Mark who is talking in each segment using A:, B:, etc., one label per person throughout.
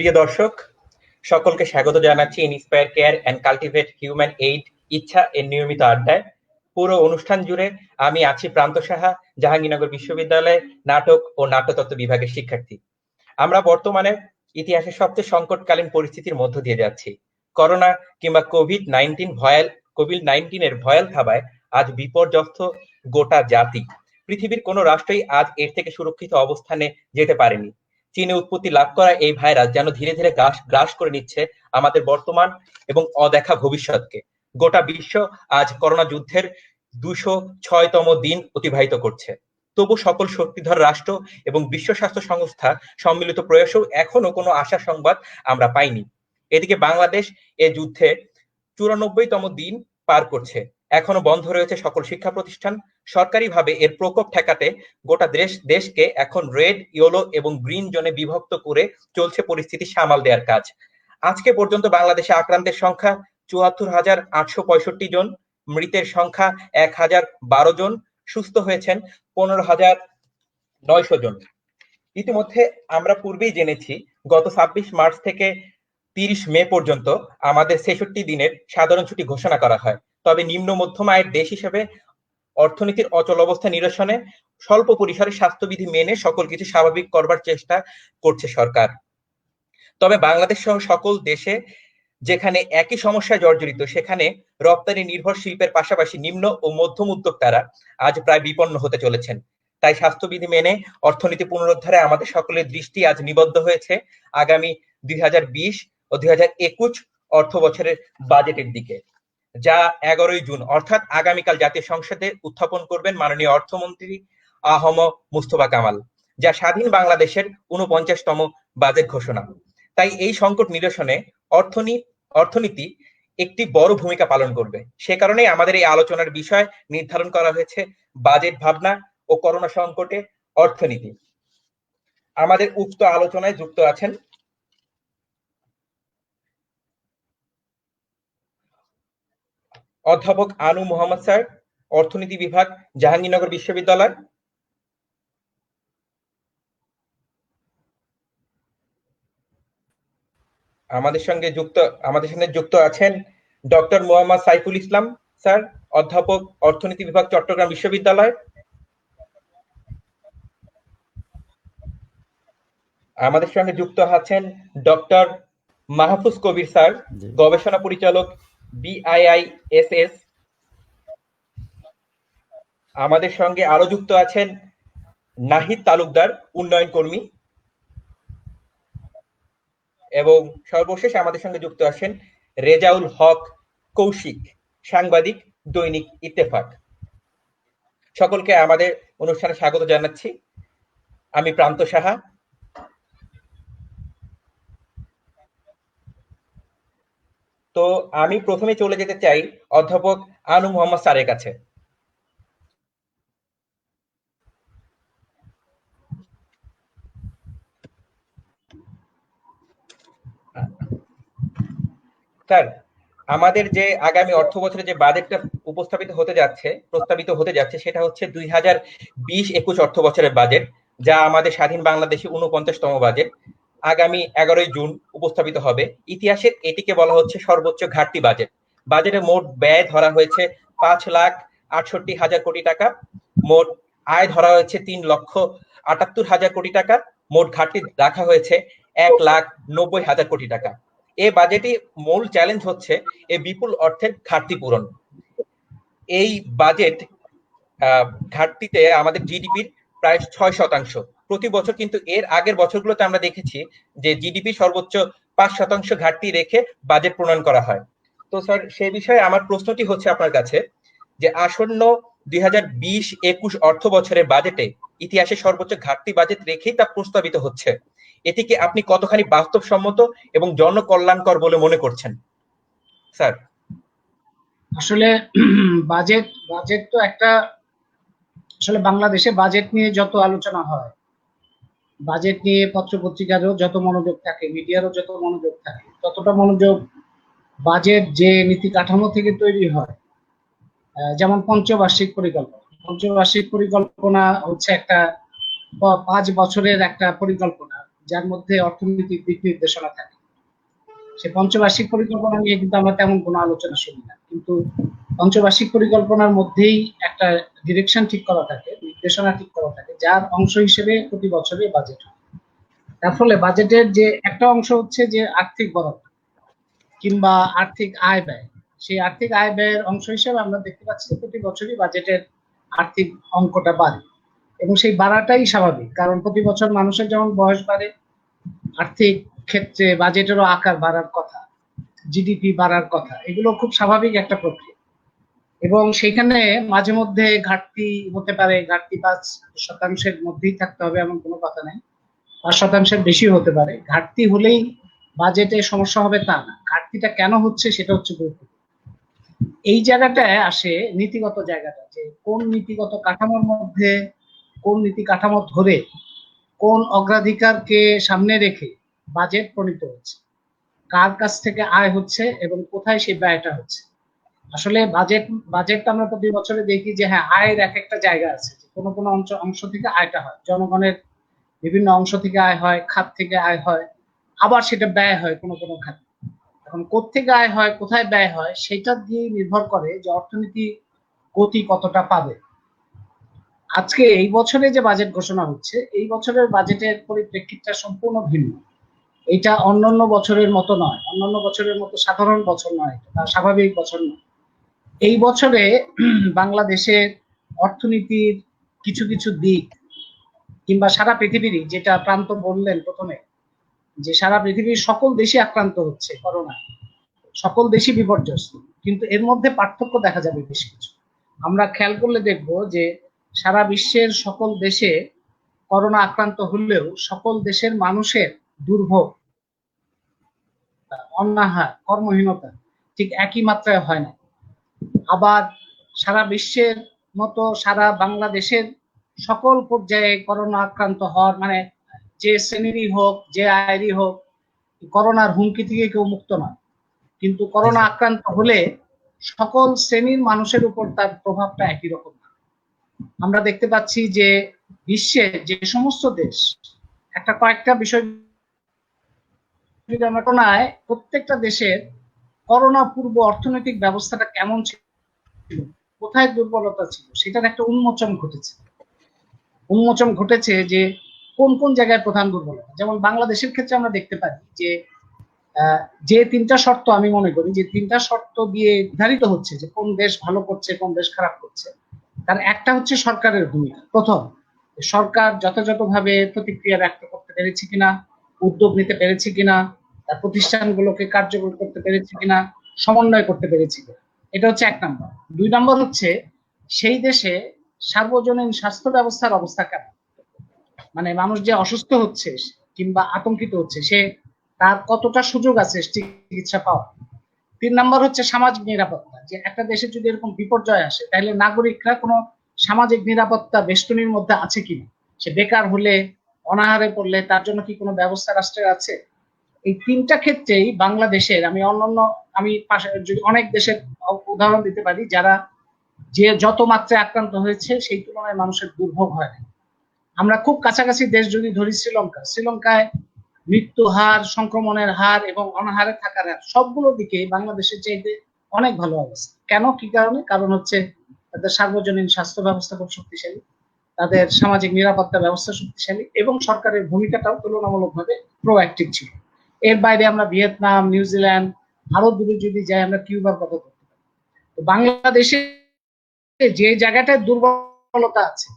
A: প্রিয় দর্শক, সকলকে স্বাগত জানাচ্ছি inspire care and cultivate human aid ইচ্ছা এর নিয়মিত আড্ডায়। পুরো অনুষ্ঠান জুড়ে আমি আছি প্রান্ত সাহা, জাহাঙ্গীরনগর বিশ্ববিদ্যালয়ের নাটক ও নাট্যতত্ত্ব বিভাগের শিক্ষার্থী। আমরা বর্তমানে ইতিহাসের সবচেয়ে সংকটকালীন পরিস্থিতির মধ্য দিয়ে যাচ্ছি। করোনা কিংবা কোভিড-19 এর ভয়াল থাবায় আজ বিপর্যস্ত গোটা জাতি। পৃথিবীর কোনো রাষ্ট্রই আজ এর থেকে সুরক্ষিত অবস্থানে যেতে পারেনি। চীনে উৎপত্তি লাভ করা এই ভাইরাস যেন ধীরে ধীরে গ্রাস করে নিচ্ছে আমাদের বর্তমান এবং অদেখা ভবিষ্যৎকে। গোটা বিশ্ব আজ করোনা যুদ্ধের 206তম দিন অতিবাহিত করছে। তবু সকল শক্তিধর রাষ্ট্র এবং বিশ্ব স্বাস্থ্য সংস্থা সম্মিলিত প্রয়াসেও এখনো কোনো আশার সংবাদ আমরা পাইনি। এদিকে বাংলাদেশ এ যুদ্ধে 94তম দিন পার করছে। এখনো বন্ধ রয়েছে সকল শিক্ষা প্রতিষ্ঠান। সরকারিভাবে এর প্রকোপ ঠেকাতে গোটা দেশকে এখন রেড, ইয়েলো এবং গ্রিন জোনে বিভক্ত করে চলছে পরিস্থিতি সামাল দেওয়ার কাজ। আজকে পর্যন্ত বাংলাদেশে আক্রান্তের সংখ্যা ৭৪,৮৬৫ জন, মৃতের সংখ্যা ১,০১২ জন, সুস্থ হয়েছেন ১৫,৯০০ জন। ইতিমধ্যে আমরা পূর্বেই জেনেছি গত ২৬ মার্চ থেকে ৩০ মে পর্যন্ত আমাদের ৬৬ দিনের সাধারণ ছুটি ঘোষণা করা হয়। তবে নিম্ন মধ্যম আয়ের দেশ হিসেবে অর্থনীতির অচল অবস্থা নিরসনে স্বল্প পরিসরে স্বাস্থ্যবিধি মেনে সকল কিছু স্বাভাবিক করবার চেষ্টা করছে সরকার। তবে বাংলাদেশ সহ সকল দেশে যেখানে একই সমস্যায় জর্জরিত, সেখানে রপ্তানি নির্ভর শিল্পের পাশাপাশি নিম্ন ও মধ্যম উদ্যোক্তারা আজ প্রায় বিপন্ন হতে চলেছেন। তাই স্বাস্থ্যবিধি মেনে অর্থনীতি পুনরুদ্ধারে আমাদের সকলের দৃষ্টি আজ নিবদ্ধ হয়েছে আগামী ২০২০ ও ২০২১ অর্থ বছরের বাজেটের দিকে, যা ১১ই জুন অর্থাৎ আগামীকাল জাতীয় সংসদে উত্থাপন করবেন মাননীয় অর্থমন্ত্রী আ.হ.ম মুস্তফা কামাল, যা স্বাধীন বাংলাদেশের ৪৯তম বাজেট ঘোষণা। তাই এই সংকট নিরসনে অর্থনীতি একটি বড় ভূমিকা পালন করবে। সে কারণেই আমাদের এই আলোচনার বিষয় নির্ধারণ করা হয়েছে বাজেট ভাবনা ও করোনা সংকটে অর্থনীতি। আমাদের উক্ত আলোচনায় যুক্ত আছেন অধ্যাপক আনু মোহাম্মদ স্যার, অর্থনীতি বিভাগ, জাহাঙ্গীরনগর বিশ্ববিদ্যালয়। আমাদের সঙ্গে যুক্ত আছেন ডক্টর মোহাম্মদ সাইফুল ইসলাম স্যার, অধ্যাপক, অর্থনীতি বিভাগ, চট্টগ্রাম বিশ্ববিদ্যালয়। আমাদের সঙ্গে যুক্ত আছেন ডক্টর মাহফুজ কবির স্যার, গবেষণা পরিচালক, BIISS। আমাদের সঙ্গে আরো যুক্ত আছেন নাহিদ তালুকদার, উন্নয়ন কর্মী। এবং সর্বশেষ আমাদের সঙ্গে যুক্ত আছেন রেজাউল হক কৌশিক, সাংবাদিক, দৈনিক ইত্তেফাক। সকলকে আমাদের অনুষ্ঠানে স্বাগত জানাচ্ছি। আমি প্রান্ত সাহা। তো আমি প্রথমে চলে যেতে চাই অধ্যাপক আনু মোহাম্মদ স্যারের কাছে। স্যার, আমাদের যে আগামী অর্থ বছরে যে বাজেটটা প্রস্তাবিত হতে যাচ্ছে সেটা হচ্ছে ২০২০-২১ অর্থ বছরের বাজেট, যা আমাদের স্বাধীন বাংলাদেশে ৪৯তম বাজেট। আগামী ১১ই জুন উপস্থাপিত হবে। ইতিহাসের এটিকে বলা হচ্ছে সর্বোচ্চ ঘাটতি বাজেট। বাজেটে মোট ব্যয় ধরা হয়েছে ৫,৬৮,০০০ কোটি টাকা, মোট আয় ধরা হয়েছে ৩,৭৮,০০০ কোটি টাকা, মোট ঘাটতি রাখা হয়েছে ১,৯০,০০০ কোটি টাকা। এই বাজেটে মূল চ্যালেঞ্জ হচ্ছে এই বিপুল অর্থের ঘাটতি পূরণ। এই বাজেট ঘাটতিতে আমাদের জিডিপির প্রায় ৬%। প্রতি বছর কিন্তু এর আগের বছরগুলোতে আমরা দেখেছি যে জিডিপি সর্বোচ্চ ৫% ঘাটতি রেখে বাজেট প্রণয়ন করা হয়। তো স্যার, সে বিষয়ে আমার প্রশ্নটি হচ্ছে আপনার কাছে যে আসন্ন ২০২০-২১ অর্থ বছরের বাজেটে ইতিহাসে সর্বোচ্চ ঘাটতি বাজেট রেখেই তা প্রস্তাবিত হচ্ছে। এটিকে আপনি কতখানি বাস্তবসম্মত এবং জনকল্যাণকর বলে মনে করছেন স্যার?
B: আসলে বাজেট তো একটা, আসলে বাংলাদেশে বাজেট নিয়ে যত আলোচনা হয়, বাজেট নিয়ে পত্রপত্রিকারও যত মনোযোগ থাকে, মিডিয়ারও যত মনোযোগ থাকে, ততটা মনোযোগ বাজেট যে নীতি কাঠামো থেকে তৈরি হয়, যেমন পঞ্চবার্ষিক পরিকল্পনা হচ্ছে একটা 5 বছরের একটা পরিকল্পনা, যার মধ্যে অর্থনৈতিক দিক নির্দেশনা থাকে। সে পঞ্চবার্ষিক পরিকল্পনা নিয়ে কিন্তু আমরা তেমন কোনো আলোচনা শুনি না, কিন্তু পঞ্চবার্ষিক পরিকল্পনার মধ্যেই একটা ডিরেকশন ঠিক করা থাকে, নির্দেশনা ঠিক করা থাকে, যার অংশ হিসেবে প্রতি বছরে বাজেট হয়। তার ফলে বাজেটের যে একটা অংশ হচ্ছে যে আর্থিক বরাদ্দ কিংবা আর্থিক আয় ব্যয়, সেই আর্থিক আয় ব্যয়ের অংশ হিসেবে আমরা দেখতে পাচ্ছি প্রতি বছরই বাজেটের আর্থিক অঙ্কটা বাড়ে, এবং সেই বাড়াটাই স্বাভাবিক, কারণ প্রতি বছর মানুষের যেমন বয়স বাড়ে, আর্থিক ক্ষেত্রে বাজেটেরও আকার বাড়ার কথা, জিডিপি বাড়ার কথা, এগুলো খুব স্বাভাবিক একটা প্রক্রিয়া। এবং সেখানে মাঝে মধ্যে ঘাটতি হতে পারে, ঘাটতি 5% মধ্যেই থাকতে হবে এমন কোনো কথা নেই, 5% বেশি হতে পারে। ঘাটতি হলেই বাজেটে সমস্যা হবে তা না, ঘাটতিটা কেন হচ্ছে সেটা হচ্ছে গুরুত্বপূর্ণ। এই জায়গাটায় আসে নীতিগত জায়গাটা, যে কোন নীতিগত কাঠামোর মধ্যে, কোন নীতি কাঠামো ধরে, কোন অগ্রাধিকারকে সামনে রেখে বাজেট প্রণীত হচ্ছে, কার কাছ থেকে আয় হচ্ছে এবং কোথায় সেই ব্যয়টা হচ্ছে। আসলে বাজেট আমরা প্রতি বছরে দেখি যে হ্যাঁ, আয়ের এক একটা জায়গা আছে, কোনো কোনো অংশ থেকে আয়টা হয়, জনগণের বিভিন্ন অংশ থেকে আয় হয়, খাত থেকে আয় হয়, আবার সেটা ব্যয় হয় কোনো কোনো খাতে। এখন কোত্থেকে আয় হয়, কোথায় ব্যয় হয়, সেটা দিয়ে নির্ভর করে যে অর্থনীতি গতি কতটা পাবে। আজকে এই বছরে যে বাজেট ঘোষণা হচ্ছে, এই বছরের বাজেটের পরিপ্রেক্ষিতটা সম্পূর্ণ ভিন্ন। এটা অন্যান্য বছরের মতো নয়, অন্যান্য বছরের মতো সাধারণ বছর নয়, বা স্বাভাবিক বছর নয়। এই বছরে বাংলাদেশের অর্থনীতির কিছু কিছু দিক, কিংবা সারা পৃথিবীরই, যেটা প্রান্ত বললেন প্রথমে, যে সারা পৃথিবীর সকল দেশই আক্রান্ত হচ্ছে করোনা, সকল দেশই বিপর্যস্ত, কিন্তু এর মধ্যে পার্থক্য দেখা যাবে বেশ কিছু। আমরা খেয়াল করলে দেখব যে সারা বিশ্বের সকল দেশে করোনা আক্রান্ত হলেও সকল দেশের মানুষের দুর্ভোগ, অনাহার, কর্মহীনতা ঠিক একই মাত্রায় হয় না। আবার সারা বিশ্বের মতো সারা বাংলাদেশের সকল পর্যায়ে করোনা আক্রান্ত হওয়ার, মানে যে শ্রেণীরই হোক, যে আয়েরই হোক, করোনার হুমকি থেকে কেউ মুক্ত নয়, কিন্তু করোনা আক্রান্ত হলে সকল শ্রেণীর মানুষের উপর তার প্রভাবটা একই রকম। আমরা দেখতে পাচ্ছি যে বিশ্বের যে সমস্ত দেশ, কয়েকটা বিষয় যদি আমরা করোনায় প্রত্যেকটা দেশের করোনা পূর্ব অর্থনৈতিক ব্যবস্থাটা কেমন ছিল, কোথায় দুর্বলতা ছিল, সেটার একটা উন্মোচন ঘটেছে যে কোন কোন জায়গায় প্রধান দুর্বলতা। যেমন বাংলাদেশের ক্ষেত্রে আমরা দেখতে পারি যে তিনটা শর্ত, আমি মনে করি যে তিনটা শর্ত দিয়ে নির্ধারিত হচ্ছে যে কোন দেশ ভালো করছে, কোন দেশ খারাপ করছে। তার একটা হচ্ছে সরকারের ভূমিকা। প্রথম, সরকার যথাযথভাবে প্রতিক্রিয়া ব্যক্ত করতে পেরেছে কিনা, উদ্যোগ নিতে পেরেছে কিনা, তার প্রতিষ্ঠানগুলোকে কার্যকর করতে পেরেছে কিনা, সমন্বয় করতে পেরেছে কিনা, এটা হচ্ছে 1 নম্বর। 2 নম্বর হচ্ছে সেই দেশে সার্বজনীন স্বাস্থ্য ব্যবস্থার অবস্থা কেমন, মানে মানুষ যে অসুস্থ হচ্ছে কিংবা আতঙ্কিত হচ্ছে, সে তার কতটা সুযোগ আছে চিকিৎসা পাওয়া। 3 নম্বর হচ্ছে সামাজিক নিরাপত্তা, যে একটা দেশে যদি এরকম বিপর্যয় আসে, তাহলে নাগরিকরা কোনো সামাজিক নিরাপত্তা বেষ্টনীর মধ্যে আছে কিনা, সে বেকার হলে, অনাহারে পড়লে তার জন্য কি কোনো ব্যবস্থা রাষ্ট্রের আছে। এই তিনটা ক্ষেত্রেই বাংলাদেশের, আমি যদি অনেক দেশের উদাহরণ দিতে পারি যারা যে যত মাত্রায় আক্রান্ত হয়েছে সেই তুলনায় মানুষের দুর্ভোগ হয় না। আমরা খুব কাছাকাছি দেশ যদি ধরি শ্রীলঙ্কায় মৃত্যু হার, সংক্রমণের হার এবং অনাহারে থাকার হার, সবগুলো দিকে বাংলাদেশের চাইতে অনেক ভালো অবস্থা। কেন, কি কারণে? কারণ হচ্ছে তাদের সার্বজনীন স্বাস্থ্য ব্যবস্থা খুব শক্তিশালী, তাদের সামাজিক নিরাপত্তা ব্যবস্থা শক্তিশালী, এবং সরকারের ভূমিকাটাও তুলনামূলকভাবে প্রোঅ্যাক্টিভ ছিল। এর বাইরে আমরা ভিয়েতনাম, নিউজিল্যান্ড, আরো দূরে যদি যাই, আমরা কিউবার কথা বলতে পারি। তো বাংলাদেশে যে জায়গাটায় দুর্বলতা আছে,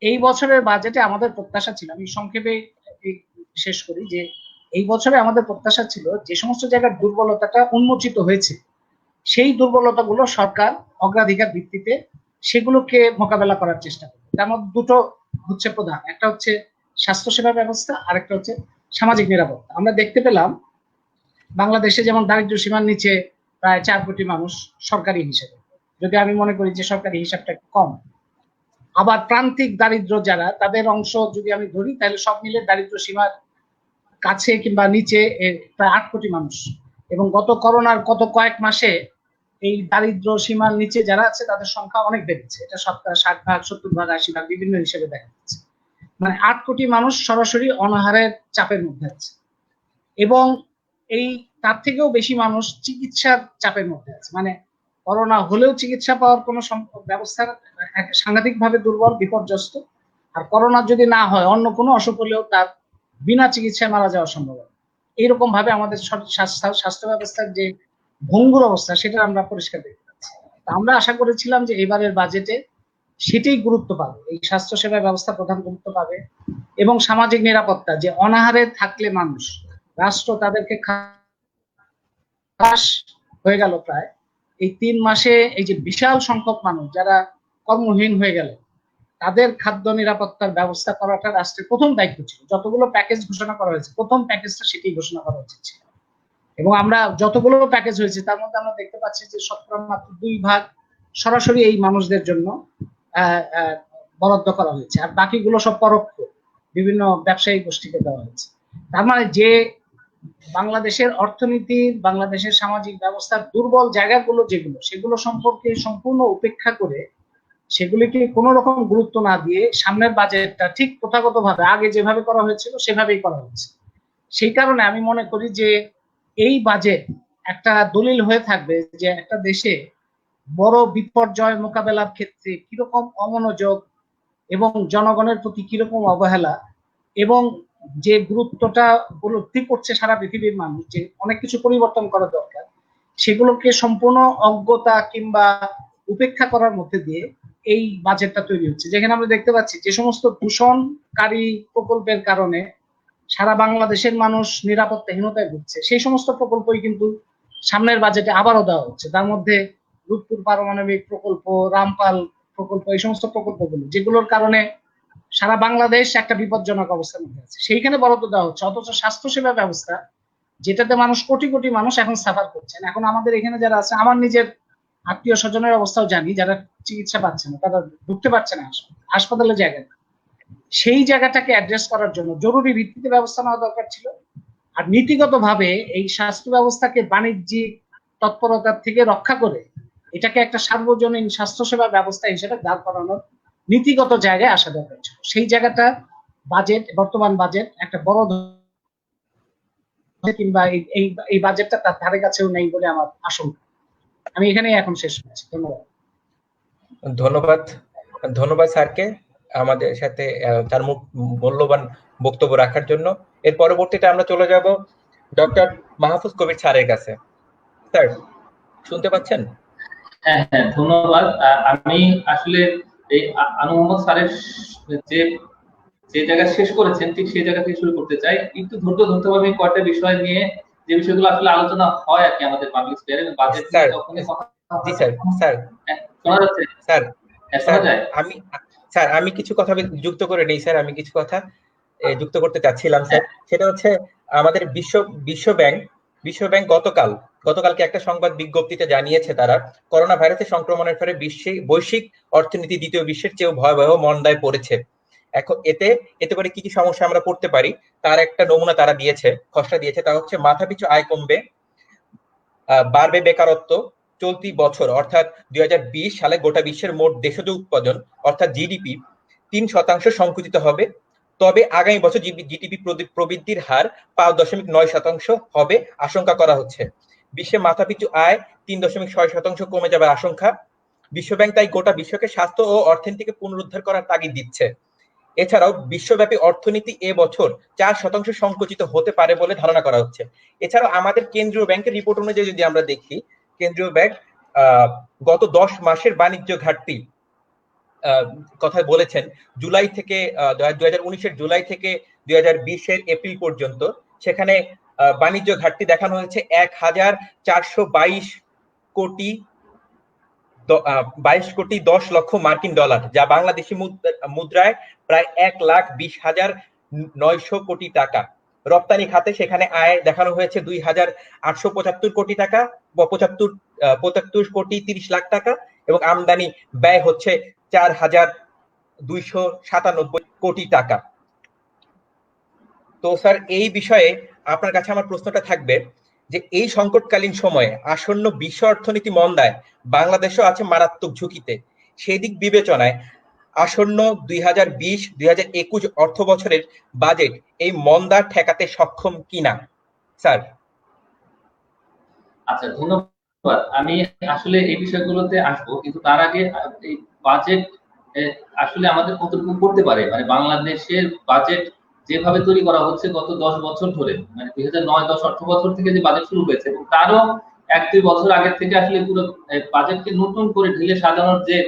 B: এই বছরের বাজেটে আমাদের প্রত্যাশা ছিল, আমি সংক্ষেপে শেষ করি, যে এই বছরে আমাদের প্রত্যাশা ছিল যে সমস্ত জায়গার দুর্বলতাটা উন্মোচিত হয়েছে, সেই দুর্বলতাগুলো সরকার অগ্রাধিকার ভিত্তিতে সেগুলোকে মোকাবেলা করার চেষ্টা করবে। তার মধ্যে দুটো হচ্ছে প্রধান, একটা হচ্ছে স্বাস্থ্যসেবা ব্যবস্থা, আরেকটা হচ্ছে সামাজিক নিরাপত্তা। আমরা দেখতে পেলাম বাংলাদেশে যেমন দারিদ্র্য সীমার নিচে প্রায় 4 কোটি মানুষ সরকারি হিসেবে, যদি আমি মনে করি যে সরকারি হিসাবটা একটু কম। আবার প্রান্তিক দারিদ্র যারা, তাদের অংশ যদি আমি ধরি, তাহলে সব মিলে দারিদ্র সীমার কাছে কিংবা নিচে প্রায় 8 কোটি মানুষ। এবং গত করোনার কয়েক মাসে এই দারিদ্র সীমার নিচে যারা আছে তাদের সংখ্যা অনেক বেড়েছে, এটা 60%, 70%, 80% বিভিন্ন হিসেবে দেখা যাচ্ছে। মানে 8 কোটি মানুষ সরাসরি অনাহারের চাপের মধ্যে আছে, এবং এই তার থেকেও বেশি মানুষ চিকিৎসার চাপের মধ্যে আছে। মানে করোনা হলেও চিকিৎসা পাওয়ার কোনো ব্যবস্থা সাংঘাতিকভাবে দুর্বল, বিপর্যস্ত। আর করোনা যদি না হয়, অন্য কোনো অসুখ হলেও তার বিনা চিকিৎসায় মারা যাওয়ার সম্ভাবনা। এইরকম ভাবে আমাদের স্বাস্থ্য ব্যবস্থার যে ভঙ্গুর অবস্থা, সেটা আমরা পরিষ্কার দেখতে পাচ্ছি। আমরা আশা করেছিলাম যে এবারের বাজেটে সেটাই গুরুত্ব পাবে, এই স্বাস্থ্যসেবা ব্যবস্থা প্রধান গুরুত্ব পাবে, এবং সামাজিক নিরাপত্তা, যে অনাহারে থাকলে মানুষ, রাষ্ট্র তাদেরকে খাস হয়ে গেল প্রায় এই 3 মাসে, এই যে বিশাল সংখ্যক মানুষ যারা কর্মহীন হয়ে গেল, তাদের খাদ্য নিরাপত্তার ব্যবস্থা করাটা রাষ্ট্রের প্রথম দায়িত্ব ছিল। যতগুলো প্যাকেজ ঘোষণা করা হয়েছে, প্রথম প্যাকেজটা সেটাই ঘোষণা করা উচিত ছিল। এবং আমরা যতগুলো প্যাকেজ হয়েছে তার মধ্যে আমরা দেখতে পাচ্ছি যে শতকরা মাত্র 2 ভাগ সরাসরি এই মানুষদের জন্য বরাদ্দ করা হয়েছে, আর বাকিগুলো সব পরোক্ষ বিভিন্ন ব্যবসায়ী গোষ্ঠীকে দেওয়া হয়েছে। তার মানে যে বাংলাদেশের অর্থনীতির, বাংলাদেশের সামাজিক ব্যবস্থার দুর্বল জায়গাগুলো যেগুলো, সেগুলো সম্পর্কে সম্পূর্ণ উপেক্ষা করে, সেগুলিকে কোনো রকম গুরুত্ব না দিয়ে সামনের বাজেটটা ঠিক প্রথাগতভাবে আগে যেভাবে করা হয়েছিল সেভাবেই করা হয়েছে। সেই কারণে আমি মনে করি যে এই বাজেট একটা দলিল হয়ে থাকবে যে একটা দেশে বড় বিপর্যয় মোকাবেলার ক্ষেত্রে কিরকম অমনোযোগ এবং জনগণের প্রতি কিরকম অবহেলা, এবং যে গুরুত্বটা উপলব্ধি করছে সারা পৃথিবীর মানুষ যে অনেক কিছু পরিবর্তন করা দরকার, সেগুলোকে সম্পূর্ণ অজ্ঞতা কিংবা উপেক্ষা করার মধ্যে দিয়ে এই বাজেটটা তৈরি হচ্ছে। যেখানে আমরা দেখতে পাচ্ছি যে সমস্ত দূষণকারী প্রকল্পের কারণে সারা বাংলাদেশের মানুষ নিরাপত্তাহীনতায় ভুগছে, সেই সমস্ত প্রকল্পই কিন্তু সামনের বাজেটে আবারও দেওয়া হচ্ছে। তার মধ্যে রূপপুর পারমাণবিক প্রকল্প, রামপাল প্রকল্প, এই সমস্ত প্রকল্পগুলো যেগুলোর কারণে সারা বাংলাদেশ একটা বিপজ্জনক অবস্থার মধ্যে আছে, সেইখানে বরাদ্দ দেওয়া হচ্ছে। অথচ স্বাস্থ্যসেবা ব্যবস্থা, যেটাতে মানুষ কোটি কোটি মানুষ এখন সাফার করছেন, এখন আমাদের এখানে যারা আছে, আমার নিজের আত্মীয় স্বজনের অবস্থাও জানি, যারা চিকিৎসা পাচ্ছে না, তারা ঢুকতে পারছে না হাসপাতালে জায়গা, সেই জায়গাটাকে অ্যাড্রেস করার জন্য জরুরি ভিত্তিতে ব্যবস্থা নেওয়া দরকার ছিল। আর নীতিগতভাবে এই স্বাস্থ্য ব্যবস্থাকে বাণিজ্যিক তৎপরতার থেকে রক্ষা করে এটাকে একটা সার্বজনীন স্বাস্থ্যসেবা ব্যবস্থা হিসেবে দাঁড় করানোর নীতিগত জায়গায় আসা দরকার ছিল। সেই জায়গাটা বাজেট, বর্তমান বাজেট একটা বড়, কিংবা এই বাজেটটা তার ধারে কাছেও নেই বলে আমার আশঙ্কা। আমি এখানেই এখন শেষ করছি। ধন্যবাদ।
A: ধন্যবাদ, ধন্যবাদ স্যারকে আমাদের সাথে তার মূল্যবান বক্তব্য রাখার জন্য। এর পরবর্তীতে আমরা চলে যাব ডক্টর মাহফুজ কবির স্যারের কাছে। স্যার, শুনতে পাচ্ছেন?
C: হ্যাঁ হ্যাঁ, ধন্যবাদ। আমি আসলে এই আনু মোহাম্মদ স্যারের যে জায়গা শেষ করেছেন ঠিক সেই জায়গা থেকে শুরু করতে চাই। একটু ধৈর্য ধরতে হবে কয়েকটা বিষয় নিয়ে, যে বিষয়গুলো আসলে আলোচনা হয় আর কি আমাদের পাবলিক স্পেয়ারে, বাজেট নিয়ে যখনই কথা।
A: জি স্যার। স্যার
C: শোনা যাচ্ছে?
A: স্যার
C: শোনা যায়?
A: আমি কিছু কথা যুক্ত করে নেই স্যার, আমি কিছু কথা যুক্ত করতে চাচ্ছিলাম স্যার। সেটা হচ্ছে আমাদের বিশ্ব ব্যাংক গতকালকে একটা সংবাদ বিজ্ঞপ্তিতে জানিয়েছে তারা করোনা ভাইরাসের সংক্রমণের ফলে বৈশ্বিক অর্থনীতি দ্বিতীয় বিশ্বের চেয়েও ভয়াবহ মন্দায় পড়েছে। এখন এতে করে কি কি সমস্যা আমরা পড়তে পারি তার একটা নমুনা তারা দিয়েছে, খসড়া দিয়েছে। তা হচ্ছে মাথাপিছু আয় কমবে, বাড়বে বেকারত্ব, চলতি বছর অর্থাৎ 2020 সালে গোটা বিশ্বের মোট দেশজ উৎপাদন অর্থাৎ জিডিপি 3% সংকুচিত হবে, তবে আগামী বছর জিডিপি প্রবৃদ্ধির হার 5.9% হবে আশঙ্কা করা হচ্ছে। বিশ্বে মাথাপিছু আয় 3.6% কমে যাবার আশঙ্কা। বিশ্বব্যাংক তাই গোটা বিশ্বকে স্বাস্থ্য ও অর্থনীতিকে পুনরুদ্ধার করার তাগিদ দিচ্ছে। এছাড়াও বিশ্বব্যাপী অর্থনীতি এবছর 4% সংকুচিত হতে পারে বলে ধারণা করা হচ্ছে। এছাড়াও আমাদের কেন্দ্রীয় ব্যাংকের রিপোর্ট অনুযায়ী যদি আমরা দেখি, কেন্দ্রীয় ব্যাংক গত 10 মাসের বাণিজ্য ঘাটতি কথা বলেছেন। জুলাই থেকে 2019-এর জুলাই থেকে 2020-এর এপ্রিল পর্যন্ত সেখানে বাণিজ্য ঘাটতি দেখানো হয়েছে 1422 কোটি 10 লক্ষ মার্কিন ডলার, যা বাংলাদেশি মুদ্রায় প্রায় 1,20,900 কোটি টাকা। রপ্তানি খাতে সেখানে আয় দেখানো হয়েছে 2,875 কোটি টাকা বা 75 কোটি 30 লাখ টাকা, এবং আমদানি ব্যয় হচ্ছে 4,297 কোটি টাকা। তো স্যার, এই বিষয়ে আপনার কাছে আমার প্রশ্নটা থাকবে যে এই সংকটকালীন সময়ে আসন্ন বিশ্ব অর্থনীতি মন্দায় বাংলাদেশও আছে মারাত্মক ঝুঁকিতে। সেই দিক বিবেচনায় আসন্ন 2020-2021 অর্থ বছরের বাজেট এই মন্দা ঠেকাতে সক্ষম কিনা স্যার?
C: আচ্ছা, ধন্যবাদ। আমি আসলে এই বিষয়গুলোতে আসবো, কিন্তু তার আগে এই বাজেট আসলে আমাদের কতটুকু করতে পারে, মানে বাংলাদেশের বাজেট যেভাবে তৈরি করা হচ্ছে গত 10 বছর ধরে, মানে 2009-10 অর্থ বছর থেকে যে বাজেট শুরু হয়েছে এবং তারও 1-2 বছর আগের থেকে আসলে পুরো বাজেটকে নতুন করে ঢেলে সাজানোর যে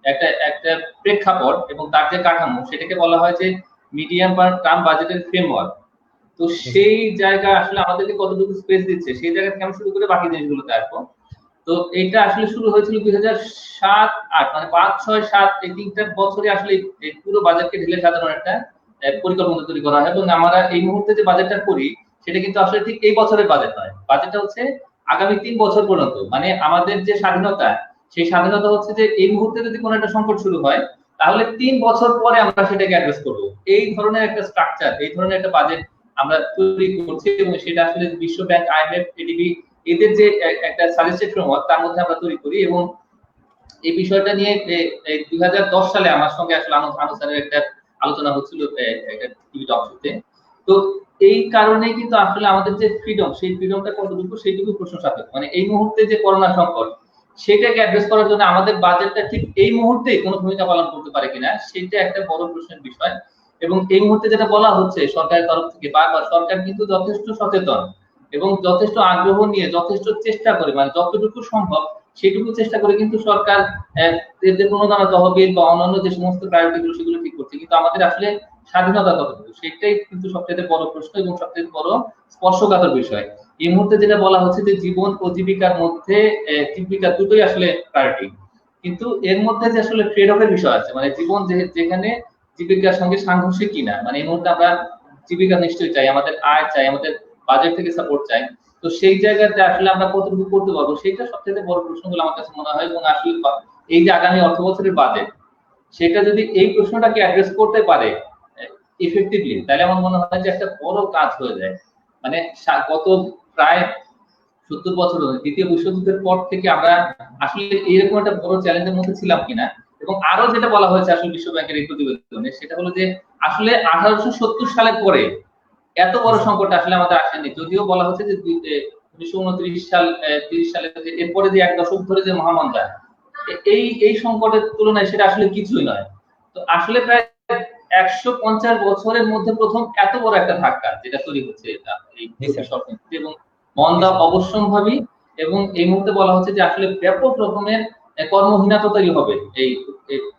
C: একটা একটা প্রেক্ষাপট এবং তার যে কাঠামো, সেটাকে বলা হয় যে মিডিয়াম টার্ম বাজেটের ফ্রেমওয়ার্ক। তো সেই জায়গা আসলে আমাদেরকে কতটুকু স্পেস দিচ্ছে সেই জায়গা থেকে আমি শুরু করে বাকি জিনিসগুলোতে আসবো। তো এটা আসলে শুরু হয়েছিল 2007-8, মানে 5-6-7 এই 3টা বছরে আসলে এই পুরো বাজেটকে ঢেলে সাজানোর একটা পরিকল্পনা তৈরি করা হয় এবং আমরা এই মুহূর্তে যে বাজেটটা করি সেটা কিন্তু আসলে ঠিক এই বছরের বাজেট নয়। বাজেটটা হচ্ছে আগামী 3 বছর পর্যন্ত, মানে আমাদের যে স্বাধীনতা, সেই স্বাধীনতা হচ্ছে যে এই মুহূর্তে যদি কোনো একটা সংকট শুরু হয় তাহলে 3 বছর পরে আমরা সেটাকে অ্যাড্রেস করব। এই ধরনের একটা স্ট্রাকচার, এই ধরনের একটা বাজেট আমরা তৈরি করছি এবং সেটা আসলে বিশ্ব ব্যাংক, আইএমএফ, এডিবি এদের যে একটা সাজেস্টেড ফ্রেমওয়ার্ক তার মধ্যে আমরা তৈরি করি। এবং এই বিষয়টা নিয়ে 2010 সালে আমার সঙ্গে আসলে আনুষ্ঠানিক একটা আলোচনা হচ্ছিল একটা টিভি টক শোতে। তো এই কারণে কিন্তু আসলে আমাদের যে ফ্রিডম, সেই ফ্রিডমটা কতটুকু সেইটুকু প্রশ্ন সাপেক্ষ। মানে এই মুহূর্তে যে করোনা সংকট, সেটাকে অ্যাড্রেস করার জন্য আমাদের বাজেটটা ঠিক এই মুহূর্তে কোনো ভূমিকা পালন করতে পারে কিনা সেটা একটা বড় প্রশ্নের বিষয়। এবং এই মুহূর্তে যেটা বলা হচ্ছে সরকারের তরফ থেকে বারবার, সরকার কিন্তু যথেষ্ট সচেতন এবং যথেষ্ট আগ্রহ নিয়ে যথেষ্ট চেষ্টা করে, মানে যতটুকু সম্ভব সেটুকু চেষ্টা করে কিন্তু সরকার এদের প্রণোদনা তহবিল বা অন্যান্য যে সমস্ত প্রায়োরিটি গুলো সেগুলো ঠিক করছে। কিন্তু আমাদের আসলে স্বাধীনতা কতটুকু সেটাই কিন্তু সবচেয়ে বড় প্রশ্ন এবং সবচেয়ে বড় স্পর্শকাতর বিষয়। এই মুহূর্তে যেটা বলা হচ্ছে যে জীবন ও জীবিকার মধ্যে জীবিকা দুটোই আসলে প্রায়োরিটি, কিন্তু এর মধ্যে যে আসলে ট্রেড অফের বিষয় আছে, মানে জীবন যেখানে জীবিকার সঙ্গে সাংঘর্ষিক কিনা। মানে এই মুহূর্তে আমরা জীবিকা নিশ্চয়ই চাই, আমাদের আয় চাই, আমাদের বাজেট থেকে সাপোর্ট চাই। তো সেই জায়গাতে আসলে আমরা কতটুকু করতে পারবো সেটা সবচেয়ে বড় প্রশ্ন বলে আমার কাছে মনে হয়। এবং আসলে এই যে আগামী অর্থ বছরের বাজেট, সেটা যদি এই প্রশ্নটাকে অ্যাড্রেস করতে পারে ইফেক্টিভলি, তাহলে আমার মনে হয় যে একটা বড় কাজ হয়ে যায়। মানে গত প্রায় 70 বছর ধরে দ্বিতীয় বিশ্বযুদ্ধের পর থেকে আমরা আসলে এরকম একটা বড় চ্যালেঞ্জের মধ্যে ছিলাম কিনা। এবং আরো যেটা বলা হয়েছে আসলে বিশ্ব ব্যাংকের এই প্রতিবেদনে, সেটা হলো যে আসলে 1870 সালের পরে এত বড় সংকট আসলে আমাদের আসেনি। যদিও বলা হচ্ছে যে 1929 সাল 30 সালে এরপরে যে 1 দশক ধরে যে মহামন্দা, এই এই সংকটের তুলনায় সেটা আসলে কিছুই নয়। তো আসলে প্রায় 150 বছরের মধ্যে প্রথম এত বড় একটা ধাক্কা যেটা তৈরি হচ্ছে এটা এই অর্থনীতিতে। এবং মন্দা অবশ্যম্ভাবী এবং এই মুহূর্তে বলা হচ্ছে যে আসলে ব্যাপক রকমের কর্মহীনতা তৈরি হবে। এই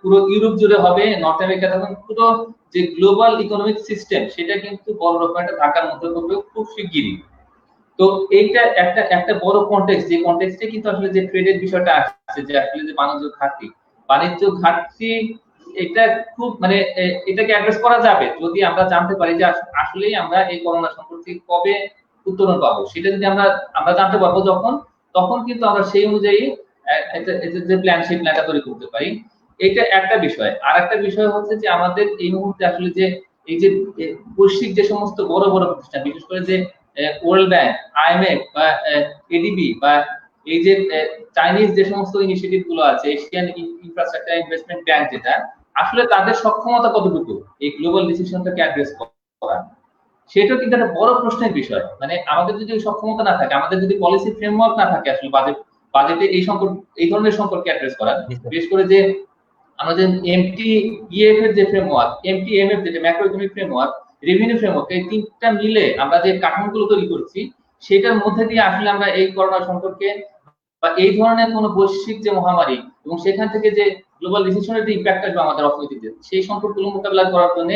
C: পুরো ইউরোপ জুড়ে হবে, নর্থ আমেরিকা এবং পুরো যে গ্লোবাল ইকোনমিক সিস্টেম সেটা কিন্তু বড় রকমের একটা ধাক্কার মধ্যে পড়বে খুব শিগগিরই। তো এইটা একটা একটা বড় কনটেক্সট, যে কনটেক্সটে কিন্তু আসলে যে ট্রেডের বিষয়টা আসছে, যে আসলে যে বাণিজ্য ঘাটতি এটা খুব মানে এটাকে অ্যাড্রেস করা যাবে যদি আমরা জানতে পারি যে আসলেই আমরা এই করোনা সংকট থেকে কবে উত্তরণ পাবো। সেটা যদি আমরা জানতে পারবো যখন, তখন কিন্তু আমরা সেই অনুযায়ী যে প্ল্যান, সেই প্ল্যানটা তৈরি করতে পারি। এটা একটা বিষয়। আর একটা বিষয় হচ্ছে যে আমাদের এই মুহূর্তে আসলে যে এই যে বৈশ্বিক যে সমস্ত বড় বড় প্রতিষ্ঠান, বিশেষ করে যে ওয়ার্ল্ড ব্যাংক, আইএমএফ বা এডিবি বা এই যে চাইনিজ যে সমস্ত ইনিশিয়েটিভ গুলো আছে, এশিয়ান ইনফ্রাস্ট্রাকচার ইনভেস্টমেন্ট ব্যাংক, যেটা আসলে তাদের সক্ষমতা কতটুকু এই গ্লোবাল ডিসিশনটাকে অ্যাড্রেস করা, সেটাও কিন্তু একটা বড় প্রশ্নের বিষয়। মানে আমাদের যদি সক্ষমতা না থাকে, আমাদের যদি পলিসি ফ্রেমওয়ার্ক না থাকে আসলে বাজেটে এই ধরনের সংকটকে অ্যাড্রেস করার, বিশেষ করে যে আমাদের এমটিইএফ এর যে ফ্রেমওয়ার্ক, এমটিএমএফ যেটা macro economic framework, revenue framework, এই তিনটা মিলে আমরা যে কাঠামোগুলো তৈরি করছি, সেটার মধ্যে দিয়ে আসলে আমরা এই করোনা সংকটকে বা এই ধরনের কোন বৈশ্বিক যে মহামারী এবং সেখান থেকে যে গ্লোবাল রিসেশনের যে ইম্প্যাক্ট আসবে আমাদের অর্থনীতিতে, সেই সংকটগুলো মোকাবিলা করার জন্য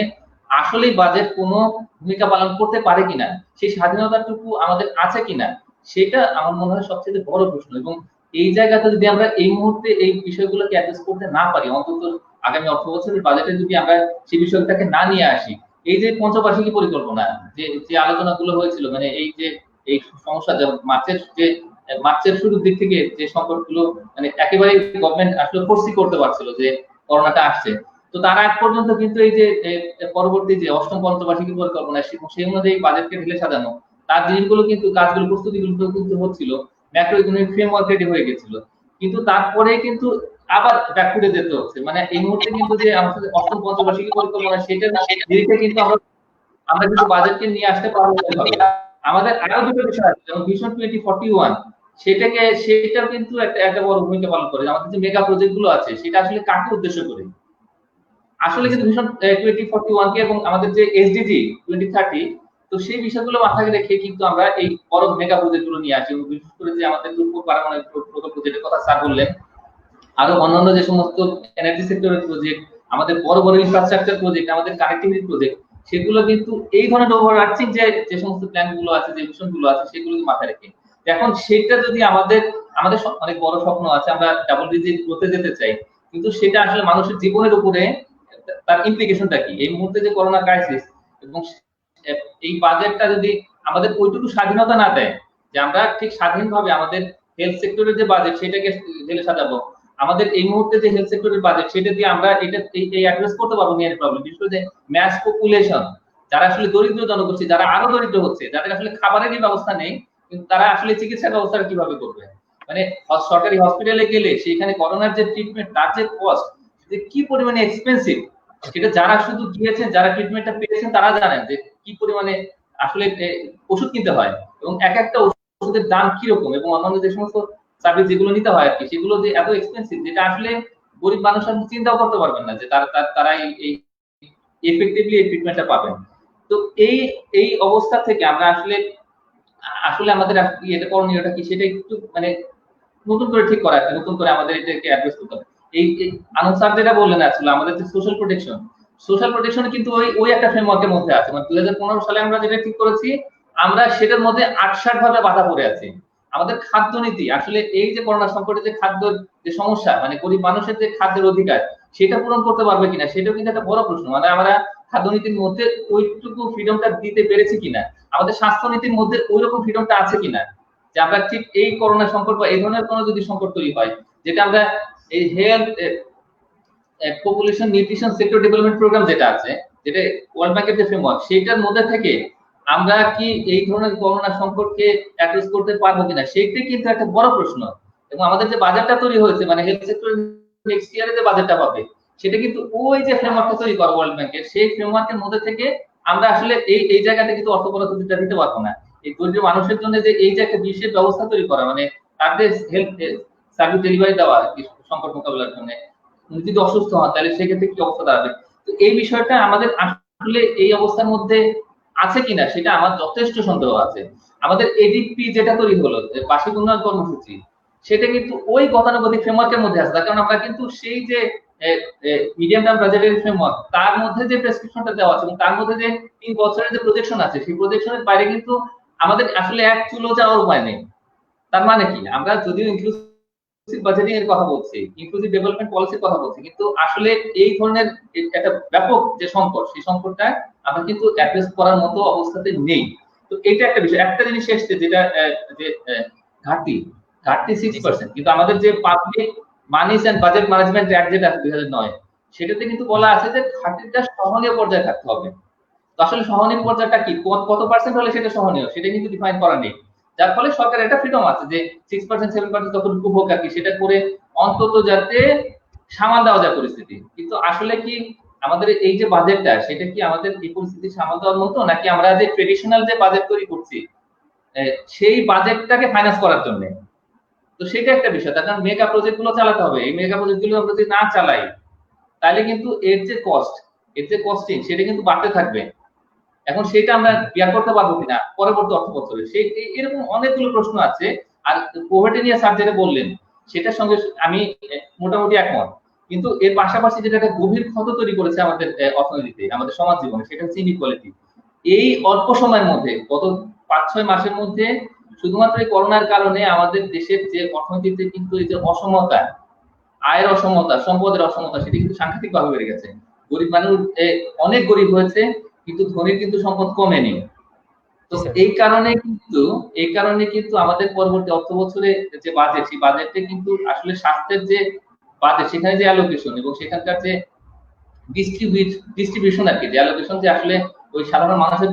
C: আসলেই বাজেট কোনো ভূমিকা পালন করতে পারে কিনা, সেই স্বাধীনতাটুকু আমাদের আছে কিনা, সেটা আমার মনে হয় সবচেয়ে বড় প্রশ্ন। এবং এই জায়গাতে যদি আমরা এই মুহূর্তে এই বিষয়গুলোকে অ্যাড্রেস করতে না পারি, অন্তত আগামী অর্থ বছরের বাজেটে যদি আমরা সেই বিষয়টাকে না নিয়ে আসি, এই যে পঞ্চবার্ষিকী পরিকল্পনা যে যে আলোচনাগুলো হয়েছিল, মানে এই যে এই সমস্যা মার্চের শুরুর দিক থেকে যে সংকটগুলো মানে একেবারে গভর্নমেন্ট আসলে ফোর্সি করতে পারছিল যে করোনাটা আসছে, তো তার আগ পর্যন্ত কিন্তু এই যে পরবর্তী যে অষ্টম পঞ্চবার্ষিকী পরিকল্পনা, সেই অনুযায়ী বাজেটকে ঢেলে সাজানো, তার জিনিসগুলো কিন্তু কাজগুলো প্রস্তুতিগুলো কিন্তু হচ্ছিল, ম্যাক্রো ইকোনমিক ফ্রেমওয়ার্ক রেডি হয়ে গেছিল। কিন্তু তারপরে কিন্তু আবার ব্যাকফুটে যেতে হচ্ছে। মানে এই মুহূর্তে কিন্তু যে আমাদের অষ্টম পঞ্চবার্ষিকী পরিকল্পনা সেটার নিরিখে কিন্তু আমরা কিন্তু বাজেটকে নিয়ে আসতে পারবো কিভাবে। আমাদের আরো দুটো বিষয় আছে, যেমন ভিশন 2041 সেটাও কিন্তু একটা বড় ভূমিকা পালন করে। আমাদের যে মেগা প্রজেক্ট গুলো আছে সেটা আসলে কাকে উদ্দেশ্য করে। আসলে কিন্তু ভিশন 2041 কে এবং আমাদের যে এসডিজি 2030, তো সেই বিষয়গুলো মাথায় রেখে কিন্তু আমরা এই বড় মেগা প্রজেক্ট গুলো নিয়ে আসি। এবং বিশেষ করে যে আমাদের দুর্যোগ পারমাণবিক প্রকল্প যেটার কথা স্যার বললেন, আরো অন্যান্য যে সমস্ত এনার্জি সেক্টরের প্রজেক্ট, আমাদের বড় বড় ইনফ্রাস্ট্রাকচার প্রজেক্ট, আমাদের কানেক্টিভিটি প্রজেক্ট, সেগুলো কিন্তু এই ধরনের ওভারআর্চিং যে সমস্ত প্ল্যান গুলো আছে, যে মিশন গুলো আছে, সেগুলোকে মাথায় রেখে এখন সেটা যদি আমাদের আমাদের অনেক বড় স্বপ্ন আছে, আমরা ডাবল ডিজিট গ্রোথে যেতে চাই, কিন্তু সেটা আসলে মানুষের জীবনের উপরে তার ইমপ্লিকেশনটা কি এই মুহূর্তে যে করোনা ক্রাইসিস, এবং এই বাজেটটা যদি আমাদের ওইটুকু স্বাধীনতা না দেয় যে আমরা ঠিক স্বাধীনভাবে আমাদের হেলথ সেক্টরের যে বাজেট সেটাকে ঢেলে সাজাবো, আমাদের এই মুহূর্তে যে হেলথ সেক্টরের বাজেট সেটা দিয়ে আমরা এই অ্যাড্রেস করতে পারবো মেইন প্রবলেম, বিশেষ করে যে ম্যাস পপুলেশন, যারা আসলে দরিদ্র জনগোষ্ঠী, যারা আরো দরিদ্র হচ্ছে, যাদের আসলে খাবারেরই ব্যবস্থা নেই, কিন্তু তারা আসলে চিকিৎসা ব্যবস্থা কিভাবে করবে। মানে সরকারি হসপিটালে গেলে সেখানে করোনার যে ট্রিটমেন্ট, তার যে কস্ট, যে কি পরিমাণে এক্সপেন্সিভ, সেটা যারা শুধু গিয়েছেন, যারা ট্রিটমেন্টটা পেয়েছেন, তারা জানেন যে কি পরিমাণে আসলে ওষুধ কিনতে হয়, এবং এক একটা ওষুধের দাম কিরকম, এবং অন্যান্য যে সমস্ত সার্ভিস যেগুলো নিতে হয় আর কি, সেগুলো যে এত এক্সপেন্সিভ, যেটা আসলে গরিব মানুষ আপনি চিন্তাও করতে পারবেন না যে তারা এই এফেক্টিভলি এই ট্রিটমেন্টটা পাবেন। তো এই এই অবস্থা থেকে আমরা আসলে আসলে আমাদের এটা করণীয়টা কি, সেটা একটু মানে নতুন করে ঠিক করা, নতুন করে আমাদের এটাকে অ্যাড্রেস করতে হবে। এই আনন্দ স্যার যেটা বললেন, আসলে আমাদের যে সোশ্যাল প্রোটেকশন কিন্তু ওই একটা ফ্রেমওয়ার্কের মধ্যে আছে। মানে 2015 সালে আমরা যেটা ঠিক করেছি, আমরা সেটার মধ্যে 68 ভাবে বাধা পড়ে আছি। আমাদের খাদ্য নীতি আসলে এই যে করোনা সংকটে যে খাদ্য যে সমস্যা, মানে গরিব মানুষের যে খাদ্যের অধিকার সেটা পূরণ করতে পারবে কিনা, সেটাও কিন্তু একটা বড় প্রশ্ন। মানে আমরা খাদ্য নীতির মধ্যে ওইটুকু ফ্রিডমটা দিতে পেরেছি কিনা, আমাদের স্বাস্থ্য নীতির মধ্যে ওইরকম ফ্রিডমটা আছে কিনা, যে আমরা ঠিক এই করোনা সংকট বা এই ধরনের কোনো যদি সংকট তৈরি হয়, যেটা আমরা এই health population nutrition sector development program যেটা আছে, যেটা ওয়ার্ল্ড ব্যাংকের যে ফ্রেমওয়ার্ক, সেটার মধ্যে থেকে আমরা কি এই ধরনের করোনা সংকটকে অ্যাড্রেস করতে পারবো কিনা, সেটাই কিন্তু একটা বড় প্রশ্ন। এবং আমাদের যে বাজেটটা তৈরি হয়েছে, মানে হেলথ সেক্টর নেক্সট ইয়ারে যে বাজেটটা পাবে, সেটা কিন্তু ওই যে ফ্রেমওয়ার্কটা তৈরি করা ওয়ার্ল্ড ব্যাংকের, সেই ফ্রেমওয়ার্কের মধ্যে থেকে আমরা আসলে এই জায়গাতে কিন্তু অর্থ বরাদ্দটা দিতে পারবো না। এই দরিদ্র মানুষের জন্য যে এই যে একটা বিশেষ ব্যবস্থা তৈরি করা, মানে তাদের হেলথ সার্ভিস ডেলিভারি দেওয়া সংকট মোকাবিলার জন্য, উনি যদি অসুস্থ হন তাহলে সেক্ষেত্রে কি অবস্থা দাঁড়াবে। তো এই বিষয়টা আমাদের আসলে এই অবস্থার মধ্যে আছে কিনা সেটা আমার যথেষ্ট সন্দেহ আছে। আমাদের এডিপি যেটা তৈরি হলো, বার্ষিক উন্নয়ন কর্মসূচি, সেটা কিন্তু ওই গতানুগতিক ফ্রেমওয়ার্কের মধ্যে আছে। তার কারণ আমরা কিন্তু সেই যে মিডিয়াম টার্ম বাজেটের ফ্রেমওয়ার্ক, তার মধ্যে যে প্রেসক্রিপশনটা দেওয়া আছে এবং তার মধ্যে যে 3 বছরের যে প্রজেকশন আছে, সেই প্রজেকশনের বাইরে কিন্তু আমাদের আসলে এক চুলো যাওয়ার উপায় নেই। তার মানে কি, আমরা যদিও ইনক্লুসিভ বাজেটিং এর কথা বলছি, ইনক্লুসিভ ডেভেলপমেন্ট পলিসির কথা বলছি, কিন্তু আসলে এই ধরনের একটা ব্যাপক যে সংকট, সেই সংকটটা আমরা কিন্তু অ্যাড্রেস করার মতো অবস্থাতে নেই। তো এটা একটা বিষয়। একটা জিনিস এসছে যেটা যে ঘাটতি 6%, কিন্তু আমাদের যে public moneys and budget management act যেটা 2009, সেটাতে কিন্তু বলা আছে যে ঘাটতিটা সহনীয় পর্যায়ে থাকতে হবে। তো আসলে সহনীয় পর্যায়টা কি, কত পার্সেন্ট হলে সেটা সহনীয়, সেটা কিন্তু ডিফাইন করা নেই। যার ফলে সরকারের একটা ফ্রিডম আছে যে 6% 7% যতটুকু হোক আর কি, সেটা করে অন্তত যাতে সামাল দেওয়া যায় পরিস্থিতি। কিন্তু আসলে কি আমাদের এই যে বাজেটটা, সেটা কি আমাদের এই পরিস্থিতি সামাল দেওয়ার মতো, নাকি আমরা যে ট্রেডিশনাল যে বাজেট তৈরি করছি সেই বাজেটটাকে ফাইন্যান্স করার জন্য। তো সেটা একটা বিষয়। তার কারণ মেগা প্রজেক্ট গুলো চালাতে হবে। এই মেগা প্রজেক্ট গুলো আমরা যদি না চালাই, তাহলে কিন্তু এর যে কস্ট, এর যে কস্টিং, সেটা কিন্তু বাড়তে থাকবে। এখন সেটা আমরা বিয়ার করতে পারবো কিনা পরবর্তী অর্থ বছরে, সেই এরকম অনেকগুলো প্রশ্ন আছে। আর কোভিড নিয়ে স্যার যেটা বললেন, সেটার সঙ্গে আমি মোটামুটি একমত। কিন্তু এর পাশাপাশি যেটা একটা গভীর ক্ষত তৈরি করেছে আমাদের অর্থনীতিতে, আমাদের সমাজ জীবনে, সেটা হচ্ছে ইনইকুয়ালিটি। এই অল্প সময়ের মধ্যে, গত 5-6 মাসের মধ্যে, শুধুমাত্র এই করোনার কারণে আমাদের দেশের যে অর্থনীতিতে কিন্তু এই যে অসমতা, আয়ের অসমতা, সম্পদের অসমতা, সেটা কিন্তু সাংঘাতিক ভাবে বেড়ে গেছে। গরিব মানুষ অনেক গরিব হয়েছে, কিন্তু ধনীর কিন্তু সম্পদ কমেনি। তো এই কারণে কিন্তু আমাদের পরবর্তী অর্থ বছরে যে বাজেট, সেই বাজেটে কিন্তু আসলে স্বাস্থ্যের যে বাজেট, সেখানে যে অ্যালোকেশন এবং সেখানকার যে ডিস্ট্রিবিউশন আর কি, যে অ্যালোকেশন, যে আসলে ওই সাধারণ মানুষের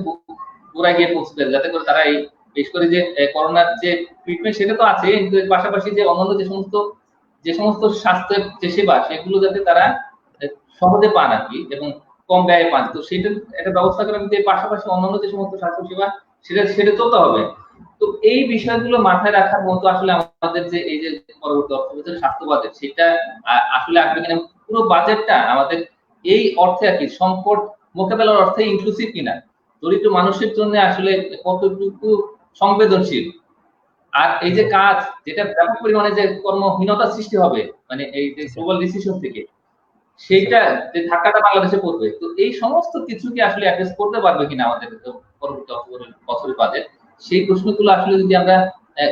C: গোড়ায় গিয়ে পৌঁছতে, যাতে করে তারা এই বিশেষ করে যে করোনার যে ট্রিটমেন্ট, সেটা তো আছে, কিন্তু এর পাশাপাশি যে অন্যান্য যে সমস্ত যে সমস্ত স্বাস্থ্যের যে সেবা সেগুলো যাতে তারা সহজে পান আর কি, এবং কম ব্যয়ে পান। তো সেটা একটা ব্যবস্থা করা, কিন্তু এর পাশাপাশি অন্যান্য যে সমস্ত স্বাস্থ্য সেবা সেটা সেটা চলতে হবে। তো এই বিষয়গুলো মাথায় রাখার মতো আসলে আমাদের যে এই যে পরবর্তী অর্থবছরের স্বাস্থ্য বাজেট, সেটা আসলে আসবে কিনা, পুরো বাজেটটা আমাদের এই অর্থে আর কি সংকট মোকাবেলার অর্থে ইনক্লুসিভ কিনা, দরিদ্র মানুষের জন্য আসলে কতটুকু সংবেদনশীল। আর এই যে কাজ, যেটা ব্যাপক পরিমাণে যে কর্মহীনতা সৃষ্টি হবে মানে এই যে গ্লোবাল রিসেশন থেকে, সেইটা যে ধাক্কাটা বাংলাদেশে পড়বে, তো এই সমস্ত কিছুকে আসলে অ্যাড্রেস করতে পারবে কিনা আমাদের পরবর্তী বছরের বাজেট, সেই প্রশ্নগুলো আসলে যদি আমরা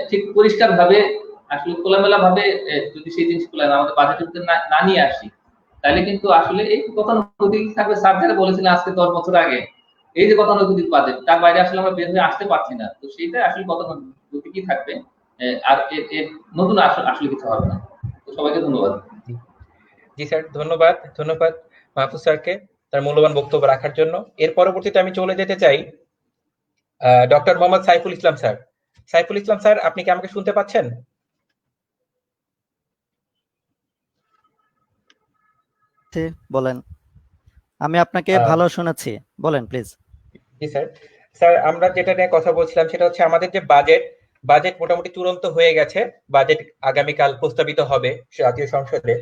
C: ঠিক পরিষ্কার ভাবে আসলে খোলামেলা ভাবে যদি সেই জিনিসগুলো আমাদের বাজেটের মধ্যে না নিয়ে আসি, তাহলে কিন্তু আসলে এই গতানুগতিক থাকবে। স্যার যারা বলেছিলেন আজকে 10 বছর আগে, এই যে গতানুগতিক বাজেট, তার বাইরে আসলে আমরা বের হয়ে আসতে পারছি না। তো সেইটা আসলে গতানুগতিকই থাকবে, আর এর নতুন আসলে কিছু হবে না। তো সবাইকে ধন্যবাদ।
A: জি স্যার, ধন্যবাদ। ধন্যবাদ মাহফুজ স্যারকে তার মূল্যবান বক্তব্য রাখার জন্য। এর পরবর্তীতে আমি চলে যেতে চাই doctor Mohammad Saiful Islam sir. Saiful Islam sir, আপনি কি আমাকে শুনতে পাচ্ছেন?
D: বলেন। আমি আপনাকে ভালো শুনেছি, বলেন প্লিজ।
A: G sir. স্যার, আমরা যেটা নিয়ে কথা বলছিলাম সেটা হচ্ছে আমাদের যে বাজেট মোটামুটি চূড়ান্ত হয়ে গেছে। বাজেট আগামীকাল প্রস্তাবিত হবে জাতীয় সংসদে।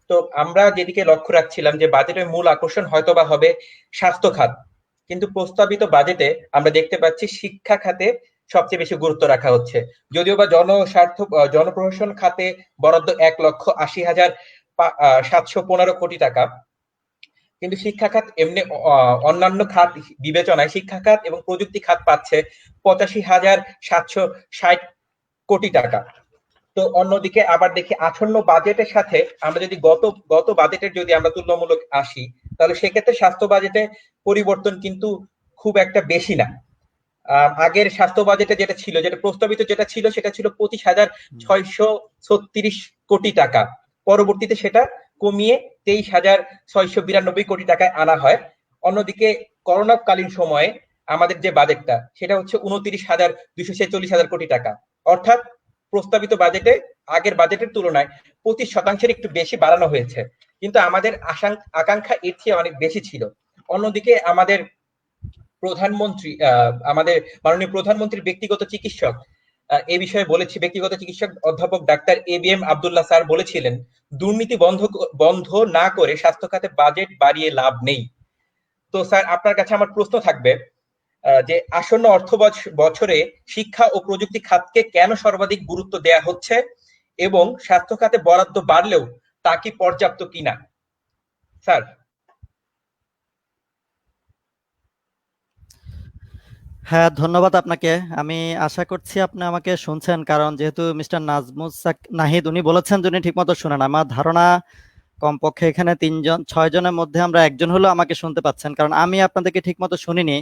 A: তো আমরা যেদিকে লক্ষ্য রাখছিলাম যে বাজেটের মূল আকর্ষণ হয়তোবা হবে স্বাস্থ্য খাত, কিন্তু প্রস্তাবিত বাজেটে আমরা দেখতে পাচ্ছি শিক্ষা খাতে সবচেয়ে বেশি গুরুত্ব রাখা হচ্ছে। যদিও বা জনপ্রশাসন খাতে বরাদ্দ 1,80,715 কোটি টাকা, কিন্তু শিক্ষা খাত এমনি অন্যান্য খাত বিবেচনায় শিক্ষা খাত এবং প্রযুক্তি খাত পাচ্ছে 85,760 কোটি টাকা। তো অন্যদিকে আবার দেখি আসন্ন বাজেটের সাথে আমরা যদি গত বাজেটের যদি আমরা তুলনামূলক আসি, তাহলে সেক্ষেত্রে স্বাস্থ্য বাজেটে পরিবর্তন কিন্তু খুব একটা বেশি না। আগের স্বাস্থ্য বাজেটে যেটা প্রস্তাবিত ছিল সেটা ছিল 25,636 কোটি টাকা। পরবর্তীতে সেটা কমিয়ে 23,692 কোটি টাকায় আনা হয়। অন্যদিকে করোনাকালীন সময়ে আমাদের যে বাজেটটা সেটা হচ্ছে 29,246 কোটি টাকা। অর্থাৎ প্রস্তাবিত বাজেটে আগের বাজেটের তুলনায় 25% একটু বেশি বাড়ানো হয়েছে, কিন্তু আমাদের আকাঙ্ক্ষা এর চেয়ে অনেক বেশি ছিল। অন্যদিকে আমাদের মাননীয় প্রধানমন্ত্রীর ব্যক্তিগত চিকিৎসক এই বিষয়ে ব্যক্তিগত চিকিৎসক অধ্যাপক ডাক্তার ABM আব্দুল্লাহ স্যার বলেছিলেন, দুর্নীতি বন্ধ না করে স্বাস্থ্য খাতে বাজেট বাড়িয়ে লাভ নেই। তো স্যার, আপনার কাছে আমার প্রশ্ন থাকবে যে আসন্ন অর্থ বছরে শিক্ষা ও প্রযুক্তি খাতকে কেন সর্বাধিক গুরুত্ব দেয়া হচ্ছে, এবং স্বাস্থ্য খাতে বরাদ্দ বাড়লেও তা কি পর্যাপ্ত কিনা স্যার?
D: হ্যাঁ, ধন্যবাদ আপনাকে। আমি আশা করছি আপনি আমাকে শুনছেন, কারণ যেহেতু মিস্টার নাহিদ উনি বলেছেন যে উনি ঠিকমতো শুনেন। আমার ধারণা কমপক্ষে এখানে 6 জনের মধ্যে আমরা একজন হলেও আমাকে শুনতে পাচ্ছেন, কারণ আমি আপনাদেরকে ঠিকমতো শুনিনি।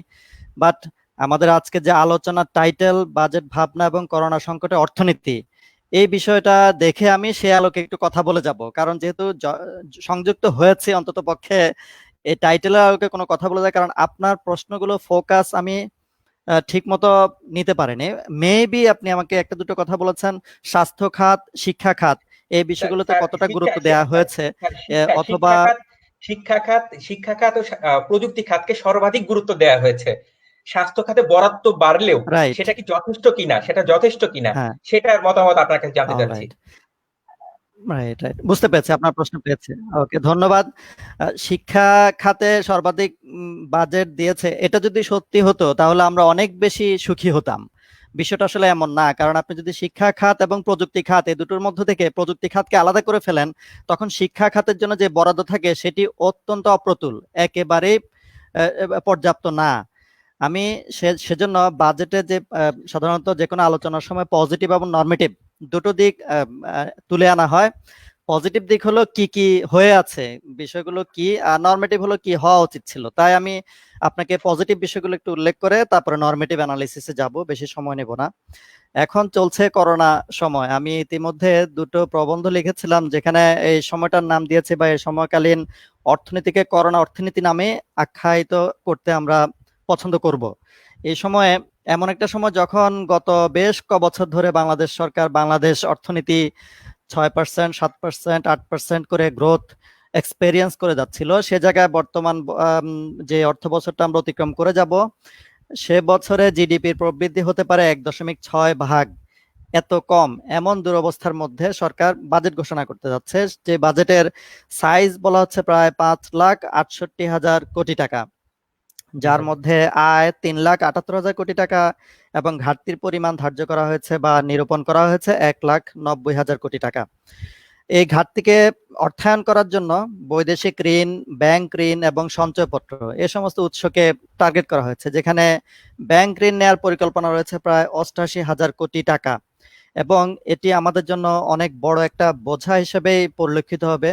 D: বাট আমাদের আজকে যে আলোচনার টাইটেল বাজেট ভাবনা এবং করোনা সংকটে অর্থনীতি, এই বিষয়টা দেখে আমি সে আলোকে একটু কথা বলে যাব, কারণ যেহেতু সংযুক্ত হয়েছে অন্তত পক্ষে এই টাইটেলের আলোকে কোনো কথা বলে যায়, কারণ আপনার প্রশ্নগুলো ফোকাস আমি ঠিক মতো নিতে পারেনি। মেবি আপনি আমাকে একটা দুটো কথা বলেছেন স্বাস্থ্য খাত, শিক্ষা খাত, এই বিষয়গুলোতে কতটা গুরুত্ব দেওয়া হয়েছে, অথবা
A: শিক্ষা খাত ও প্রযুক্তি খাতকে সর্বাধিক গুরুত্ব দেওয়া হয়েছে। স্বাস্থ্য খাতে বরাদ্দ বাড়লেও সেটা কি যথেষ্ট কিনা
D: হ্যাঁ,
A: সেটার মতামত আপনার কাছে জানতে চাচ্ছি।
D: রাইট, বুঝতে পেরেছি, আপনার প্রশ্ন পেয়েছে। ওকে, ধন্যবাদ। শিক্ষা খাতে সর্বাধিক বাজেট দিয়েছে, এটা যদি সত্যি হতো তাহলে আমরা অনেক বেশি সুখী হতাম। বিষয়টা আসলে এমন না, কারণ আপনি যদি শিক্ষা খাত এবং প্রযুক্তি খাত এই দুটোর মধ্যে থেকে প্রযুক্তি খাতকে আলাদা করে ফেলেন, তখন শিক্ষা খাতের জন্য যে বরাদ্দ থাকে সেটি অত্যন্ত অপ্রতুল, একেবারেই পর্যাপ্ত না। আমি সেজন্য বাজেটে যে সাধারণত যে কোনো আলোচনার সময় পজিটিভ এবং নর্মেটিভ দুটো দিক তুলে আনা হয়। পজিটিভ দিক হলো কি কি হয়ে আছে, বিষয়গুলো কি, আর নর্মেটিভ হলো কি হওয়া উচিত ছিল। তাই আমি আপনাকে পজিটিভ বিষয়গুলো একটু উল্লেখ করে তারপরে নর্মেটিভ অ্যানালিসিসে যাব, বেশি সময় নেব না। এখন চলছে করোনা সময়। আমি ইতিমধ্যে দুটো প্রবন্ধ লিখেছিলাম যেখানে এই সময়টার নাম দিয়েছে, বা এই সময়কালীন অর্থনীতিকে করোনা অর্থনীতি নামে আখ্যায়িত করতে আমরা পছন্দ করব। এই সময়ে এমন একটা সময় যখন গত বেশ বছর ধরে বাংলাদেশ সরকার বাংলাদেশ অর্থনীতি 6%, 7%, 8% করে গ্রোথ এক্সপেরিয়েন্স করে যাচ্ছিল, সে জায়গায় বর্তমান যে অর্থ বছরটা আমরা অতিক্রম করে যাব, সে বছরে জিডিপির প্রবৃদ্ধি হতে পারে 1.6 ভাগ, এত কম। এমন দুরবস্থার মধ্যে সরকার বাজেট ঘোষণা করতে যাচ্ছে, যে বাজেটের সাইজ বলা হচ্ছে প্রায় 5,68,000 কোটি টাকা, যার মধ্যে আয় 3,78,000 কোটি টাকা এবং ঘাটতির পরিমাণ ধার্য করা হয়েছে বা নিরূপণ করা হয়েছে 1,90,000 কোটি টাকা। এই ঘাটতিকে অর্থায়ন করার জন্য বৈদেশিক ঋণ, ব্যাংক ঋণ এবং সঞ্চয়পত্র এ সমস্ত উৎসকে টার্গেট করা হয়েছে, যেখানে ব্যাংক ঋণ নেওয়ার পরিকল্পনা রয়েছে প্রায় 88,000 কোটি টাকা, এবং এটি আমাদের জন্য অনেক বড় একটা বোঝা হিসেবেই পরিলক্ষিত হবে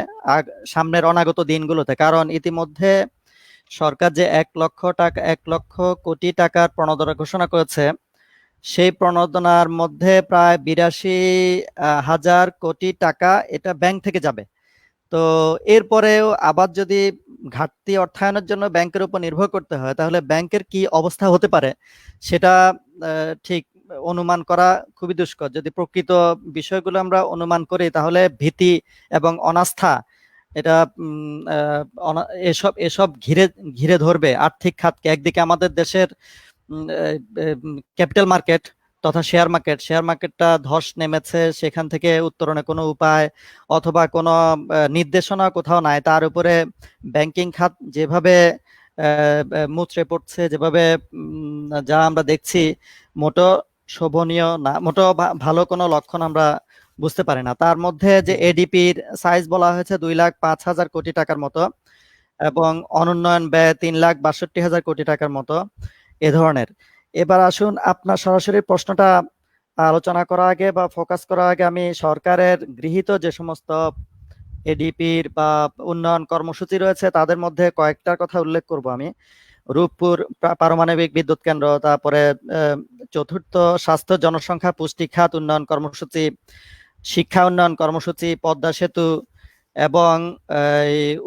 D: সামনের অনাগত দিনগুলোতে। কারণ ইতিমধ্যে সরকার যে 1,00,000 কোটি টাকার প্রণোদনা ঘোষণা করেছে, সেই প্রণোদনার মধ্যে প্রায় 82,000 কোটি টাকা এটা ব্যাংক থেকে যাবে। তো এরপরেও আবার যদি ঘাটতি অর্থায়নের জন্য ব্যাংকের উপর নির্ভর করতে হয়, তাহলে ব্যাংকের কি অবস্থা হতে পারে সেটা ঠিক অনুমান করা খুবই দুষ্কর। যদি প্রকৃত বিষয়গুলো আমরা অনুমান করি, তাহলে ভীতি এবং অনাস্থা এটা এসব এসব ঘিরে ঘিরে ধরবে আর্থিক খাতকে। একদিকে আমাদের দেশের ক্যাপিটাল মার্কেট তথা শেয়ার মার্কেটটা ধস নেমেছে, সেখান থেকে উত্তরণে কোনো উপায় অথবা কোনো নির্দেশনা কোথাও নাই। তার উপরে ব্যাংকিং খাত যেভাবে মুচড়ে পড়ছে, যেভাবে যা আমরা দেখছি, মোটো শোভনীয় না, মোটো ভালো কোনো লক্ষণ আমরা বুঝতে পারি না। তার মধ্যে যে এডিপির সাইজ বলা হয়েছে 2,05,000 কোটি টাকার মতো, এবং অনুন্নয়ন ব্যয় 3,62,000 কোটি টাকার মতো, এ ধরনের। এবার আসুন আপনার সরাসরি প্রশ্নটা আলোচনা করার আগে বা ফোকাস করার আগে আমি সরকারের গৃহীত যে সমস্ত এডিপির বা উন্নয়ন কর্মসূচি রয়েছে তাদের মধ্যে কয়েকটার কথা উল্লেখ করব আমি। রূপপুর পারমাণবিক বিদ্যুৎ কেন্দ্র, তারপরে চতুর্থ স্বাস্থ্য জনসংখ্যা পুষ্টি খাত উন্নয়ন কর্মসূচি, শিক্ষা উন্নয়ন কর্মসূচি, পদ্মা সেতু, এবং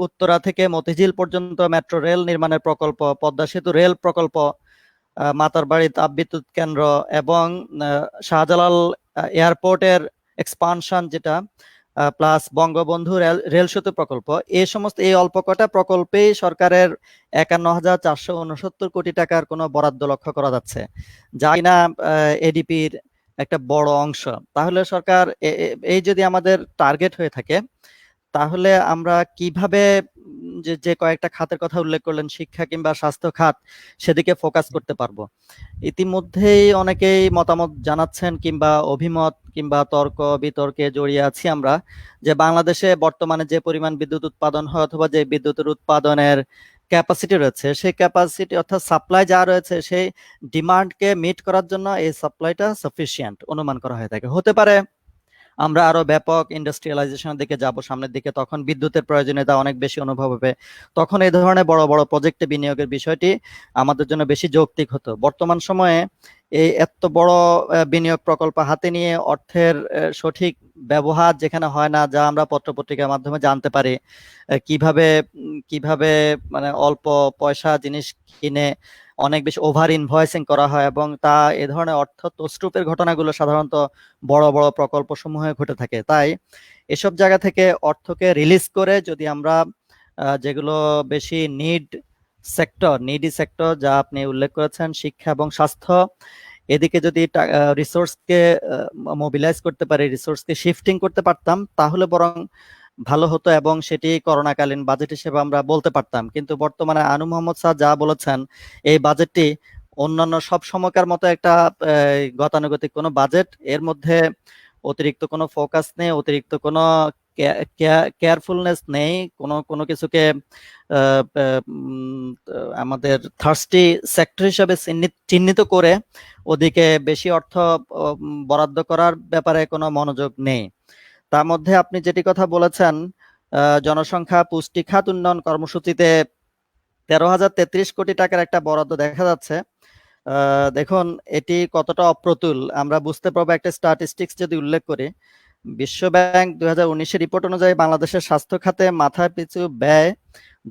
D: উত্তরা থেকে মতিঝিল পর্যন্ত মেট্রো রেল নির্মাণের প্রকল্প, পদ্মা সেতু রেল প্রকল্প, মাতারবাড়ি তাপবিদ্যুৎ কেন্দ্র, এবং শাহজালাল এয়ারপোর্টের এক্সপানশন যেটা, প্লাস বঙ্গবন্ধু রেল সেতু প্রকল্প। এই অল্প কটা প্রকল্পেই সরকারের 51,469 কোটি টাকার কোনো বরাদ্দ লক্ষ্য করা যাচ্ছে, যা কিনা এডিপির একটা বড় অংশ। তাহলে সরকার এই যদি আমাদের টার্গেট হয়ে থাকে, তাহলে আমরা কিভাবে যে কয়েকটা খাতের কথা উল্লেখ করলেন, শিক্ষা কিংবা স্বাস্থ্য খাত, সেদিকে ফোকাস করতে পারবো। ইতিমধ্যেই অনেকেই মতামত জানাচ্ছেন কিংবা অভিমত কিংবা তর্ক বিতর্কে জড়িয়ে আছি আমরা, যে বাংলাদেশে বর্তমানে যে পরিমাণ বিদ্যুৎ উৎপাদন হয় অথবা যে বিদ্যুতের উৎপাদনের ক্যাপাসিটি রয়েছে, সেই ক্যাপাসিটি অর্থাৎ সাপ্লাই যা রয়েছে, সেই ডিমান্ডকে মিট করার জন্য এই সাপ্লাইটা সাফিসিয়েন্ট অনুমান করা হয়ে থাকে। হতে পারে আমরা আরো ব্যাপক ইন্ডাস্ট্রিয়ালাইজেশনের দিকে যাব সামনের দিকে, তখন বিদ্যুতের প্রয়োজনীয়তা অনেক বেশি অনুভব হবে, তখন এই ধরনের বড় বড় প্রজেক্টে বিনিয়োগের বিষয়টি আমাদের জন্য বেশি যৌক্তিক হতো। বর্তমান সময়ে এই এত বড় বিনিয়োগ প্রকল্প হাতে নিয়ে অর্থের সঠিক ব্যবহার যেখানে হয় না, যা আমরা পত্রপত্রিকার মাধ্যমে জানতে পারি, কিভাবে কিভাবে মানে অল্প পয়সা জিনিস কিনে অনেক বেশি ওভার ইনভয়েসিং করা হয়, এবং তা এ ধরনের অর্থ তছরূপের ঘটনাগুলো সাধারণত বড় বড় প্রকল্প সমূহে ঘটে থাকে। তাই এসব জায়গা থেকে অর্থকে রিলিজ করে যদি আমরা যেগুলো বেশি নিডি সেক্টর যা আপনি উল্লেখ করেছেন, শিক্ষা এবং স্বাস্থ্য, এদিকে যদি রিসোর্সকে মোবিলাইজ করতে পারি, রিসোর্সকে শিফটিং করতে পারতাম, তাহলে বরং ভালো হতো, এবং সেটি করোনাকালীন বাজেট হিসেবে আমরা বলতে পারতাম। কিন্তু বর্তমানে আনু মোহাম্মদ শাহ যা বলেছেন, এই বাজেটটি অন্যান্য সব সময়কার মতো একটা গতানুগতিক কোনো বাজেট, এর মধ্যে অতিরিক্ত কোনো ফোকাস নেই, অতিরিক্ত কোনো কেয়ারফুলনেস নেই, কোনো কিছুকে আমাদের থার্স্টি সেক্টর হিসাবে চিহ্নিত করে ওদিকে বেশি অর্থ বরাদ্দ করার ব্যাপারে কোনো মনোযোগ নেই। তার মধ্যে আপনি যেটি কথা বলেছেন, জনসংখ্যা পুষ্টি খাত উন্নয়ন কর্মসূচিতে 13,033 কোটি টাকার একটা বরাদ্দ দেখা যাচ্ছে। দেখুন এটি কতটা অপ্রতুল আমরা বুঝতে পারবো একটা স্ট্যাটিস্টিক্স যদি উল্লেখ করি। বিশ্ব ব্যাংক 2019 রিপোর্ট অনুযায়ী বাংলাদেশের স্বাস্থ্য খাতে মাথা পিছু ব্যয়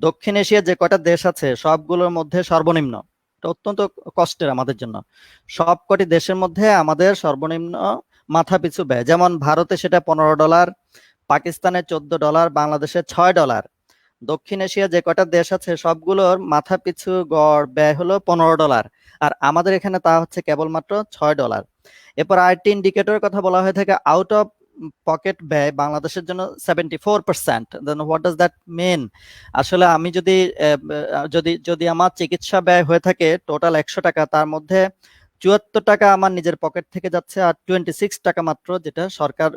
D: দক্ষিণ এশিয়ার যে কয়টা দেশ আছে সবগুলোর মধ্যে সর্বনিম্ন। এটা অত্যন্ত কষ্টের আমাদের জন্য। সবকটি দেশের মধ্যে আমাদের সর্বনিম্ন মাথাপিছু ব্যয়, যেমন ভারতে সেটা $15, পাকিস্তানে $14, বাংলাদেশে $6। দক্ষিণ এশিয়া যে কটা দেশ আছে সবগুলোর মাথাপিছু গড় ব্যয় হলো $15, আর আমাদের এখানে তা হচ্ছে কেবলমাত্র $6। এরপর আরেকটি ইন্ডিকেটরের কথা বলা হয়ে থাকে আউট অফ পকেট ব্যয় বাংলাদেশের জন্য 74%। দেন হোয়াট ডাজ দ্যাট মিন? আসলে আমি যদি যদি যদি আমার চিকিৎসা ব্যয় হয়ে থাকে টোটাল 100 টাকা, তার মধ্যে 74 টাকা আমার নিজের পকেট থেকে যাচ্ছে, আর 26 টাকা মাত্র যেটা সরকার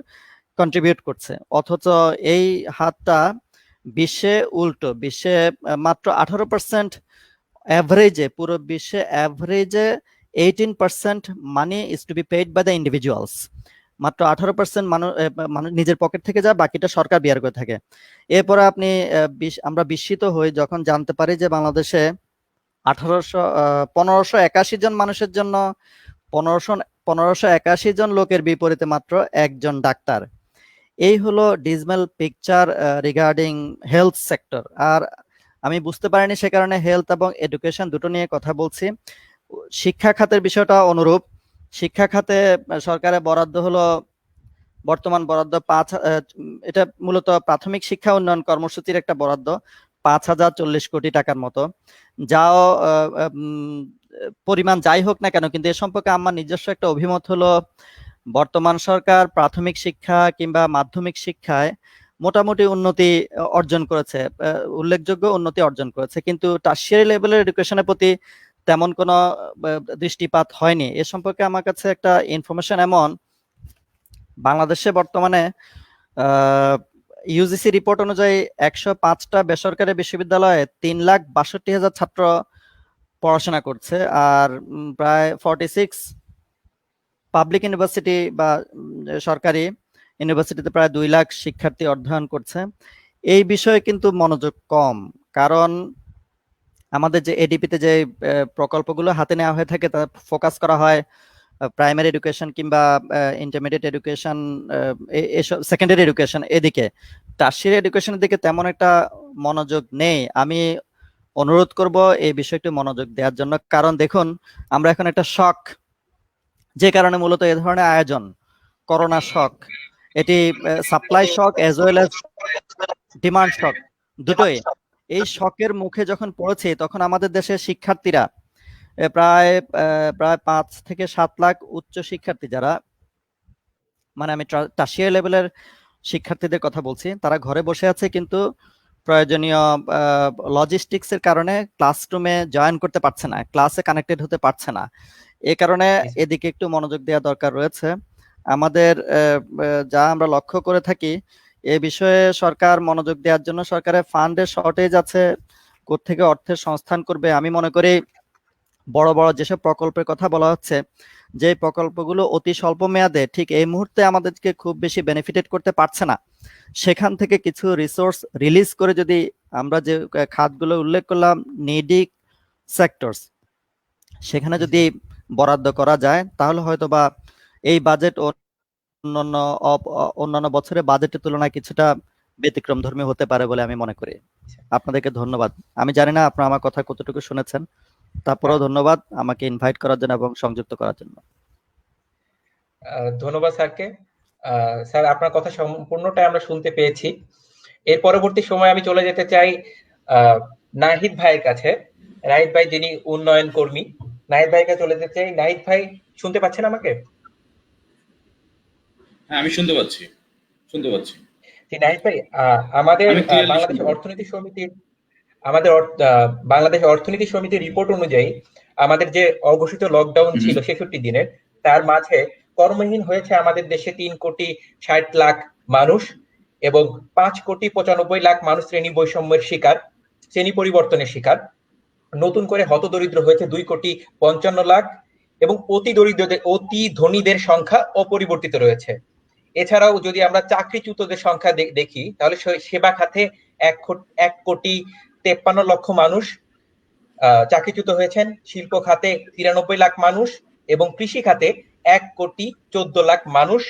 D: কন্ট্রিবিউট করছে। অথচ এই হারটা বিশ্বে উল্টো, বিশ্বে মাত্র 18% অ্যাভারেজে, পুরো বিশ্বে অ্যাভারেজে 18% money is to be paid by the individuals. মাত্র 18% মানুষ নিজের পকেট থেকে যায়, বাকিটা সরকার বিয়ার করে থাকে। এরপরে আপনি আমরা বিস্মিত হই যখন জানতে পারি যে বাংলাদেশে 1581 জন মানুষের জন্য 1581 জন লোকের বিপরীতে মাত্র একজন ডাক্তার। এই হলো ডিসমাল পিকচার রিগার্ডিং হেলথ সেক্টর। আর আমি বুঝতে পারিনি, সে কারণে হেলথ এবং এডুকেশন দুটো নিয়ে কথা বলছি। শিক্ষা খাতের বিষয়টা অনুরূপ। শিক্ষা খাতে সরকারের বরাদ্দ হলো, বর্তমান বরাদ্দ এটা মূলত প্রাথমিক শিক্ষা উন্নয়ন কর্মসূচির একটা বরাদ্দ 5040 কোটি টাকার মতো। যাও পরিমাণ যাই হোক না কেন, কিন্তু এ সম্পর্কে আমার নিজস্ব একটা অভিমত হলো বর্তমান সরকার প্রাথমিক শিক্ষা কিংবা মাধ্যমিক শিক্ষায় মোটামুটি উন্নতি অর্জন করেছে, উল্লেখযোগ্য উন্নতি অর্জন করেছে, কিন্তু টারশিয়ারি লেভেলের এডুকেশনের প্রতি তেমন কোনো দৃষ্টিপাত হয়নি। এ সম্পর্কে আমার কাছে একটা ইনফরমেশন এমন, বাংলাদেশে বর্তমানে ইউজিসি রিপোর্ট অনুযায়ী 105টা বেসরকারি বিশ্ববিদ্যালয়ে 3,62,000 ছাত্র পড়াশোনা করছে, আর প্রায় 46 পাবলিক ইউনিভার্সিটি বা সরকারি ইউনিভার্সিটিতে প্রায় 2 লাখ শিক্ষার্থী অধ্যয়ন করছে। এই বিষয়ে কিন্তু মনোযোগ কম, কারণ আমাদের যে এডিপিতে যে প্রকল্পগুলো হাতে নেওয়া হয়ে থাকে তা ফোকাস করা হয় প্রাইমারি এডুকেশন কিংবা ইন্টারমিডিয়েট এডুকেশন, এসব সেকেন্ডারি এডুকেশন, এদিকে টারশিয়ারি এডুকেশনের দিকে তেমন একটা মনোযোগ নেই। আমি অনুরোধ করব এই বিষয়টি মনোযোগ দেওয়ার জন্য, কারণ দেখুন আমরা এখন একটা শক, যে কারণে মূলত এ ধরনের আয়োজন, করোনা শক, এটি সাপ্লাই শক এজ ওয়েল এজ ডিমান্ড শক দুটোই। এই শকের মুখে যখন পড়েছে তখন আমাদের দেশের শিক্ষার্থীরা প্রায় 5 থেকে 7 লাখ উচ্চ শিক্ষার্থী, যারা মানে আমি টারশিয়ারি লেভেলের শিক্ষার্থীদের কথা বলছি, তারা ঘরে বসে আছে, কিন্তু প্রয়োজনীয় লজিস্টিক্সের কারণে ক্লাসরুমে জয়েন করতে পারছে না, ক্লাসে কানেক্টেড হতে পারছে না। এই কারণে এদিকে একটু মনোযোগ দেওয়া দরকার রয়েছে আমাদের। যা আমরা লক্ষ্য করে থাকি, এ বিষয়ে সরকার মনোযোগ দেওয়ার জন্য সরকারের ফান্ডের শর্টেজ আছে, কোত্থেকে অর্থের সংস্থান করবে। আমি মনে করি বড় বড় যেসব প্রকল্পের কথা বলা হচ্ছে, যে প্রকল্পগুলো অতি স্বল্প মেয়াদে ঠিক এই মুহূর্তে আমাদেরকে খুব বেশি বেনিফিটেড করতে পারছে না, সেখান থেকে কিছু রিসোর্স রিলিজ করে যদি আমরা যে খাতগুলো উল্লেখ করলাম নিডি সেক্টরস, সেখানে যদি বরাদ্দ করা যায়, তাহলে হয়তো বা এই বাজেট অন্যান্য বছরের বাজেটের তুলনায় কিছুটা ব্যতিক্রমধর্মী হতে পারে বলে আমি মনে করি। আপনাদেরকে ধন্যবাদ। আমি জানি না আপনারা আমার কথা কতটুকু শুনেছেন, তারপরেও ধন্যবাদ আমাকে ইনভাইট করার জন্য এবং সংযুক্ত করার জন্য।
A: ধন্যবাদ স্যারকে। স্যার আপনার কথা সম্পূর্ণটাই আমরা শুনতে পেয়েছি। এর পরবর্তী সময় আমি চলে যেতে চাই নাহিদ ভাইয়ের কাছে। নাহিদ ভাই যিনি উন্নয়ন কর্মী, নাহিদ ভাইকে চলে যেতে চাই। নাহিদ ভাই শুনতে পাচ্ছেন আমাকে?
E: হ্যাঁ, আমি শুনতে পাচ্ছি।
A: নাহিদ ভাই, আমাদের বাংলাদেশ অর্থনীতি সমিতির বাংলাদেশ অর্থনীতি সমিতির রিপোর্ট অনুযায়ী আমাদের যে অঘোষিত লকডাউন ছিল 66 দিনের, তার মাঝে কর্মহীন হয়েছে আমাদের দেশে 3,60,00,000 মানুষ, এবং 5,95,00,000 মানুষ শ্রেণী বৈষম্যের শিকার, শ্রেণী পরিবর্তনের শিকার। নতুন করে হতদরিদ্র হয়েছে 2,55,00,000, এবং অতি ধনীদের সংখ্যা অপরিবর্তিত রয়েছে। এছাড়াও যদি আমরা চাকরিচ্যুতদের সংখ্যা দেখি, তাহলে সেবা খাতে 1,53,00,000 মানুষ চাকরিচ্যুত হয়েছেন, শিল্প খাতে 93,00,000 মানুষ, এবং কৃষি খাতে 1,14,00,000 মানুষ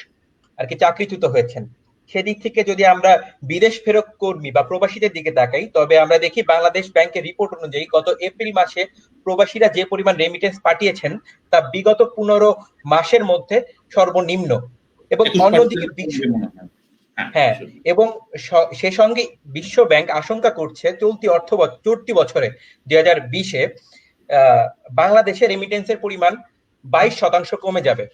A: আর কি চাকরিচ্যুত হয়েছেন। সেদিক থেকে যদি আমরা বিদেশ ফেরত কর্মী বা প্রবাসীদের দিকে তাকাই, তবে আমরা দেখি বাংলাদেশ ব্যাংকের রিপোর্ট অনুযায়ী গত এপ্রিল মাসে প্রবাসীরা যে পরিমাণ রেমিটেন্স পাঠিয়েছেন তা বিগত 15 মাসের মধ্যে সর্বনিম্ন। এবং অন্যদিকে হ্যাঁ, এবং সে সঙ্গে বিশ্ব ব্যাংক আশঙ্কা করছে চলতি বছরে 2020-এ বাংলাদেশে রেমিটেন্সের পরিমাণ 22% কমে যাবে।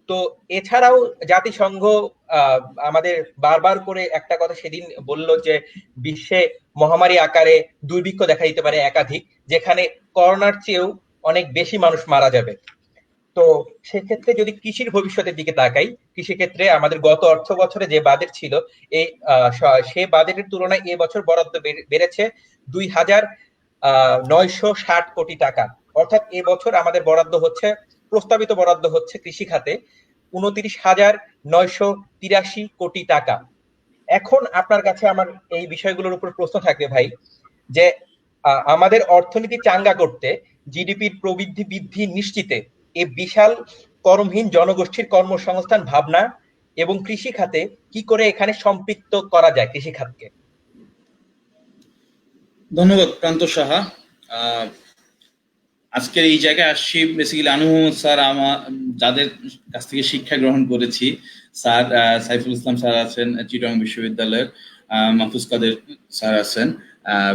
A: তো এছাড়াও জাতিসংঘ আমাদের বারবার করে একটা কথা সেদিন বলল যে বিশ্বে মহামারী আকারে দুর্ভিক্ষ দেখা দিতে পারে একাধিক, যেখানে করোনার চেয়েও অনেক বেশি মানুষ মারা যাবে। তো সেক্ষেত্রে যদি কৃষির ভবিষ্যতের দিকে তাকাই, কৃষিক্ষেত্রে আমাদের গত অর্থ বছরে যে বাজেট ছিল এই সে বাজেটের তুলনায় এ বছর বরাদ্দ বেড়েছে 2,960 কোটি টাকা। অর্থাৎ এ বছর আমাদের প্রস্তাবিত বরাদ্দ হচ্ছে কৃষি খাতে 29,983 কোটি টাকা। এখন আপনার কাছে আমার এই বিষয়গুলোর উপর প্রশ্ন থাকবে ভাই, যে আমাদের অর্থনীতি চাঙ্গা করতে, জিডিপির প্রবৃদ্ধি বৃদ্ধি নিশ্চিতে এই বিশাল কর্মহীন জনগোষ্ঠীর কর্মসংস্থান ভাবনা এবং কৃষি খাতে কি করে এখানে সম্পৃক্ত করা যায় কৃষি খাতকে?
E: ধন্যবাদ প্রান্ত সাহা। আজকের এই জায়গায় আসছি বেসিক্যালি আনু মোহাম্মদ স্যার, যাদের কাছ থেকে শিক্ষা গ্রহণ করেছি, স্যার সাইফুল ইসলাম স্যার আছেন চিটাগং বিশ্ববিদ্যালয়ের, মাহফুজ কাদের স্যার আছেন,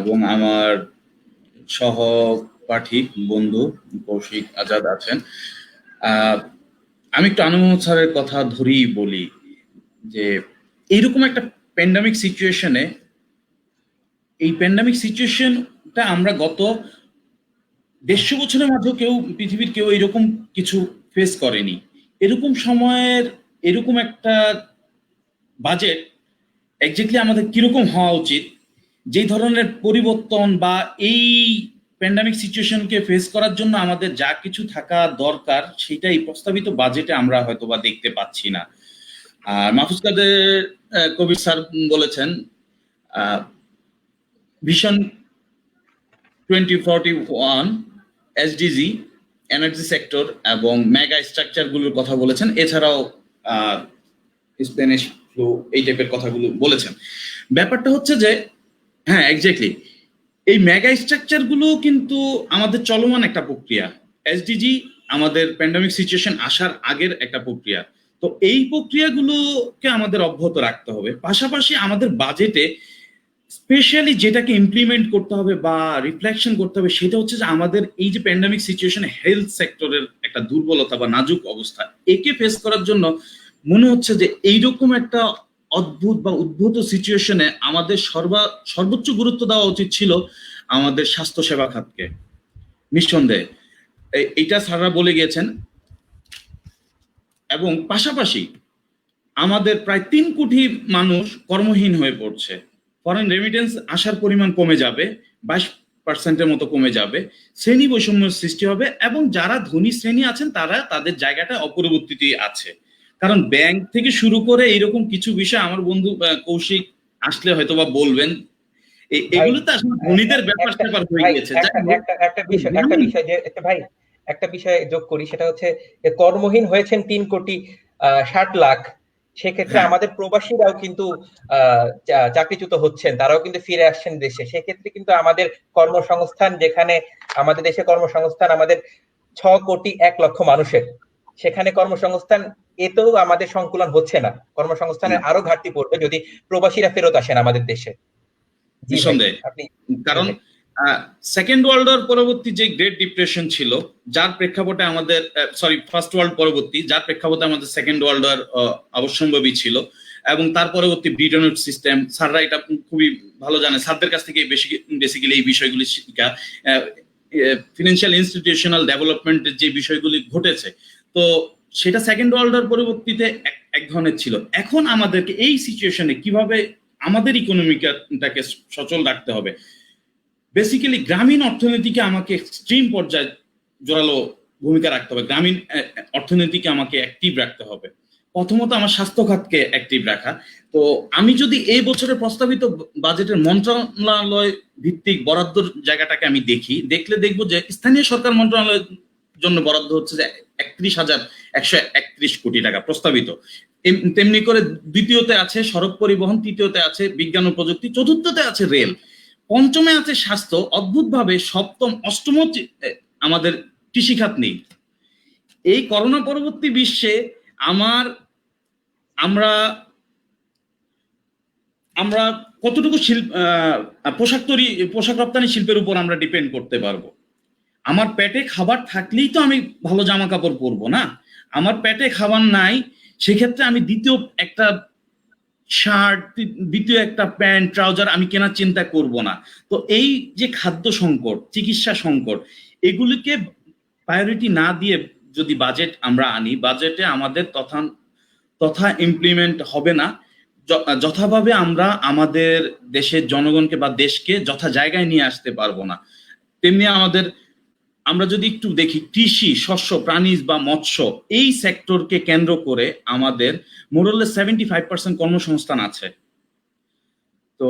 E: এবং আমার সহপাঠী বন্ধু কৌশিক আজাদ আছেন। আমি একটু আনু মোহাম্মদ স্যারের কথা ধরেই বলি যে এইরকম একটা প্যান্ডামিক সিচুয়েশনে, এই প্যান্ডামিক সিচুয়েশনটা আমরা গত 150 বছরের মাঝেও পৃথিবীর কেউ এরকম কিছু ফেস করেনি। এরকম সময়ের এরকম একটা বাজেট এক্স্যাক্টলি আমাদের কিরকম হওয়া উচিত, যেই ধরনের পরিবর্তন বা এই প্যান্ডামিক সিচুয়েশনকে ফেস করার জন্য আমাদের যা কিছু থাকা দরকার সেটাই প্রস্তাবিত বাজেটে আমরা হয়তো বা দেখতে পাচ্ছি না। আর মাহফুজ কাদের কবির স্যার বলেছেন ভিশন 2041, এসডিজি, এনার্জি সেক্টর এবং মেগা স্ট্রাকচার গুলোর কথা বলেছেন। এছাড়াও স্প্যানিশ ফ্লু এই টাইপের কথাগুলো বলেছেন। ব্যাপারটা হচ্ছে যে হ্যাঁ এক্স্যাক্টলি এই মেগা স্ট্রাকচার গুলো কিন্তু আমাদের চলমান একটা প্রক্রিয়া। এসডিজি আমাদের প্যান্ডামিক সিচুয়েশন আসার আগের একটা প্রক্রিয়া। তো এই প্রক্রিয়াগুলোকে আমাদের অব্যাহত রাখতে হবে। পাশাপাশি আমাদের বাজেটে স্পেশালি যেটাকে ইমপ্লিমেন্ট করতে হবে বা রিফ্লেকশন করতে হবে সেটা হচ্ছে যে আমাদের এই যে প্যান্ডামিক সিচুয়েশনে হেলথ সেক্টরের একটা দুর্বলতা বা নাজুক অবস্থা, একে ফেস করার জন্য মনে হচ্ছে যে এইরকম একটা অদ্ভুত বা উদ্ভূত সিচুয়েশনে আমাদের সর্বোচ্চ গুরুত্ব দেওয়া উচিত ছিল আমাদের স্বাস্থ্য সেবা খাতকে। নিঃসন্দেহে এইটা স্যাররা বলে গিয়েছেন। এবং পাশাপাশি আমাদের প্রায় 3 কোটি মানুষ কর্মহীন হয়ে পড়ছে। ফরেন রেমিটেন্স আসার পরিমাণ কমে যাবে, 22% মতো কমে যাবে, শ্রেণী বৈষম্য সৃষ্টি হবে এবং যারা ধনী শ্রেণী আছেন তারা তাদের জায়গাটা অপরিবর্তিতই আছে। কারণ ব্যাংক থেকে শুরু করে এইরকম কিছু বিষয় আমার বন্ধু কৌশিক আসলে হয়তো বা বলবেন, এগুলো তো আসলে ধনীদের ব্যাপার স্যাপার হয়ে গিয়েছে।
A: একটা বিষয় যোগ করি, সেটা হচ্ছে কর্মহীন হয়েছেন 3,60,00,000। সেক্ষেত্রে আমাদের প্রবাসীরাও কিন্তু চাকরিচ্যুত হচ্ছেন, তারাও কিন্তু ফিরে আসছেন দেশে। সেক্ষেত্রে কিন্তু আমাদের কর্মসংস্থান, যেখানে আমাদের দেশে কর্মসংস্থান আমাদের 6,01,00,000 মানুষের, সেখানে কর্মসংস্থান এতেও আমাদের সংকুলন হচ্ছে না। কর্মসংস্থানের আরো ঘাটতি পড়বে যদি প্রবাসীরা ফেরত আসেন আমাদের দেশে।
E: নিঃসন্দেহে, কারণ সেকেন্ড ওয়ার্ল্ড ওয়ার পরবর্তী যে গ্রেট ডিপ্রেশন ছিল, যার প্রেক্ষাপটে আমাদের ফার্স্ট ওয়ার্ল্ড পরবর্তী, যার প্রেক্ষাপটে আমাদের সেকেন্ড ওয়ার্ল্ড ওয়ার অবশ্যম্ভাবী ছিল, এবং তার পরবর্তী ব্রিটেন সিস্টেম, স্যাররা এটা খুবই ভালো জানে, স্যারদের কাছ থেকে বেসিক্যালি এই বিষয়গুলি শিক্ষা, ফিনান্সিয়াল ইনস্টিটিউশনাল ডেভেলপমেন্টের যে বিষয়গুলি ঘটেছে, তো সেটা সেকেন্ড ওয়ার্ল্ড ওয়ার পরবর্তীতে এক ধরনের ছিল। এখন আমাদেরকে এই সিচুয়েশনে কিভাবে আমাদের ইকোনমিটাকে সচল রাখতে হবে, বেসিক্যালি গ্রামীণ অর্থনীতিকে আমাকে এক্সট্রিম পর্যায়ে জোরালো ভূমিকা রাখতে হবে, গ্রামীণ অর্থনীতিকে আমাকে অ্যাক্টিভ রাখতে হবে। প্রথমত আমার স্বাস্থ্য খাতকে অ্যাক্টিভ রাখা। তো আমি যদি এই বছরের প্রস্তাবিত বাজেটের মন্ত্রণালয় ভিত্তিক বরাদ্দর জায়গাটাকে আমি দেখলে দেখবো যে স্থানীয় সরকার মন্ত্রণালয় জন্য বরাদ্দ হচ্ছে যে 31,131 কোটি টাকা প্রস্তাবিত। তেমনি করে দ্বিতীয়তে আছে সড়ক পরিবহন, তৃতীয়তে আছে বিজ্ঞান ও প্রযুক্তি, চতুর্থতে আছে রেল, পঞ্চমে আছে স্বাস্থ্য, অদ্ভুতভাবে সপ্তম অষ্টম আমাদের কৃষিখাত নেই। এই করোনা পরবর্তী বিশ্বে আমরা কতটুকু পোশাক রপ্তানি শিল্পের উপর আমরা ডিপেন্ড করতে পারবো? আমার পেটে খাবার থাকলেই তো আমি ভালো জামা কাপড় পরবো না। আমার পেটে খাবার নাই, সেক্ষেত্রে আমি দ্বিতীয় একটা শার্ট, দ্বিতীয় একটা প্যান্ট, ট্রাউজার আমি কেনার চিন্তা করব না। তো এই যে খাদ্য সংকট, চিকিৎসা সংকট, এগুলিকে প্রায়োরিটি না দিয়ে যদি বাজেট আমরা আনি, বাজেটে আমাদের তথা ইমপ্লিমেন্ট হবে না। যথাভাবে আমরা আমাদের দেশের জনগণকে বা দেশকে যথা জায়গায় নিয়ে আসতে পারবো না। তেমনি আমরা যদি একটু দেখি কৃষি, শস্য, প্রাণীজ বা মৎস্য, এই সেক্টরকে কেন্দ্র করে আমাদের মোরলে 75% কর্মসংস্থান আছে। তো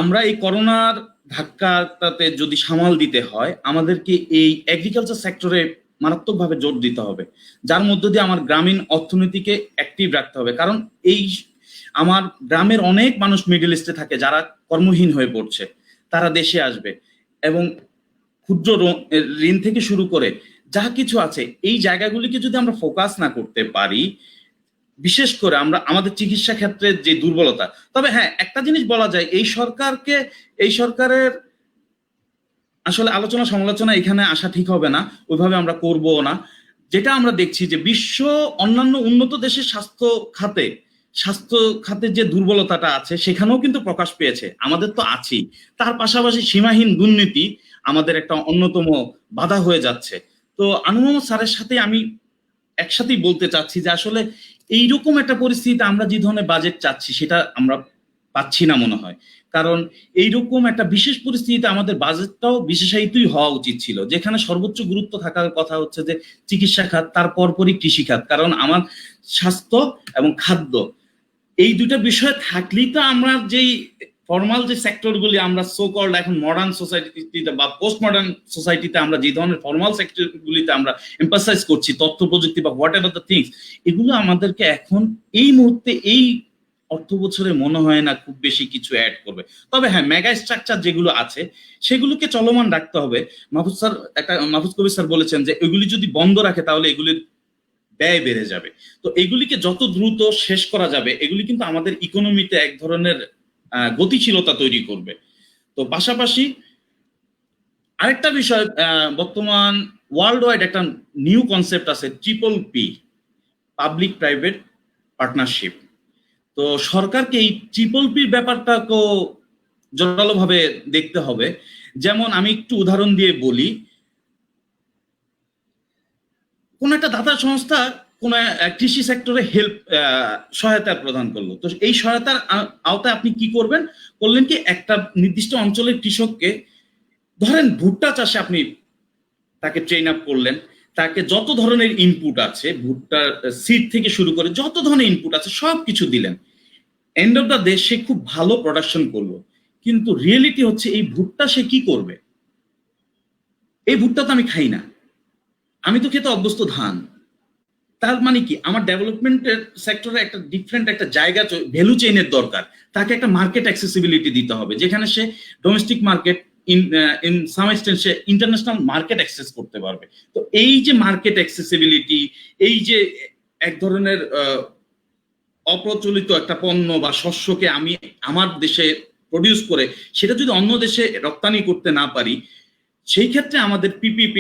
E: আমরা এই করোনার ধাক্কাটাতে যদি সামাল দিতে হয়, আমাদেরকে এই এগ্রিকালচার সেক্টরে মারাত্মকভাবে জোর দিতে হবে, যার মধ্য দিয়ে আমার গ্রামীণ অর্থনীতিকে অ্যাক্টিভ রাখতে হবে। কারণ আমার গ্রামের অনেক মানুষ মিডল ইস্টে থাকে যারা কর্মহীন হয়ে পড়ছে, তারা দেশে আসবে এবং ক্ষুদ্র ঋণ থেকে শুরু করে যা কিছু আছে, এই জায়গাগুলিকে যদি আমরা ফোকাস না করতে পারি, বিশেষ করে আমাদের চিকিৎসা ক্ষেত্রে যে দুর্বলতা। তবে হ্যাঁ, একটা জিনিস বলা যায়, এই সরকারের আসলে আলোচনা সমালোচনা এখানে আসা ঠিক হবে না, ওইভাবে আমরা করবো না। যেটা আমরা দেখছি যে বিশ্ব অন্যান্য উন্নত দেশের স্বাস্থ্য খাতে যে দুর্বলতাটা আছে সেখানেও কিন্তু প্রকাশ পেয়েছে, আমাদের তো আছেই। তার পাশাপাশি সীমাহীন দুর্নীতি আমাদের একটা অন্যতম বাধা হয়ে যাচ্ছে। তো আনু মোহাম্মদ স্যারের সাথে আমি একসাথেই বলতে চাচ্ছি যে আসলে এইরকম একটা পরিস্থিতিতে আমরা যে ধরনের বাজেট চাচ্ছি সেটা আমরা পাচ্ছি না মনে হয়। কারণ এইরকম একটা বিশেষ পরিস্থিতিতে আমাদের বাজেটটাও বিশেষায়িতই হওয়া উচিত ছিল, যেখানে সর্বোচ্চ গুরুত্ব থাকার কথা হচ্ছে যে চিকিৎসা খাত, তার পরপরই কৃষি খাত। কারণ আমার স্বাস্থ্য এবং খাদ্য, এই দুটো বিষয় থাকলেই তো আমরা যেই ফর্মাল যে সেক্টরগুলি আমরা সো কল্ড এখন মডার্ন সোসাইটিতে বা পোস্ট মডার্ন সোসাইটিতে আমরা যে ধরনের ফর্মাল সেক্টরগুলিতে আমরা এমফাসাইজ করছি, তথ্য প্রযুক্তি বা হোয়াট এভার দ্য থিংস, এগুলো আমাদেরকে এখন এই মুহূর্তে এই অর্থ বছরে মনে হয় না খুব বেশি কিছু অ্যাড করবে। তবে হ্যাঁ, মেগা স্ট্রাকচার যেগুলো আছে সেগুলোকে চলমান রাখতে হবে। মাহফুজ কবির স্যার বলেছেন যে এগুলি যদি বন্ধ রাখে তাহলে এগুলির ব্যয় বেড়ে যাবে। তো এগুলিকে যত দ্রুত শেষ করা যাবে, এগুলি কিন্তু আমাদের ইকোনমিতে এক ধরনের গতিশীলতা তৈরি করবে। তো পাশাপাশি আরেকটা বিষয়, বর্তমান ওয়ার্ল্ড ওয়াইড একটা নিউ কনসেপ্ট আছে PPP, পাবলিক প্রাইভেট পার্টনারশিপ। তো সরকারকে এই PPPর ব্যাপারটাকে জোরালোভাবে দেখতে হবে। যেমন আমি একটু উদাহরণ দিয়ে বলি, কোন একটা দাতা সংস্থা কোন কৃষি সেক্টরে সহায়তা প্রদান করলো, তো এই সহায়তার আওতায় আপনি কি করলেন কি একটা নির্দিষ্ট অঞ্চলের কৃষককে, ধরেন ভুট্টা চাষে আপনি তাকে ট্রেন আপ করলেন, তাকে যত ধরনের ইনপুট আছে, ভুট্টার সিড থেকে শুরু করে যত ধরনের ইনপুট আছে সবকিছু দিলেন। এন্ড অফ দ্য ডে সে খুব ভালো প্রোডাকশন করলো, কিন্তু রিয়েলিটি হচ্ছে এই ভুট্টা সে কি করবে? এই ভুট্টা তো আমি খাই না, আমি তো খেতে অভ্যস্ত ধান। তার মানে কি, আমার ডেভেলপমেন্টের সেক্টরে একটা ডিফারেন্ট একটা জায়গা, ভ্যালু চেইনের দরকার। তাকে একটা মার্কেট অ্যাক্সেসিবিলিটি দিতে হবে, যেখানে সে domestic market, in some extent সে ইন্টারন্যাশনাল মার্কেট অ্যাক্সেস করতে পারবে। তো এই যে মার্কেট অ্যাক্সেসিবিলিটি, এই যে এক ধরনের অপ্রচলিত একটা পণ্য বা শস্যকে আমি আমার দেশে প্রডিউস করে সেটা যদি অন্য দেশে রপ্তানি করতে না পারি, সেই ক্ষেত্রে আমাদের PPP,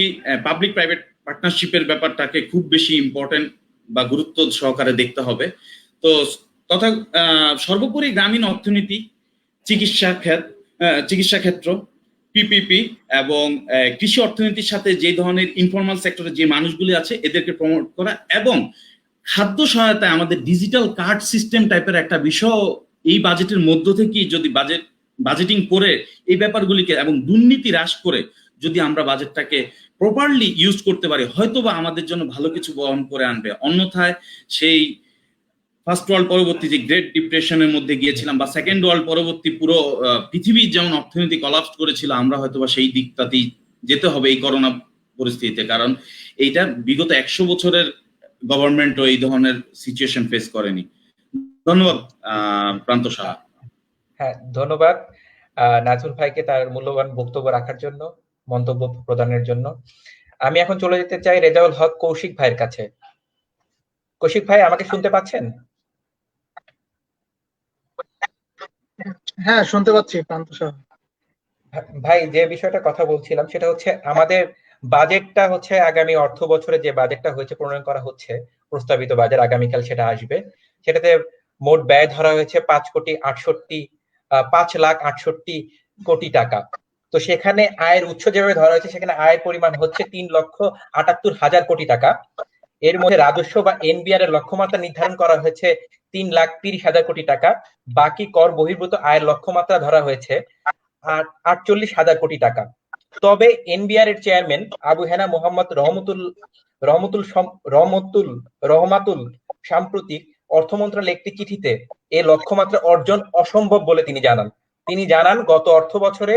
E: পাবলিক প্রাইভেট পার্টনারশিপের ব্যাপারটাকে খুব বেশি ইম্পর্টেন্ট বা গুরুত্ব সহকারে দেখতে হবে। তো তথা সর্বোপরি গ্রামীণ অর্থনীতি, চিকিৎসা ক্ষেত্র, PPP এবং কৃষি অর্থনীতির সাথে যে ধরনের ইনফর্মাল সেক্টরে যে মানুষগুলি আছে এদেরকে প্রমোট করা, এবং খাদ্য সহায়তায় আমাদের ডিজিটাল কার্ড সিস্টেম টাইপের একটা বিষয় এই বাজেটের মধ্য থেকে যদি বাজেটিং করে এই ব্যাপারগুলিকে এবং দুর্নীতি হ্রাস করে যদি আমরা বাজেটটাকে প্রপারলি ইউজ করতে পারি, হয়তোবা আমাদের জন্য ভালো কিছু বহন করে আনবে। অন্যথায় সেই ফার্স্ট ওয়ার্ল্ড পরবর্তী যে গ্রেট ডিপ্রেশনের মধ্যে গিয়েছিলাম, বা সেকেন্ড ওয়ার্ল্ড পরবর্তী পুরো পৃথিবীর যেমন অর্থনীতি কলাপস করেছিল, আমরা হয়তোবা সেই দিকটাতেই যেতে হবে এই করোনা পরিস্থিতিতে, কারণ এইটা বিগত 100 বছরের গভর্নমেন্টও এই ধরনের সিচুয়েশন ফেস করেনি। ধন্যবাদ প্রান্ত সাহা।
A: হ্যাঁ, ধন্যবাদ নাজমুল ভাইকে তার মূল্যবান বক্তব্য রাখার জন্য, মন্তব্য প্রদানের জন্য। আমি এখন চলে যেতে চাই রেজাউল হক কৌশিক ভাইয়ের কাছে। কৌশিক ভাই, আমাকে শুনতে পাচ্ছেন?
F: হ্যাঁ, শুনতে পাচ্ছি প্রান্ত সাহা।
A: ভাই, যে বিষয়টা কথা বলছিলাম সেটা হচ্ছে আমাদের বাজেটটা হচ্ছে আগামী অর্থ বছরে যে বাজেটটা হয়েছে প্রণয়ন করা হচ্ছে, প্রস্তাবিত বাজেট আগামীকাল সেটা আসবে। সেটাতে মোট ব্যয় ধরা হয়েছে 5,68 টাকা। তো সেখানে আয়ের উৎস যেভাবে ধরা হয়েছে, সেখানে আয়ের পরিমাণ হচ্ছে 3,78,000 কোটি টাকা। এর মধ্যে রাজস্ব বা এনবিআর এর লক্ষ্যমাত্রা নির্ধারণ করা হয়েছে 3,30,000 কোটি টাকা। বাকি কর বহির্ভূত আয়ের লক্ষ্যমাত্রা ধরা হয়েছে 48,000 কোটি টাকা। তবে এনবিআর এর চেয়ারম্যান আবু হেনা মোহাম্মদ রহমাতুল সাম্প্রতিক অর্থ মন্ত্রণালয়ে একটি চিঠিতে এই লক্ষ্যমাত্রা অর্জন অসম্ভব বলে তিনি জানান গত অর্থ বছরে,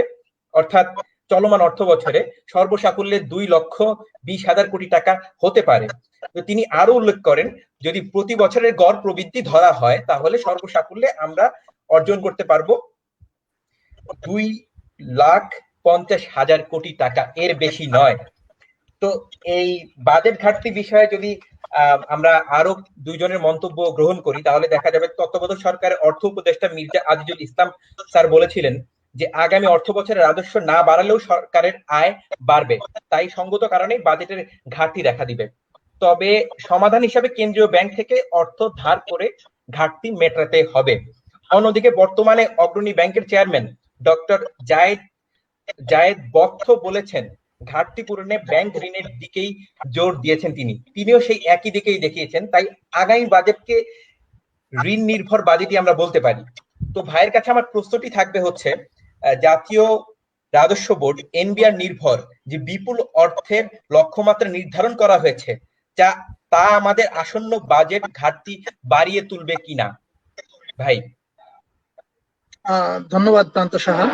A: অর্থাৎ চলমান অর্থ বছরে সর্বসাকুল্যে 2,20,000 কোটি টাকা হতে পারে। তো তিনি আরো উল্লেখ করেন, যদি প্রতি বছরের গড় প্রবৃদ্ধি ধরা হয় তাহলে সর্বসাকুল্যে আমরা অর্জন করতে পারবো 2,50,000 কোটি টাকা, এর বেশি নয়। তো এই বাজেট ঘাটতি বিষয়ে যদি আমরা আরো দুইজনের মন্তব্য গ্রহণ করি, তাহলে দেখা যাবে তত্ত্বাবধায়ক সরকারের অর্থ উপদেষ্টা মির্জা আজিজুল ইসলাম স্যার বলেছিলেন যে আগামী অর্থ বছরে রাজস্ব না বাড়ালেও সরকারের আয় বাড়বে, তাই সঙ্গত কারণে বাজেটের ঘাটতি দেখা দিবে। তবে সমাধান হিসাবে কেন্দ্রীয় ব্যাংক থেকে অর্থ ধার করে ঘাটতি মেটাতে হবে। অন্যদিকে বর্তমানে অগ্রণী ব্যাংকের চেয়ারম্যান ডক্টর জায়েদ বক্ত বলেছেন, ঘাটতি পূরণে ব্যাংক ঋণের দিকেই জোর দিয়েছেন তিনিও সেই একই দিকেই দেখিয়েছেন। তাই আগামী বাজেটকে ঋণ নির্ভর বাজেটই আমরা বলতে পারি। তো ভাইয়ের কাছে আমার প্রশ্নটি থাকবে হচ্ছে, জাতীয় রাজস্ব বোর্ড এনবিআর নির্ভর যে বিপুল অর্থের লক্ষ্যমাত্রা নির্ধারণ করা হয়েছে, তা আমাদের আসন্ন বাজেট ঘাটতি বাড়িয়ে তুলবে কিনা? ভাই।
F: ধন্যবাদ প্রান্ত সাহা,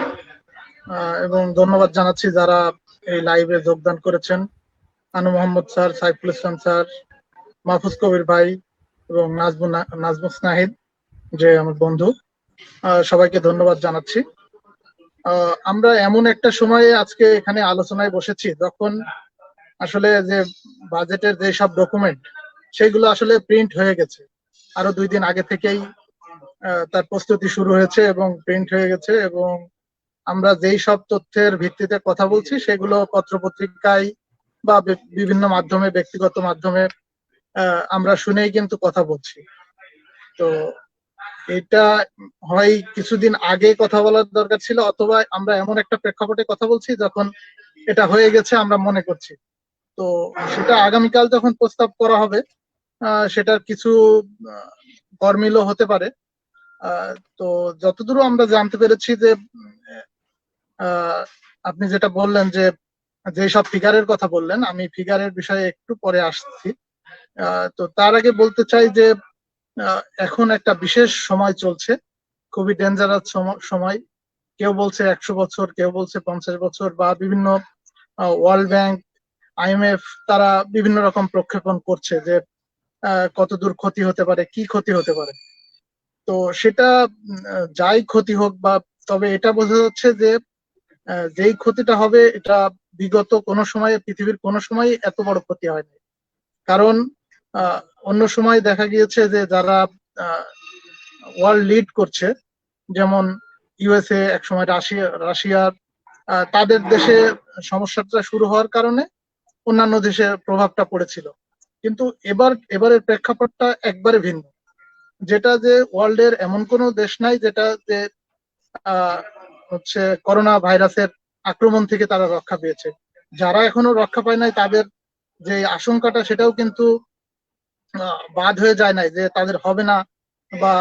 F: এবং ধন্যবাদ জানাচ্ছি যারা এই লাইভে যোগদান করেছেন। আনু মোহাম্মদ স্যার, সাইফুল ইসলাম স্যার, মাহফুজ কবির ভাই এবং নাজমুস নাহিদ যে আমার বন্ধু, সবাইকে ধন্যবাদ জানাচ্ছি। আমরা এমন একটা সময়ে আজকে এখানে আলোচনায় বসেছি যখন আসলে যে বাজেটের যে সব ডকুমেন্ট সেগুলো আসলে প্রিন্ট হয়ে গেছে, আরো 2 দিন আগে থেকেই তার প্রস্তুতি শুরু হয়েছে এবং প্রিন্ট হয়ে গেছে, এবং আমরা যেই সব তথ্যের ভিত্তিতে কথা বলছি সেগুলো পত্রপত্রিকায় বা বিভিন্ন মাধ্যমে, ব্যক্তিগত মাধ্যমে আমরা শুনেই কিন্তু কথা বলছি। তো এটা হয় কিছুদিন আগে কথা বলার দরকার ছিল, অথবা আমরা এমন একটা প্রেক্ষাপটে কথা বলছি যখন এটা হয়ে গেছে আমরা মনে করছি। তো সেটা আগামীকাল যখন প্রস্তাব করা হবে সেটার কিছু গরমিলও হতে পারে। তো যতদূর আমরা জানতে পেরেছি যে আপনি যেটা বললেন যে সব ফিগারের কথা বললেন, আমি ফিগারের বিষয়ে একটু পরে আসছি। তো তার আগে বলতে চাই যে এখন একটা বিশেষ সময় চলছে, খুবই ডেঞ্জারাস সময়। কেউ বলছে 100 বছর, কেউ বলছে 50 বছর, বা বিভিন্ন ওয়ার্ল্ড ব্যাংক, IMF তারা বিভিন্ন রকম প্রক্ষেপণ করছে যে কতদূর ক্ষতি হতে পারে, কি ক্ষতি হতে পারে। তো সেটা যাই ক্ষতি হোক, বা তবে এটা বোঝা যাচ্ছে যে যেই ক্ষতিটা হবে এটা বিগত কোনো সময়ে, পৃথিবীর কোনো সময় এত বড় ক্ষতি হয়নি। কারণ অন্য সময় দেখা গিয়েছে যে যারা ওয়ার্ল্ড লিড করছে, যেমন USA, একসময় রাশিয়া, তাদের দেশে সমস্যাটা শুরু হওয়ার কারণে অন্যান্য দেশে প্রভাবটা পড়েছিল। কিন্তু এবারের প্রেক্ষাপটটা একবারে ভিন্ন, যেটা যে ওয়ার্ল্ডের এমন কোনো দেশ নাই যেটা যে হচ্ছে করোনা ভাইরাসের আক্রমণ থেকে তারা রক্ষা পেয়েছে। যারা এখনো রক্ষা পায় নাই তাদের যে আশঙ্কাটা সেটাও কিন্তু বাদ হয়ে যায় নাই, যে তাদের হবে না বা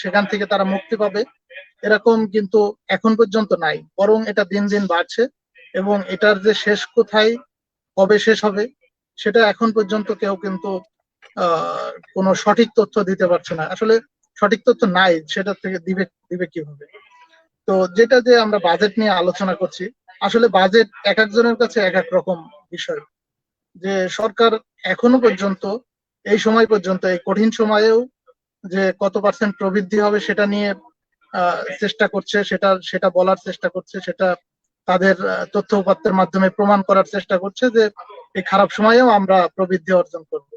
F: সেখান থেকে তারা মুক্তি পাবে, এরকম কিন্তু এখন পর্যন্ত নাই। বরং এটা দিন দিন বাড়ছে, এবং এটার যে শেষ কোথায়, কবে শেষ হবে, সেটা এখন পর্যন্ত কেউ কিন্তু কোনো সঠিক তথ্য দিতে পারছে না। আসলে সঠিক তথ্য নাই, সেটা থেকে দিবে কিভাবে? তো যেটা যে আমরা বাজেট নিয়ে আলোচনা করছি, আসলে বাজেট এক একজনের কাছে এক এক রকম বিষয়। যে সরকার এখনো পর্যন্ত এই সময় পর্যন্ত এই কঠিন সময়েও যে কত পার্সেন্ট প্রবৃদ্ধি হবে সেটা নিয়ে চেষ্টা করছে, সেটা সেটা বলার চেষ্টা করছে, সেটা তাদের তথ্য উপাত্তের মাধ্যমে প্রমাণ করার চেষ্টা করছে যে এই খারাপ সময়েও আমরা প্রবৃদ্ধি অর্জন করব।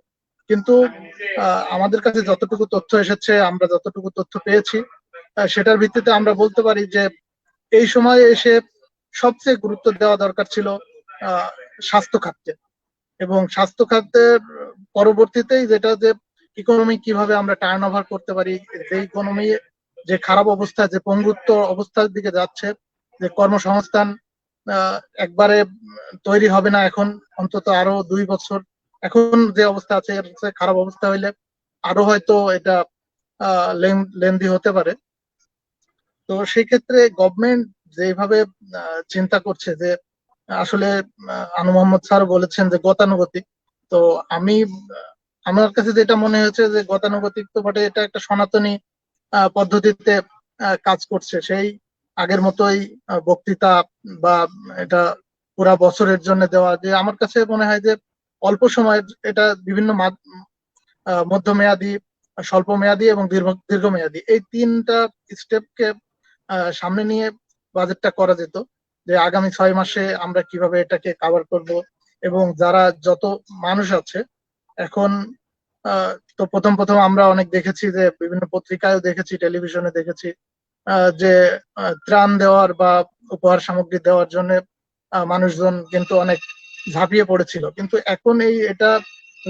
F: কিন্তু আমাদের কাছে যতটুকু তথ্য এসেছে, আমরা যতটুকু তথ্য পেয়েছি, সেটার ভিত্তিতে আমরা বলতে পারি যে এই সময়ে এসে সবচেয়ে গুরুত্ব দেওয়া দরকার ছিল স্বাস্থ্য খাতে, এবং স্বাস্থ্য খাতের পরবর্তীতেই যেটা যে ইকোনমি কিভাবে আমরা টার্ন ওভার করতে পারি, যে ইকোনমি যে খারাপ অবস্থা, যে পঙ্গুত্ব অবস্থার দিকে যাচ্ছে, যে কর্মসংস্থান একবারে তৈরি হবে না এখন, অন্তত আরো 2 বছর, এখন যে অবস্থা আছে এর চেয়ে খারাপ অবস্থা হইলে আরো হয়তো এটা লেন্দি হতে পারে। তো সেই ক্ষেত্রে গভর্নমেন্ট যেভাবে চিন্তা করছে যে আসলে আনু মোহাম্মদ স্যার বলেছেন যে গতানুগতিক, তো আমার কাছে যেটা মনে হয়েছে যে গতানুগতিক তো বটে, এটা একটা সনাতনী পদ্ধতিতে কাজ করছে, সেই আগের মতোই বক্তৃতা বা এটা পুরা বছরের জন্য দেওয়া, যে আমার কাছে মনে হয় যে অল্প সময়ের এটা বিভিন্ন মধ্যমেয়াদী, স্বল্প মেয়াদী এবং দীর্ঘমেয়াদী, এই 3টা স্টেপকে সামনে নিয়ে বাজেটটা করা যেত, যে আগামী 6 মাসে আমরা কিভাবে এটাকে কাভার করব। এবং যারা যত মানুষ আছে এখন, তো প্রথম প্রথম আমরা অনেক দেখেছি, যে বিভিন্ন পত্রিকায়ও দেখেছি, টেলিভিশনে দেখেছি, যে ত্রাণ দেওয়ার বা উপহার সামগ্রী দেওয়ার জন্য মানুষজন কিন্তু অনেক ঝাঁপিয়ে পড়েছিল। কিন্তু এখন এটা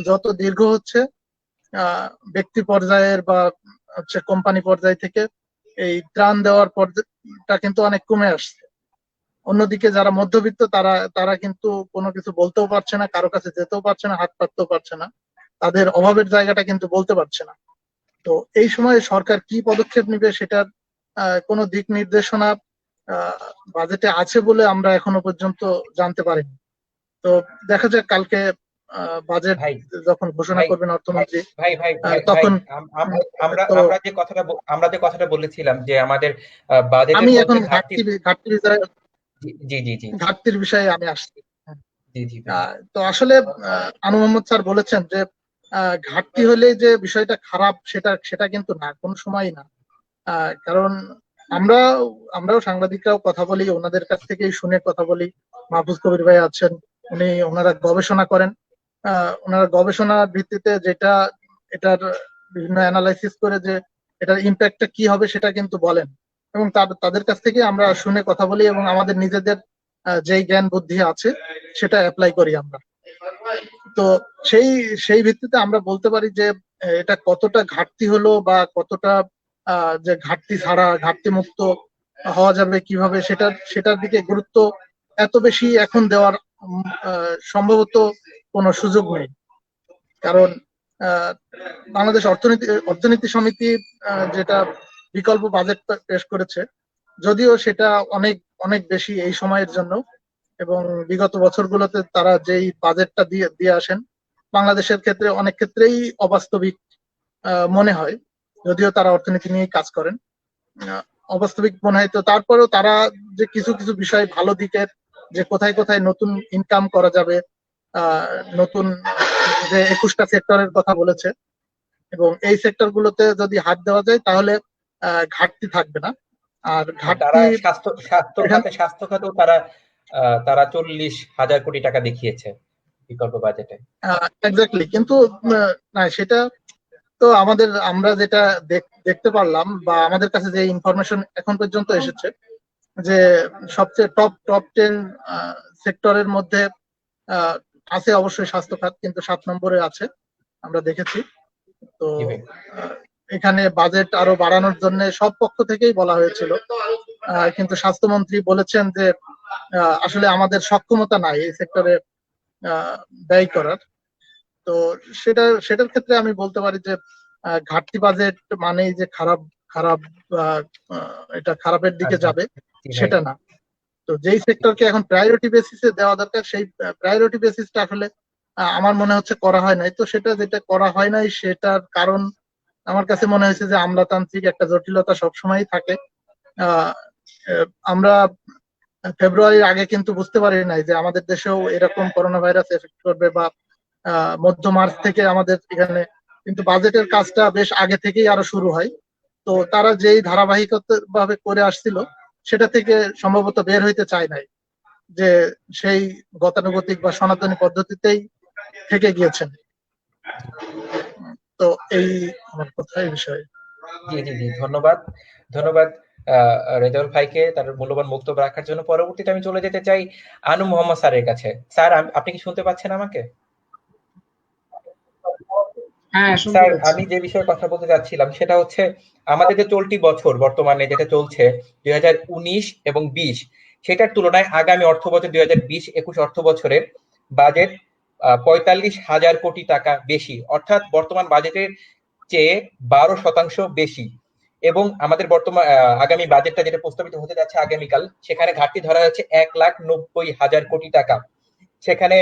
F: যত দীর্ঘ হচ্ছে, ব্যক্তি পর্যায়ের বা হচ্ছে কোম্পানি পর্যায় থেকে এই ত্রাণ দেওয়ার পর্যায়টা কিন্তু অনেক কমে আসছে। অন্যদিকে যারা মধ্যবিত্ত তারা তারা কিন্তু কোনো কিছু বলতেও পারছে না, কারো কাছে যেতেও পারছে না, হাত পাততেও পারছে না, তাদের অভাবের জায়গাটা কিন্তু বলতে পারছে না। তো এই সময় সরকার কি পদক্ষেপ নিবে সেটার কোনো দিক নির্দেশনা বাজেটে আছে বলে আমরা এখনো পর্যন্ত জানতে পারিনি। তো দেখা যাক কালকে বাজেট
A: ভাই
F: যখন ঘোষণা
A: ভাই
F: করবেন অর্থমন্ত্রী,
A: ভাই ভাই ভাই ভাই
F: তখন
A: আমরা
F: তো
A: আমরা যে কথাটা বলেছিলাম যে আমাদের বাজেটের
F: আমি এখন
A: মধ্যে ঘাটতি।
F: ঘাটতির বিষয়ে আমি আসছি।
A: জি জি ভাই।
F: তো আসলে আনু মোহাম্মদ স্যার বলেছেন যে ঘাটতি হলে যে বিষয়টা খারাপ, সেটা সেটা কিন্তু না, কোনো সময়ই না। কারণ আমরাও সাংবাদিকরাও কথা বলি, ওনাদের কাছ থেকেই শুনে কথা বলি। মাহফুজ কবির ভাই আছেন, ওনারা গবেষণা করেন, ওনারা গবেষণার ভিত্তিতে যেটা এটার বিভিন্ন অ্যানালাইসিস করে যে এটার ইম্প্যাক্টটা কি হবে সেটা কিন্তু বলেন, এবং তাদের কাছ থেকে আমরা শুনে কথা বলি এবং আমাদের নিজেদের যেই জ্ঞান বুদ্ধি আছে সেটা অ্যাপ্লাই করি আমরা। তো সেই সেই ভিত্তিতে আমরা বলতে পারি যে এটা কতটা ঘাটতি হলো বা কতটা যে ঘাটতি ছাড়া, ঘাটতি মুক্ত হওয়া যাবে কিভাবে, সেটার দিকে গুরুত্ব এত বেশি এখন দেওয়ার সম্ভবত কোনো সুযোগ নেই। কারণ বাংলাদেশ অর্থনীতি সমিতি যেটা বিকল্প বাজেট পেশ করেছে, যদিও সেটা অনেক অনেক বেশি এই সময়ের জন্য, এবং বিগত বছরগুলোতে তারা যেই বাজেটটা দিয়ে আসেন বাংলাদেশের ক্ষেত্রে অনেক ক্ষেত্রেই অবাস্তবিক মনে হয়, যদিও তারা অর্থনীতি নিয়ে কাজ করেন। অবাস্তবিক মনে হয়, তো তারপরেও তারা যে কিছু কিছু বিষয় ভালো দিকের, যে কোথায় কোথায় নতুন ইনকাম করা যাবে, নতুন যে 21টা সেক্টরের কথা বলেছে, এবং এই সেক্টর গুলোতে যদি হাত দেওয়া যায় তাহলে ঘাটতি থাকবে না। আর
A: তারা
F: ঘাটতি
A: স্বাস্থ্য খাতেও তারা 40,000 কোটি টাকা দেখিয়েছে বিকল্প বাজেটে।
F: এক্স্যাক্টলি, কিন্তু না, সেটা তো আমরা যেটা দেখতে পারলাম বা আমাদের কাছে যে ইনফরমেশন এখন পর্যন্ত এসেছে, যে সবচেয়ে টপ 10 সেক্টরের মধ্যে আছে অবশ্যই স্বাস্থ্য খাত, কিন্তু 7 নম্বরে আছে আমরা দেখেছি। তো এখানে বাজেট আরো বাড়ানোর জন্য সব পক্ষ থেকেই বলা হয়েছিল, কিন্তু স্বাস্থ্যমন্ত্রী বলেছেন যে আসলে আমাদের সক্ষমতা নাই এই সেক্টরে ব্যয় করার। তো সেটার ক্ষেত্রে আমি বলতে পারি যে ঘাটতি বাজেট মানেই যে খারাপ খারাপ এটা খারাপের দিকে যাবে সেটা না। তো যেই সেক্টরকে এখন প্রায়োরিটি বেসিসে দেওয়া দরকার, সেই প্রায়োরিটি বেসিসটা আসলে আমার মনে হচ্ছে করা হয় নাই। তো যেটা করা হয় নাই সেটার কারণ আমার কাছে মনে হয়েছে যে আমলাতান্ত্রিক একটা জটিলতা সবসময়ই থাকে। আমরা ফেব্রুয়ারির আগে কিন্তু বুঝতে পারি নাই যে আমাদের দেশেও এরকম করোনা ভাইরাস এফেক্ট করবে, বা মধ্য মার্চ থেকে আমাদের এখানে কিন্তু বাজেটের কাজটা বেশ আগে থেকেই আরো শুরু হয়। তো তারা যেই ধারাবাহিকতা ভাবে করে আসছিল সেটা থেকে সম্ভবত বের হইতে চায় নাই, যে সেই গতানুগতিক বা সনাতনী পদ্ধতিতেই থেকে গিয়েছেন। তো এই আমার কথা এই বিষয়ে।
A: জি জি জি, ধন্যবাদ ধন্যবাদ রেজাউল ভাইকে তার মূল্যবান বক্তব্য রাখার জন্য। পরবর্তীতে আমি চলে যেতে চাই আনু মোহাম্মদ স্যারের কাছে। স্যার, আপনি কি শুনতে পাচ্ছেন আমাকে?
B: হ্যাঁ, শুনতে
A: স্যার,
B: পাচ্ছি।
A: আমি যে বিষয়ে কথা বলতে যাচ্ছিলাম সেটা হচ্ছে আমাদের যে চলতি বছর বর্তমানে যেটা চলছে 2019 এবং 20, সেটার তুলনায় আগামী অর্থ বছর 2020-21 অর্থ বছরের বাজেট 45,000 কোটি টাকা বেশি, অর্থাৎ বর্তমান বাজেটের চেয়ে 12% বেশি। এবং আমাদের বর্তমান আগামী বাজেটটা যেটা প্রস্তাবিত হতে যাচ্ছে আগামীকাল, সেখানে ঘাটতি ধরা হচ্ছে 1,90,000 কোটি টাকা। সেখানে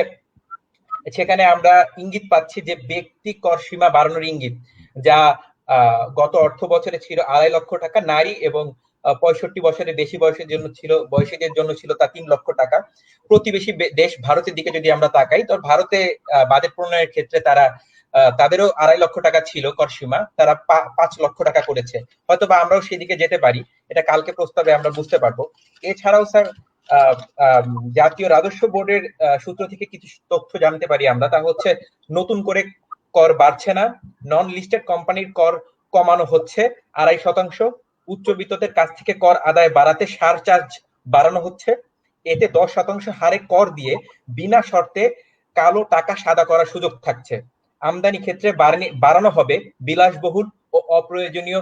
A: সেখানে আমরা ইঙ্গিত পাচ্ছি যে ব্যক্তি কর সীমা বাড়ানোর ইঙ্গিত, যা গত অর্থ বছরে ছিল 2.5 লক্ষ টাকা, নারী এবং 65 বছরের বেশি বয়সীদের জন্য ছিল তা 3 লক্ষ টাকা। প্রতিবেশী দেশ ভারতের দিকে যদি আমরা তাকাই, তো ভারতে বাজেট প্রণয়নের ক্ষেত্রে তাদেরও 2.5 লক্ষ টাকা ছিল কর সীমা, তারা 5 লক্ষ টাকা করেছে। হয়তো বা আমরাও সেদিকে যেতে পারি, এটা কালকে প্রস্তাবে আমরা বুঝতে পারবো। এছাড়াও স্যার, আহ, আহ, জাতীয় রাজস্ব বোর্ডের সূত্র থেকে কিছু তথ্য জানতে পারি আমরা, তা হচ্ছে নতুন করে কর বাড়ছে না, নন লিস্টেড কোম্পানির কর কমানো হচ্ছে 2.5%, উচ্চবিত্তদের কাছ থেকে কর আদায় বাড়াতে সারচার্জ বাড়ানো হচ্ছে, এতে 10% হারে কর দিয়ে বিনা শর্তে কালো টাকা সাদা করার সুযোগ থাকছে, আমদানি ক্ষেত্রে বাড়ানো হবে বিলাসবহুল ও অপ্রয়োজনীয়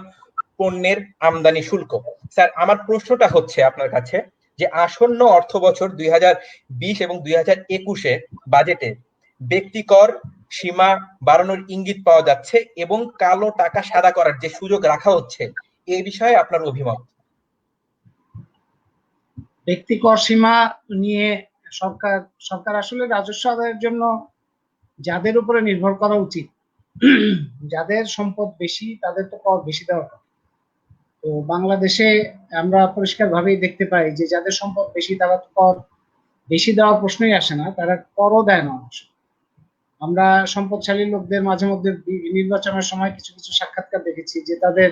A: পণ্যের আমদানি শুল্ক। স্যার, আমার প্রশ্নটা হচ্ছে আপনার কাছে যে আসন্ন অর্থ বছর 2020 এবং 2021-এ বাজেটে ব্যক্তি কর সীমা বাড়ানোর ইঙ্গিত পাওয়া যাচ্ছে এবং কালো টাকা সাদা করার যে সুযোগ রাখা হচ্ছে, এই বিষয়ে আপনার অভিমত?
B: ব্যক্তি কর সীমা নিয়ে সরকার সরকার আসলে রাজস্ব আদায়ের জন্য যাদের উপরে নির্ভর করা উচিত, যাদের সম্পদ বেশি তাদের তো কর বেশি দেওয়া কথা। তো বাংলাদেশে আমরা পরিষ্কার ভাবেই দেখতে পাই যে যাদের সম্পদ বেশি তারা তো কর বেশি দেওয়ার প্রশ্নই আসে না, তারা করও দেয় না অবশ্য। আমরা সম্পদশালী লোকদের মাঝে মধ্যে নির্বাচনের সময় কিছু কিছু সাক্ষাৎকার দেখেছি যে তাদের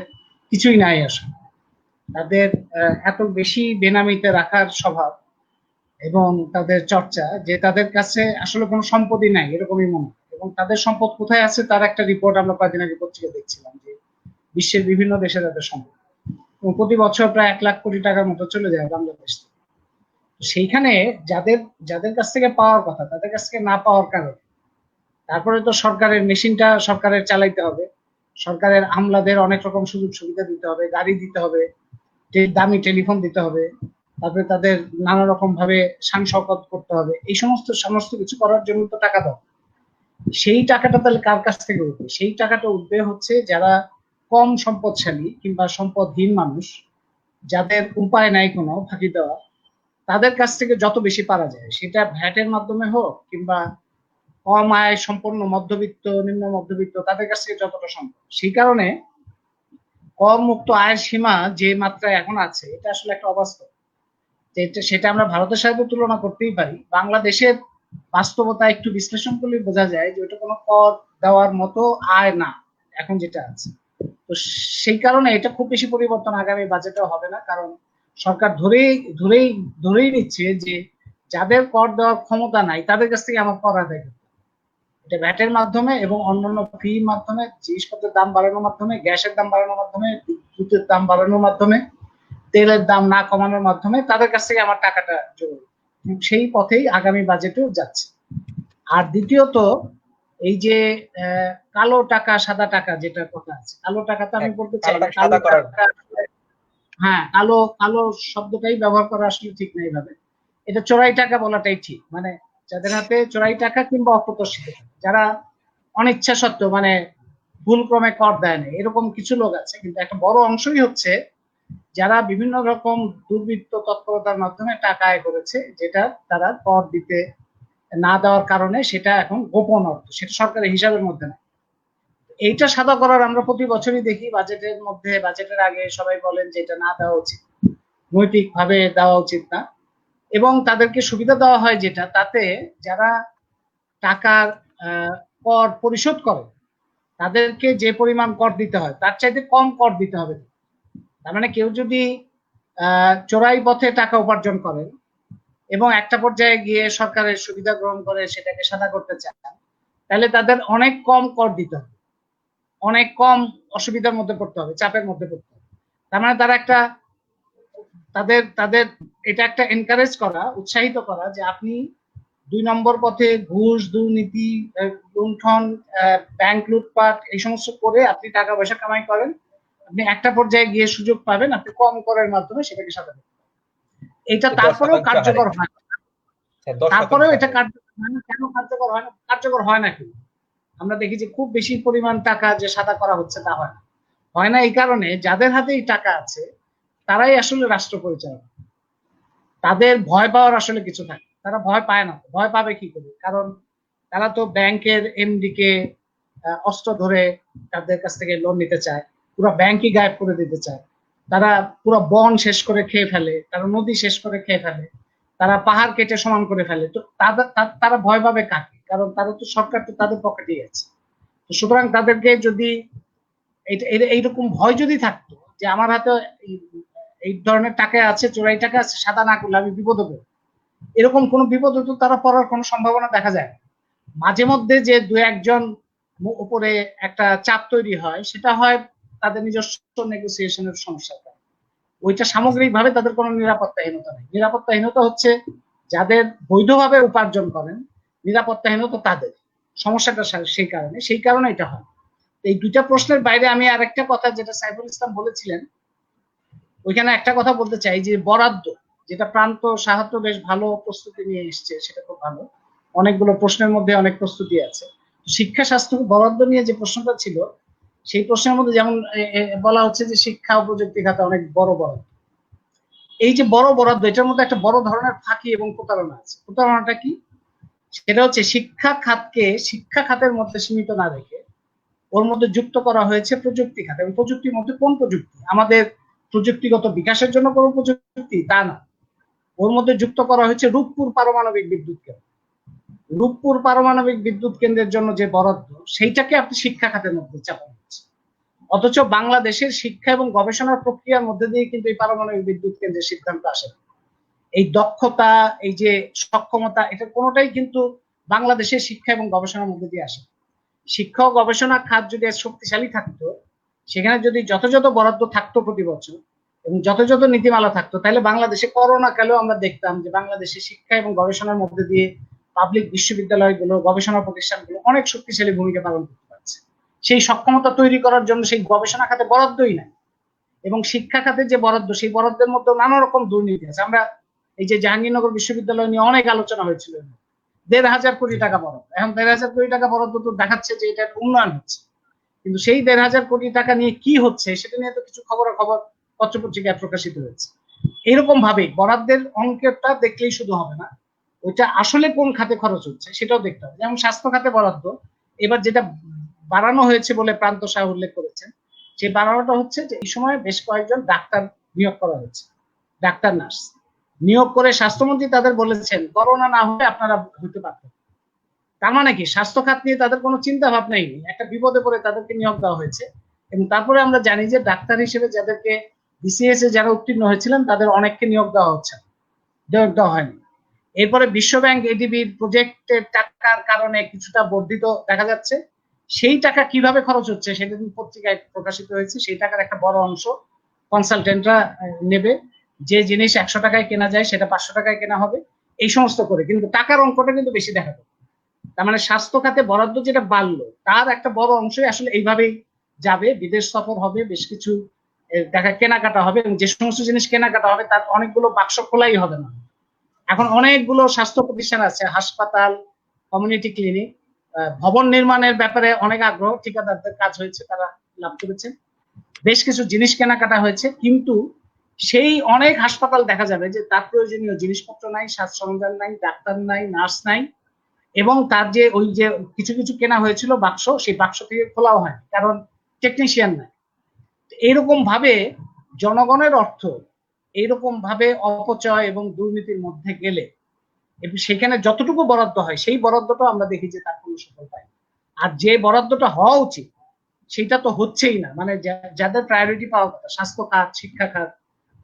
B: কিছুই নাই আসলে, তাদের এত বেশি বেনামিতে রাখার স্বভাব এবং তাদের চর্চা যে তাদের কাছে আসলে কোনো সম্পদই নাই এরকমই মনে হয়। এবং তাদের সম্পদ কোথায় আছে তার একটা রিপোর্ট আমরা কয়েকদিন আগে পত্রিকা দেখছিলাম যে বিশ্বের বিভিন্ন দেশে তাদের সম্পদ, এবং প্রতি বছর প্রায় 1 লাখ কোটি টাকার মতো চলে যায় বাংলাদেশ থেকে। সেইখানে যাদের যাদের কাছ থেকে পাওয়ার কথা তাদের কাছ থেকে না পাওয়ার কারণে তারপরে তো সরকারের মেশিনটা সরকারের চালাইতে হবে, সরকারের আমলাদের অনেক রকম সুযোগ সুবিধা দিতে হবে, গাড়ি দিতে হবে, দামি টেলিফোন দিতে হবে, তারপরে তাদের নানা রকম ভাবে শান শওকত করতে হবে, এই সমস্ত কিছু করার জন্য তো টাকা দাও। সেই টাকাটা তাহলে কার কাছ থেকে উঠবে? সেই টাকাটা উঠবে হচ্ছে যারা কম সম্পদশালী কিংবা সম্পদহীন মানুষ, যাদের উপায় নাই কোনো ফাঁকি দেওয়া, তাদের কাছ থেকে যত বেশি পারা যায়, সেটা ভ্যাটের মাধ্যমে হোক কিংবা কম আয় সম্পন্ন মধ্যবিত্ত নিম্ন মধ্যবিত্ত তাদের কাছ থেকে যতটা সম্ভব। সেই কারণে কর মুক্ত আয়ের সীমা যে মাত্রায় এখন আছে এটা আসলে একটা অবাস্তব। সেটা আমরা ভারতের সাথে তুলনা করতেই পারি, বাংলাদেশের বাস্তবতা একটু বিশ্লেষণ করলে বোঝা যায় যে ওটা কোনো কর দেওয়ার মতো আয় না এখন যেটা আছে। তো সেই কারণে এটা খুব বেশি পরিবর্তন আগামী বাজেটে হবে না, কারণ সরকার ধরেই নিচ্ছে যে যাদের কর দেওয়ার ক্ষমতা নাই তাদের কাছ থেকে আমার কর আদায় করতে, এটা ভ্যাটের মাধ্যমে এবং অন্যান্য ফির মাধ্যমে, জিনিসপত্রের দাম বাড়ানোর মাধ্যমে, গ্যাসের দাম বাড়ানোর মাধ্যমে, বিদ্যুতের দাম বাড়ানোর মাধ্যমে, তেলের দাম না কমানোর মাধ্যমে তাদের কাছ থেকে আমার টাকাটা জরুরি। সেই পথেই আগামী বাজেটেও যাচ্ছে। আর দ্বিতীয়ত এই যে কালো টাকা সাদা টাকা যেটা কথা আছে, কালো টাকা তো আমি বলতে চাই না, কালো টাকা, হ্যাঁ কালো কালো শব্দটাই ব্যবহার করা আসলে ঠিক নাই ভাবে, এটা চোরাই টাকা বলাটাই ঠিক। মানে যাদের হাতে চোরাই টাকা কিংবা অপ্রত্যাশিত টাকা, যারা অনিচ্ছা সত্ত্বেও মানে ভুল ক্রমে কর দেয় না এরকম কিছু লোক আছে, কিন্তু একটা বড় অংশই হচ্ছে যারা বিভিন্ন রকম দুর্বৃত্ত তৎপরতার মাধ্যমে টাকা আয় করেছে, যেটা তারা কর দিতে না দেওয়ার কারণে সেটা এখন গোপন অর্থ, সেটা সরকারের হিসাবের মধ্যে না। এইটা সাদা করার আমরা প্রতি বছরই দেখি বাজেটের মধ্যে, বাজেটের আগে সবাই বলেন যে এটা না দেওয়া উচিত, নৈতিক ভাবে দেওয়া উচিত না। এবং তাদেরকে সুবিধা দেওয়া হয় যেটা, তাতে যারা টাকার কর পরিশোধ করে তাদেরকে যে পরিমাণ কর দিতে হয় তার চাইতে কম কর দিতে হবে। তার মানে কেউ যদি চোরাই পথে টাকা উপার্জন করেন এবং একটা পর্যায়ে গিয়ে সরকারের সুবিধা গ্রহণ করে সেটাকে সাদা করতে চান, তাহলে তাদের অনেক কম কর দিতে হবে, অনেক কম অসুবিধার মধ্যে পড়তে হবে, চাপের মধ্যে পড়তে হবে। তার মানে তারা একটা তাদের তাদের এটা একটা এনকারেজ করা, উৎসাহিত করা যে আপনি 2 নম্বর পথে ঘুষ, দুর্নীতি, লুণ্ঠন, ব্যাংক লুটপাট এই সমস্ত করে আপনি টাকা পয়সা কামাই করেন, আপনি একটা পর্যায়ে গিয়ে সুযোগ পাবেন, আপনি কম করের মাধ্যমে সেটাকে সাদা করতে পারেন। এটা তারপরেও কার্যকর হয় না। তারপরেও এটা কেন কার্যকর হয় না? কার্যকর হয় না কি? আমরা দেখি যে খুব বেশি পরিমাণ টাকা যে সাদা করা হচ্ছে তা হয় না। হয় না এই কারণে যাদের হাতে এই টাকা আছে তারাই আসলে রাষ্ট্র পরিচালক। তাদের ভয় পাওয়ার আসলে কিছু থাকে, তারা ভয় পায় না। ভয় পাবে কি করে? কারণ তারা তো ব্যাংকের এমডি কে অস্ত্র ধরে তাদের কাছ থেকে লোন নিতে চায়, পুরো ব্যাংকই গায়েব করে দিতে চায়, তারা পুরো বন শেষ করে খেয়ে ফেলে, তারা নদী শেষ করে খেয়ে ফেলে, তারা পাহাড় কেটে সমান করে ফেলে। তো তারা ভয় পাবে কাকে? কারণ তারা তো সরকার তো তাদের পকেটেই আছে। তো সুতরাং তাদেরকে যদি এইরকম ভয় যদি থাকতো যে আমার হাতে এই ধরনের টাকা আছে, চোরাই টাকা আছে, সাদা না করলে আমি বিপদে পড়ব, এরকম কোন বিপদে তো তারা পড়ার কোনো সম্ভাবনা দেখা যায় না। মাঝে মধ্যে যে দু একজন উপরে একটা চাপ তৈরি হয়, সেটা হয় তাদের নিজস্ব নেগোসিয়েশনের সমস্যা। ওইটা সামগ্রিকভাবে তাদের কোনো নিরাপত্তাহীনতা নেই। নিরাপত্তাহীনতা হচ্ছে যাদের বৈধভাবে উপার্জন করেন, নিরাপত্তাহীনতা তাদের সমস্যাটা সেই কারণে এটা হয়। এই দুইটা প্রশ্নের বাইরে আমি আরেকটা কথা যেটা সাইফুল ইসলাম বলেছিলেন, ওইখানে একটা কথা বলতে চাই যে বরাদ্দ, যেটা প্রান্ত সাহায্য বেশ ভালো প্রস্তুতি নিয়ে এসছে, সেটা খুব ভালো। অনেকগুলো প্রশ্নের মধ্যে অনেক প্রস্তুতি আছে। শিক্ষা স্বাস্থ্য বরাদ্দ নিয়ে যে প্রশ্নটা ছিল, সেই প্রশ্নের মধ্যে যেমন বলা হচ্ছে যে শিক্ষা ও প্রযুক্তি খাতে অনেক বড় বরাদ্দ। এই যে বড় বরাদ্দ, এটার মধ্যে একটা বড় ধরনের ফাঁকি এবং প্রতারণা আছে। প্রতারণাটা কি? সেটা হচ্ছে শিক্ষা খাতকে শিক্ষা খাতের মধ্যে সীমিত না রেখে ওর মধ্যে যুক্ত করা হয়েছে প্রযুক্তি খাত। এবং প্রযুক্তির মধ্যে কোন প্রযুক্তি? আমাদের প্রযুক্তিগত বিকাশের জন্য কোন প্রযুক্তি? তা না। ওর মধ্যে যুক্ত করা হয়েছে রূপপুর পারমাণবিক বিদ্যুৎ কেন্দ্র। রূপপুর পারমাণবিক বিদ্যুৎ কেন্দ্রের জন্য যে বরাদ্দ, সেইটাকে আপনি শিক্ষা খাতের মধ্যে চাপানো হচ্ছে। অথচ বাংলাদেশের শিক্ষা এবং গবেষণার প্রক্রিয়ার মধ্যে দিয়ে কিন্তু এই পারমাণবিক বিদ্যুৎ কেন্দ্রের সিদ্ধান্ত আসে। এই দক্ষতা, এই যে সক্ষমতা, এটা কোনোটাই কিন্তু বাংলাদেশের শিক্ষা এবং গবেষণার মধ্যে দিয়ে আসে। শিক্ষা ও গবেষণা খাত যদি শক্তিশালী থাকতো, সেখানে যদি যথাযথ বরাদ্দ থাকতো প্রতি বছর এবং যথাযথ নীতিমালা থাকতো, তাহলে বাংলাদেশে করোনা কালেও আমরা দেখতাম যে বাংলাদেশের শিক্ষা এবং গবেষণার মধ্যে দিয়ে পাবলিক বিশ্ববিদ্যালয়গুলো, গবেষণা প্রতিষ্ঠানগুলো অনেক শক্তিশালী ভূমিকা পালন করতে পারছে। সেই সক্ষমতা তৈরি করার জন্য সেই গবেষণা খাতে বরাদ্দই নাই। এবং শিক্ষা খাতের যে বরাদ্দ, সেই বরাদ্দের মধ্যে নানা রকম দুর্নীতি আছে। আমরা এই যে জাহাঙ্গীরনগর বিশ্ববিদ্যালয় নিয়ে অনেক আলোচনা হয়েছিল, 1,500 কোটি টাকা বরাদ্দ। এখন 1,500 কোটি টাকা বরাদ্দ তো দেখাচ্ছে যে এটা উন্নয়ন হচ্ছে, কিন্তু সেই 1,500 কোটি টাকা নিয়ে কি হচ্ছে সেটা নিয়ে তো কিছু খবর পত্রপত্রিকায় প্রকাশিত হয়েছে। এরকম ভাবে বরাদ্দের অঙ্কটা দেখলেই শুধু হবে না, ওইটা আসলে কোন খাতে খরচ হচ্ছে সেটাও দেখতে হবে। যেমন স্বাস্থ্য খাতে বরাদ্দ এবার যেটা বাড়ানো হয়েছে বলে প্রান্ত শাহ উল্লেখ করেছেন, সেই বাড়ানোটা হচ্ছে যে এই সময় বেশ কয়েকজন ডাক্তার নিয়োগ করা হয়েছে, ডাক্তার নার্স নিয়োগ করে স্বাস্থ্যমন্ত্রী তাদের বলেছেন করোনা না হলে আপনারা হতে পারতেন। তার মানে কি স্বাস্থ্য খাত নিয়ে তাদের কোনো চিন্তা ভাবনাই নেই, একটা বিপদে পড়ে তাদেরকে নিয়োগ দেওয়া হয়েছে। এবং তারপরে আমরা জানি যে ডাক্তার হিসেবে যাদেরকে বিসিএস এ যারা উত্তীর্ণ হয়েছিলেন তাদের অনেককে নিয়োগ দেওয়া হচ্ছে, নিয়োগ দেওয়া হয়নি। এরপরে বিশ্বব্যাংক এডিবির প্রজেক্টের টাকার কারণে কিছুটা বর্ধিত দেখা যাচ্ছে। সেই টাকা কিভাবে খরচ হচ্ছে সেটা পত্রিকায় প্রকাশিত হয়েছে। সেই টাকার একটা বড় অংশ কনসালটেন্টরা নেবে, যে জিনিস 100 টাকায় কেনা যায় সেটা 500 টাকায় কেনা হবে, এই সমস্ত করে। কিন্তু টাকার অঙ্কটা কিন্তু বেশি দেখা যাবে। তার মানে স্বাস্থ্য খাতে বরাদ্দ যেটা বাড়লো তার একটা বড় অংশই আসলে এইভাবেই যাবে, বিদেশ সফর হবে, বেশ কিছু টাকা কেনাকাটা হবে, এবং যে সমস্ত জিনিস কেনাকাটা হবে তার অনেকগুলো বাক্স খোলাই হবে না। এখন অনেকগুলো স্বাস্থ্য প্রতিষ্ঠান আছে, হাসপাতাল, কমিউনিটি ক্লিনিক, ভবন নির্মাণের ব্যাপারে অনেক আগ্রহ, ঠিকাদারদের কাজ হয়েছে, তারা লাভ করেছেন, বেশ কিছু জিনিস কেনাকাটা হয়েছে। কিন্তু সেই অনেক হাসপাতাল দেখা যাবে যে তার প্রয়োজনীয় জিনিসপত্র নাই, সাজ সরঞ্জাম নাই, ডাক্তার নাই, নার্স নাই, এবং তার যে ওই যে কিছু কিছু কেনা হয়েছিল বাক্স, সেই বাক্স থেকে খোলাও হয় কারণ টেকনিশিয়ান নাই। এরকম ভাবে জনগণের অর্থ এইরকম ভাবে অপচয় এবং দুর্নীতির মধ্যে গেলে এবং সেখানে যতটুকু বরাদ্দ হয় সেই বরাদ্দটা আমরা দেখি যে তার কোনো সুফল পাই না। আর যে বরাদ্দটা হওয়া উচিত সেটা তো হচ্ছেই না, মানে যাদের প্রায়োরিটি পাওয়ার কথা, স্বাস্থ্য খাত, শিক্ষা খাত,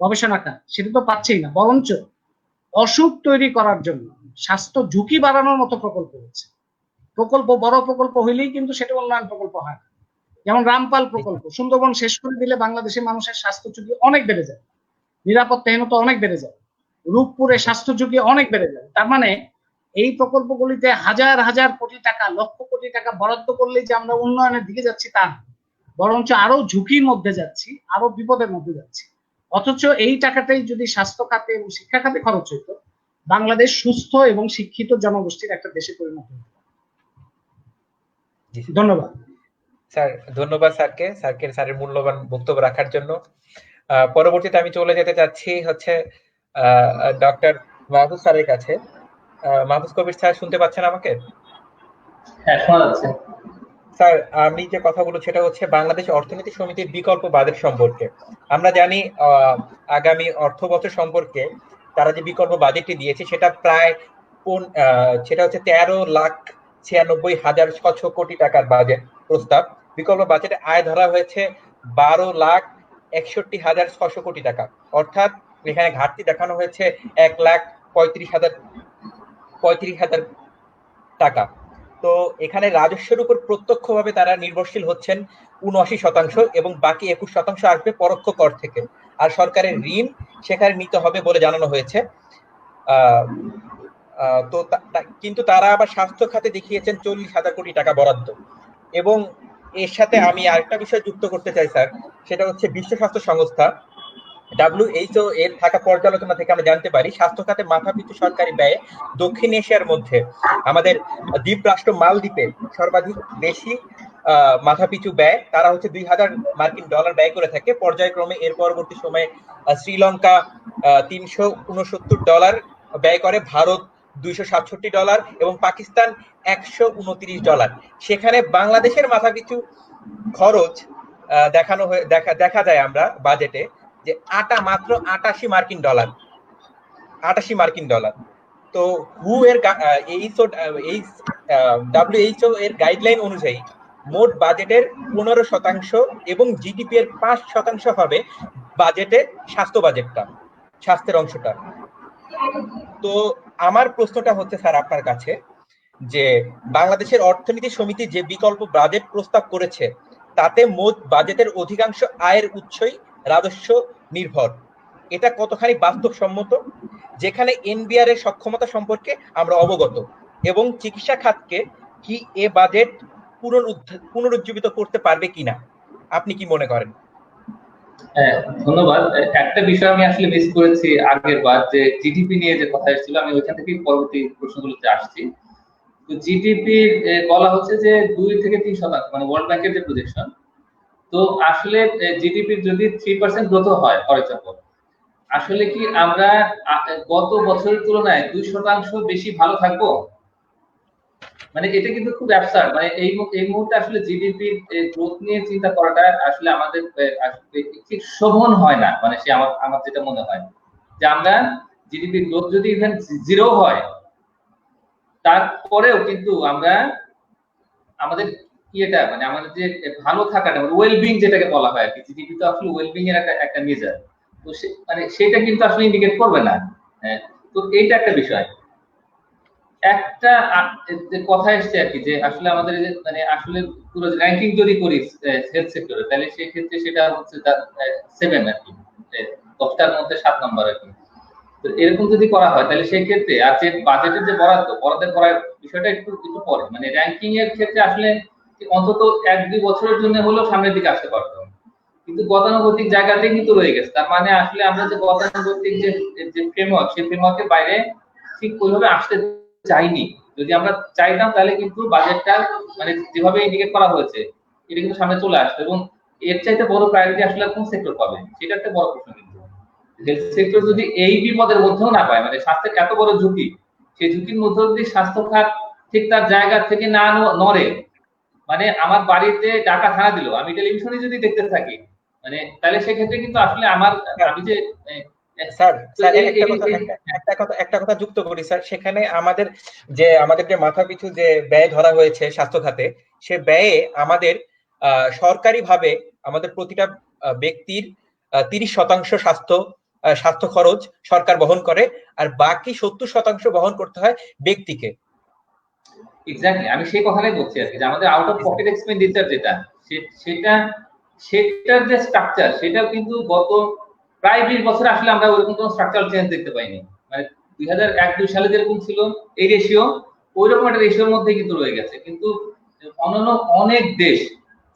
B: গবেষণা খাত, সেটা তো পাচ্ছেই না। বরঞ্চ অসুখ তৈরি করার জন্য স্বাস্থ্য ঝুঁকি বাড়ানোর মতো প্রকল্প হচ্ছে। বড় প্রকল্প হইলেই কিন্তু সেটা উন্নয়ন প্রকল্প হয় না। যেমন রামপাল প্রকল্প, সুন্দরবন শেষ করে দিলে বাংলাদেশের মানুষের স্বাস্থ্য ঝুঁকি অনেক বেড়ে যায়, নিরাপত্তাহীনতা অনেক বেড়ে যায়, রূপপুরে স্বাস্থ্য ঝুঁকি অনেক বেড়ে যায়। তার মানে এই প্রকল্পগুলিতে হাজার হাজার কোটি টাকা, লক্ষ কোটি টাকা বরাদ্দ করলেই যে আমরা উন্নয়নের দিকে যাচ্ছি তা না, বরঞ্চ আরো ঝুঁকির মধ্যে যাচ্ছি, আরো বিপদের মধ্যে যাচ্ছি। অথচ এই টাকাটাই যদি স্বাস্থ্য খাতে এবং শিক্ষা খাতে খরচ হতো, বাংলাদেশ সুস্থ এবং শিক্ষিত জনগোষ্ঠীর একটা দেশে পরিণত হতো। ধন্যবাদ
A: স্যার, ধন্যবাদ স্যারের মূল্যবান বক্তব্য রাখার জন্য। পরবর্তীতে আমি চলে যেতে চাচ্ছি হচ্ছে ডক্টর মাহফুজ স্যারের কাছে। মাহফুজ কবির স্যার, শুনতে পাচ্ছেন আমাকে?
C: হ্যাঁ, শোনা যাচ্ছে।
A: স্যার, আমি যে কথাগুলো সেটা হচ্ছে বাংলাদেশ অর্থনীতি সমিতির বিকল্প বাজেট সম্পর্কে। আমরা জানি আগামী অর্থ বছর সম্পর্কে তারা যে বিকল্প বাজেটটি দিয়েছে সেটা প্রায় সেটা হচ্ছে 13,96,600 কোটি টাকার বাজেট প্রস্তাব। বিকল্প বাজেটে আয় ধরা হয়েছে 12,61,600 কোটি টাকা, অর্থাৎ এখানে ঘাটতি দেখানো হয়েছে 1,35,000 টাকা। তো এখানে রাজস্বের উপর প্রত্যক্ষভাবে তারা নির্ভরশীল হচ্ছেন 79% এবং বাকি 21% আসবে পরোক্ষ কর থেকে। আর সরকারের ঋণ সেখানে নিতে হবে বলে জানানো হয়েছে। তো কিন্তু তারা আবার স্বাস্থ্য খাতে দেখিয়েছেন 40,000 কোটি টাকা বরাদ্দ। এবং এর সাথে আমি আরেকটা বিষয় যুক্ত করতে চাই স্যার, সেটা হচ্ছে বিশ্ব স্বাস্থ্য সংস্থা WHO এর থাকা পর্যালোচনা থেকে আমরা জানতে পারি স্বাস্থ্য খাতে মাথাপিছু সরকারি ব্যয়ে দক্ষিণ এশিয়ার মধ্যে আমাদের দ্বীপ রাষ্ট্র মালদ্বীপে সর্বাধিক বেশি মাথাপিছু ব্যয়। তারা হচ্ছে $2,000 ব্যয় করে থাকে পর্যায়ক্রমে। এর পরবর্তী সময়ে শ্রীলঙ্কা $369 ব্যয় করে, ভারত $267 এবং পাকিস্তান $129। সেখানে বাংলাদেশের মাথাপিছু খরচ দেখা যায় আমরা বাজেটে যে মাত্র $88। তো WHO এর গাইডলাইন অনুযায়ী মোট বাজেটের 15% এবং জিডিপি এর 5% হবে বাজেটে স্বাস্থ্যের অংশটা। তো আমার প্রশ্নটা হচ্ছে স্যার আপনার কাছে, যে বাংলাদেশের অর্থনীতি সমিতি যে বিকল্প বাজেট প্রস্তাব করেছে তাতে মোট বাজেটের অধিকাংশ আয়ের উৎসই রাজস্ব নির্ভর, এটা কতখানি বাস্তবসম্মত? যেখানে এনবিআর এর সক্ষমতা সম্পর্কে আমরা অবগত, এবং চিকিৎসা খাতকে কি এ বাজেট পুনরুজ্জীবিত করতে পারবে কিনা, আপনি কি মনে করেন?
C: হ্যাঁ, ধন্যবাদ। একটা বিষয় আমি আসলে মিস করেছি আগের বার, যে জিডিপি নিয়ে যে কথা এসেছিল, আমি ওইখান থেকেই পরবর্তী প্রশ্নগুলোতে আসছি। তো জিডিপি বলা হচ্ছে যে 2 থেকে 3%, মানে ওয়ার্ল্ড ব্যাংকের যে প্রজেকশন। তো আসলে জিডিপির যদি 3% গ্রোথ হয় ফর এক্সাম্পল, আসলে কি আমরা গত বছরের তুলনায় 2% বেশি ভালো থাকবো? মানে এটা কিন্তু খুব অ্যাবসার্ড। মানে এই মুহূর্তে আসলে জিডিপি গ্রোথ নিয়ে চিন্তা করাটা আসলে আমাদের ঠিক শোভন হয় না। মানে সে আমার যেটা মনে হয় যে আমরা জিডিপি গ্রোথ যদি ইভেন 0 হয়, তারপরেও কিন্তু আমরা আমাদের মানে আমাদের যে ভালো থাকাটা, ওয়েলবিং যেটাকে বলা হয় আর কি, জিডিপি তো আসলে ওয়েলবিং এর একটা মেজার। তো মানে সেটা কিন্তু আসলে ইন্ডিকেট করবে না। তো এইটা একটা বিষয়। একটা কথা এসছে আর কি, যে আসলে আমাদের মানে আসলে পুরো র্যাঙ্কিং যদি করি হেলথ সেক্টরে, তাহলে সেই ক্ষেত্রে সেটা হচ্ছে 7 আর কি, 10টার মধ্যে 7 নম্বর আর কি। তো এরকম যদি করা হয় তাহলে সেই ক্ষেত্রে, আর যে বাজেটের যে বরাদ্দের করার বিষয়টা একটু পরে, মানে র্যাঙ্কিং এর ক্ষেত্রে আসলে অন্তত 1-2 বছরের জন্য হলেও সামনের দিকে আসতে পারতো, কিন্তু গতানুগতিক জায়গাতে কিন্তু রয়ে গেছে। তার মানে আসলে আমরা যে গতানুগতিক যে ফ্রেমওয়ার্ক, সেই ফ্রেমওয়ার্কের বাইরে ঠিক ওইভাবে আসতে চাইনি। যদি আমরা চাইতাম তাহলে কিন্তু বাজেটটা মানে যেভাবে ইন্ডিকেট করা হয়েছে এটা কিন্তু সামনে চলে আসতো, এবং এর চাইতে বড় প্রায়োরিটি আসলে কোন সেক্টর পাবে সেটা একটা বড় প্রশ্ন। কিন্তু হেলথ সেক্টর যদি এই বিপদের মধ্যেও না পায়, মানে স্বাস্থ্যের এত বড় ঝুঁকি, সেই ঝুঁকির মধ্যে যদি স্বাস্থ্য খাত ঠিক তার জায়গা থেকে না নড়ে, মানে আমার বাড়িতে টাকা ছাড়া দিল, আমি টেলিভিশনে যদি দেখতে থাকি, মানে তাহলে সেক্ষেত্রে কিন্তু আসলে আমি যে
A: স্যার
C: তো
A: স্যার
C: এই- এই- এই-
A: একটা কথা যুক্ত করি স্যার, সেখানে আমাদের যে মাথাপিছু যে ব্যয় ধরা হয়েছে স্বাস্থ্য খাতে, সে ব্যয়ে আমাদের সরকারিভাবে আমাদের প্রতিটা ব্যক্তির 30% স্বাস্থ্য খরচ সরকার বহন করে, আর বাকি 70% বহন করতে হয় ব্যক্তিকে।
C: এক্স্যাক্টলি, আমি সেই কথাটাই বলছি আর কি, যে আমাদের আউট অফ পকেট এক্সপেন্ডিচার যেটা সেটা সেটার যে স্ট্রাকচার, সেটাও কিন্তু গত প্রায় 20 বছর আসলে আমরা ওইরকম কোনো স্ট্রাকচারাল চেঞ্জ দেখতে পাইনি। মানে 2001-2 সালে যেরকম ছিল এই রেশিও, ওইরকম একটা রেশিওর মধ্যে কিন্তু রয়ে গেছে। কিন্তু অন্যান্য অনেক দেশ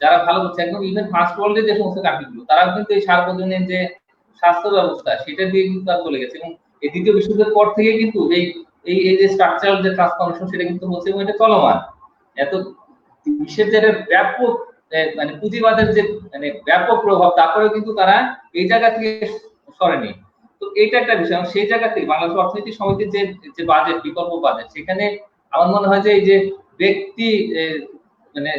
C: যারা ভালো করছে, একদম ইভেন ফার্স্ট ওয়ার্ল্ডের যে সমস্ত কান্ট্রিগুলো, তারাও কিন্তু এই সার্বজনীন যে স্বাস্থ্য ব্যবস্থা সেটা দিয়ে কিন্তু তারা চলে গেছে। এবং এই দ্বিতীয় বিশ্বযুদ্ধের পর থেকে কিন্তু এই এই এই যে স্ট্রাকচারাল যে ট্রান্সফরমেশন, সেটা কিন্তু হচ্ছে এবং এটা চলমান। এত বিশ্বের যে ব্যাপক মানে পুঁজিবাদের যে মানে ব্যাপক প্রভাব, তারপরেও কিন্তু তারা এই জায়গা থেকে সরেনি। তো এইটা একটা বিষয়। সেই জায়গা থেকে বাংলাদেশ অর্থনীতি সমিতির যে যে বাজেট, বিকল্প বাজেট, সেখানে আমার মনে হয় যে এই যে ব্যক্তি মানে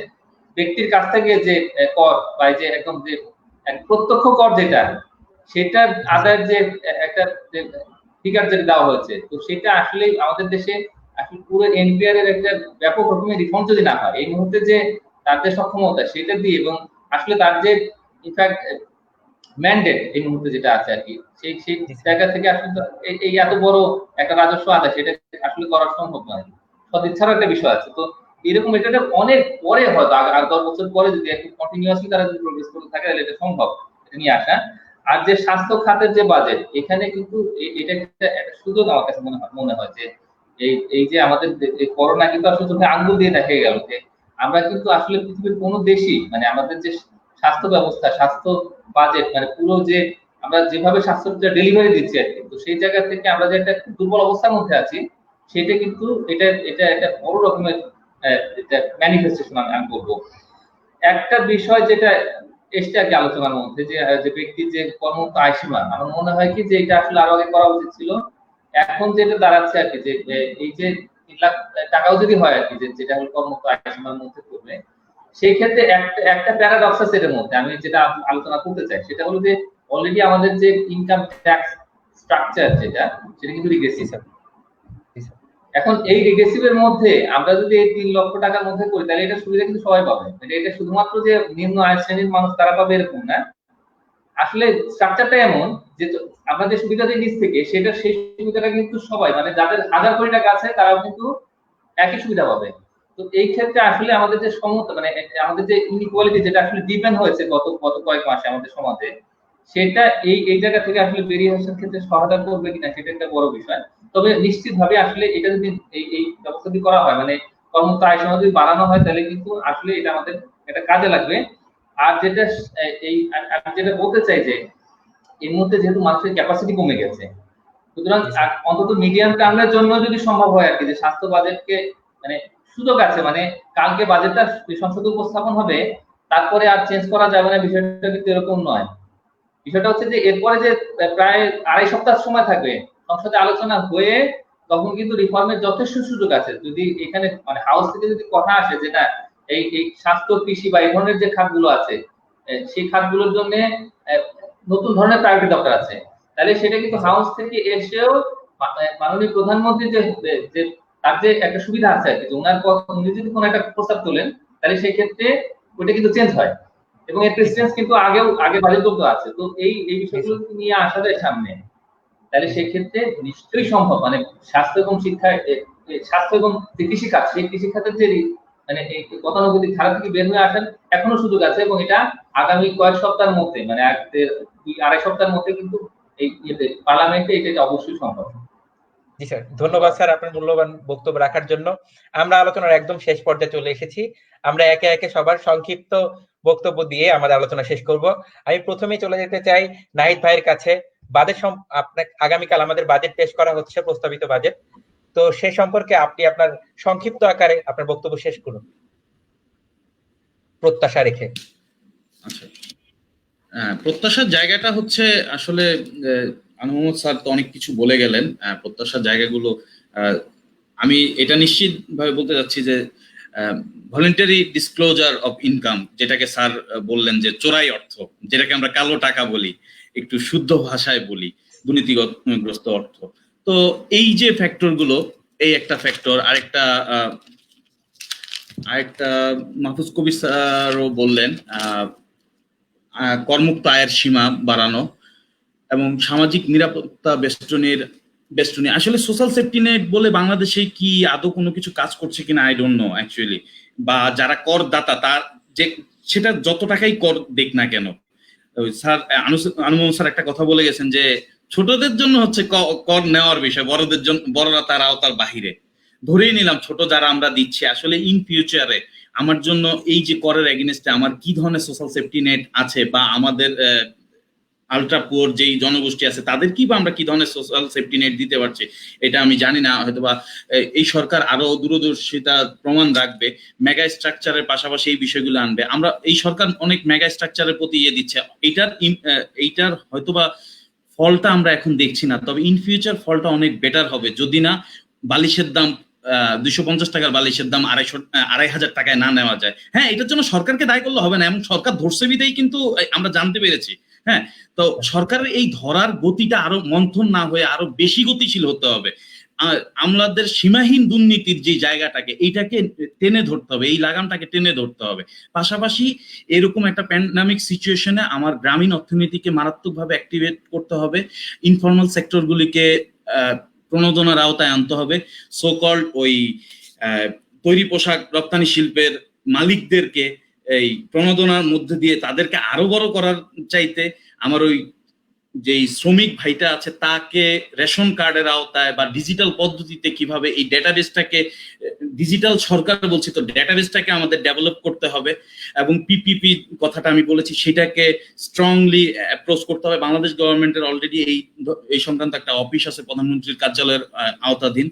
C: ব্যক্তির কাছ থেকে যে কর বা যে একদম যে প্রত্যক্ষ কর যেটা, সেটার আদায়ের যে একটা ফিগার যেটা দেওয়া হয়েছে, তো সেটা আসলে আমাদের দেশে আসলে পুরো এনপিআর এর একটা ব্যাপক রকমের রিফর্ম যদি না হয় এই মুহূর্তে, যে তার যে সক্ষমতা সেটা দিয়ে, এবং আসলে তার যে ইনফ্যাক্ট ম্যান্ডেট এই মুহূর্তে যেটা আছে আর কি, সেই সেই জায়গা থেকে আসলে এই এত বড় একটা রাজস্ব আদায়, সেটা আসলে করা সম্ভব নয়। সদিচ্ছারও একটা বিষয় আছে। তো এরকম এটা অনেক পরে হয়তো আর 10 বছর পরে যদি একটু কন্টিনিউয়াসলি তারা যদি প্রোগ্রেস করতে থাকে, তাহলে এটা সম্ভব এটা নিয়ে আসা। আর যে স্বাস্থ্য খাতের যে বাজেট, এখানে কিন্তু এটা একটা সুযোগ আমার কাছে মনে হয় যে এই যে আমাদের করোনা কিন্তু আসলে চোখে আঙ্গুল দিয়ে দেখা গেল যে আমরা কিন্তু আসলে পৃথিবীর কোনো দেশই মানে আমাদের যে স্বাস্থ্য ব্যবস্থা, স্বাস্থ্য বাজেট, মানে পুরো যে আমরা যেভাবে স্বাস্থ্যটা ডেলিভারি দিচ্ছি আর কি, তো সেই জায়গা থেকে আমরা যে একটা দুর্বল অবস্থার মধ্যে আছি, সেটা কিন্তু এটা এটা একটা বড় রকমের ম্যানিফেস্টেশন আমি বলবো। একটা বিষয় যেটা এসছে আর কি আলোচনার মধ্যে, যে যে ব্যক্তির যে কর্মরত আয়সীমা, আমার মনে হয় কি যে এটা আসলে আরো আগে করা উচিত ছিল। এখন যেটা দাঁড়াচ্ছে আর কি, যে এই যে 3 লাখ টাকাও যদি হয় আর কি, যেটা হলো কর্মরত আয়সীমার মধ্যে পড়বে, সেই ক্ষেত্রে একটা প্যারাডক্স আছে এর মধ্যে, আমি যেটা আলোচনা করতে চাই সেটা হলো যে অলরেডি আমাদের যে ইনকাম ট্যাক্স স্ট্রাকচার যেটা, সেটা কিন্তু রিগ্রেসিভ। এখন এই রিগ্রেসিভের মধ্যে আমরা যদি এই 3 লক্ষ টাকার মধ্যে করি, তাহলে এটা সুবিধা কিন্তু সবাই পাবে। এটা শুধুমাত্র যে নিম্ন আয় শ্রেণীর মানুষ তারা পাবে এরকম না। আসলে স্ট্রাকচারটা এমন যে আমরা যে সুবিধা দিই নিচ থেকে, সেটা সেই সুবিধাটা কিন্তু সবাই, মানে যাদের 1000 কোটি টাকা আছে তারাও কিন্তু একই সুবিধা পাবে। তো এই ক্ষেত্রে আসলে আমাদের যে সমতা, মানে আমাদের যে ইনইকুয়ালিটি যেটা আসলে ডিপেন্ড হয়েছে গত কয়েক মাসে আমাদের সমাজে, সেটা এই জায়গা থেকে আসলে বেরিয়ে আসার ক্ষেত্রে সহায়তা করবে কিনা, সেটা একটা বড় বিষয়। তবে নিশ্চিতভাবে আসলে এটা যদি এই ব্যবস্থা যদি করা হয়, মানে কর্মরত আয় সীমা যদি বাড়ানো হয়, তাহলে কিন্তু আসলে এটা আমাদের একটা কাজে লাগবে। আর যেটা আমি যেটা বলতে চাই যে এই মুহূর্তে যেহেতু মানুষের ক্যাপাসিটি কমে গেছে, সুতরাং অন্তত মিডিয়াম টার্মের জন্য যদি সম্ভব হয় আর কি, যে স্বাস্থ্য বাজেটকে মানে সুযোগ আছে, মানে কালকে বাজেটটা সংসদে উপস্থাপন হবে, তারপরে আর চেঞ্জ করা যাবে না, বিষয়টা কিন্তু এরকম নয়। বিষয়টা হচ্ছে যে এরপরে যে প্রায় 2.5 সপ্তাহ সময় থাকবে সংসদে আলোচনা হয়ে, তখন কিন্তু রিফর্মের যথেষ্ট সুযোগ আছে। যদি এখানে মানে হাউস থেকে যদি কথা আসে যে না, এই স্বাস্থ্য, কৃষি বা এই ধরনের যে খাতগুলো আছে, সেই খাতগুলোর জন্য নতুন ধরনের প্রায়োরিটি দরকার আছে, তাহলে সেটা কিন্তু হাউস থেকে এসেও মাননীয় প্রধানমন্ত্রী যে তার যে একটা সুবিধা আছে আর কি, যে উনি যদি কোনো একটা প্রস্তাব তোলেন, তাহলে সেই ক্ষেত্রে ওইটা কিন্তু চেঞ্জ হয়। এবং এর প্রেসিডেন্স কিন্তু আগে বাজেট তো আছে। তো এই বিষয়গুলো নিয়ে আসা যায় সামনে, তাহলে সেই ক্ষেত্রে নিশ্চয়ই সম্ভব। মানে স্বাস্থ্য এবং শিক্ষায় স্বাস্থ্য এবং কৃষি খাত, সেই কৃষি খাতের যে মানে এই গতানুগতিক ধারা থেকে বের হয়ে আসেন এখনো সুযোগ আছে, এবং এটা আগামী কয়েক সপ্তাহের মধ্যে, মানে 2-2.5 সপ্তাহের মধ্যে কিন্তু এই পার্লামেন্টে এটা অবশ্যই সম্ভব।
A: জি স্যার, ধন্যবাদ স্যার আপনার মূল্যবান বক্তব্য রাখার জন্য। আমরা আলোচনার একদম শেষ পর্যায়ে চলে এসেছি। আমরা একে একে সবার সংক্ষিপ্ত বক্তব্য দিয়ে আমাদের আলোচনা শেষ করব। আমি প্রথমেই চলে যেতে চাই নাহিদ ভাইয়ের কাছে। আপনার আগামীকাল আমাদের বাজেট পেশ করা হচ্ছে, প্রস্তাবিত বাজেট। তো সে সম্পর্কে আপনি আপনার সংক্ষিপ্ত আকারে আপনার বক্তব্য শেষ করুন প্রত্যাশা রেখে।
E: আচ্ছা, প্রত্যাশার জায়গাটা হচ্ছে আসলে মোহাম্মদ স্যার তো অনেক কিছু বলে গেলেন। প্রত্যাশার জায়গাগুলো আমি এটা নিশ্চিত ভাবে বলতে চাচ্ছি যে ভলেন্টারি ডিসক্লোজার অফ ইনকাম, যেটাকে স্যার বললেন যে চোরাই অর্থ, যেটাকে আমরা কালো টাকা বলি, একটু শুদ্ধ ভাষায় বলি, দুর্নীতিগ্রস্ত অর্থ। তো এই যে ফ্যাক্টর গুলো, এই একটা ফ্যাক্টর। আরেকটা মাহফুজ কবির স্যারও বললেন, করমুক্ত আয়ের সীমা বাড়ানো এবং সামাজিক নিরাপত্তা বেষ্টনী। আসলে সোশ্যাল সেফটি নেট বলে বাংলাদেশে কি আদৌ কোনো কিছু কাজ করছে কিনা আই ডোন্ট নো অ্যাকচুয়ালি। বা যারা করদাতা তার যে সেটা যত টাকাই কর দেখ না কেন, স্যার আনুমোহন স্যার একটা কথা বলে গেছেন যে ছোটদের জন্য হচ্ছে কর নেওয়ার বিষয়, বড়দের জন্য বড়রা তার আওতার বাহিরে। ধরেই নিলাম ছোট যারা আমরা দিচ্ছি, আসলে ইন ফিউচারে আমার জন্য এই যে করের এগেইনস্টে আমার কি ধরনের সোশ্যাল সেফটি নেট আছে, বা আমাদের আলট্রা পুয়ার যেই জনগোষ্ঠী আছে তাদের কি বা আমরা কি ধরনের সোশ্যাল সেফটি নেট দিতে পারছি, এটা আমি জানি না। হয়তোবা এই সরকার আরো দূরদর্শিতা প্রমাণ রাখবে, মেগা স্ট্রাকচারের পাশাপাশি এই বিষয়গুলো আনবে। আমরা এই সরকার অনেক মেগা স্ট্রাকচারের প্রতি দিচ্ছে, এইটার হয়তোবা ফলটা আমরা এখন দেখছি না, তবে ইন ফিউচার ফলটা অনেক বেটার হবে যদি না বালিশের দাম 250 টাকার বালিশের দাম 2,500 টাকায় না নেওয়া যায়। হ্যাঁ, এটার জন্য সরকারকে দায়ী করলে হবে না, এবং সরকার ধরছে বিদেই কিন্তু আমরা জানতে পেরেছি। হ্যাঁ, তো সরকারের এই ধরার গতিটা আরো মন্থন না হয়ে আরো বেশি গতিশীল হতে হবে। আমলাদের সীমাহীন দুর্নীতির যে জায়গাটাকে, এইটাকে টেনে ধরতে হবে, এই লাগামটাকে টেনে ধরতে হবে। পাশাপাশি এরকম একটা প্যান্ডামিক সিচুয়েশনে আমার গ্রামীণ অর্থনীতিকে মারাত্মকভাবে অ্যাক্টিভেট করতে হবে, ইনফর্মাল সেক্টরগুলিকে প্রণোদনার আওতায় আনতে হবে। সোকল্ড ওই তৈরি পোশাক রপ্তানি শিল্পের মালিকদেরকে এই প্রণোদনার মধ্যে দিয়ে তাদেরকে আরো বড় করার চাইতে আমার ওই যে শ্রমিক ভাইটা আছে তাকে রেশন কার্ডের আওতায় বা ডিজিটাল পদ্ধতিতে কিভাবে এই ডেটাবেসটাকে, ডিজিটাল সরকার বলছি তো, ডেটাবেসটাকে আমাদের ডেভেলপ করতে হবে। এবং পিপিপি কথাটা আমি বলেছি, সেটাকে স্ট্রংলি অ্যাপ্রোচ করতে হবে। বাংলাদেশ গভর্নমেন্টের অলরেডি এই সংক্রান্ত একটা অফিস আছে প্রধানমন্ত্রীর কার্যালয়ের আওতাধীন।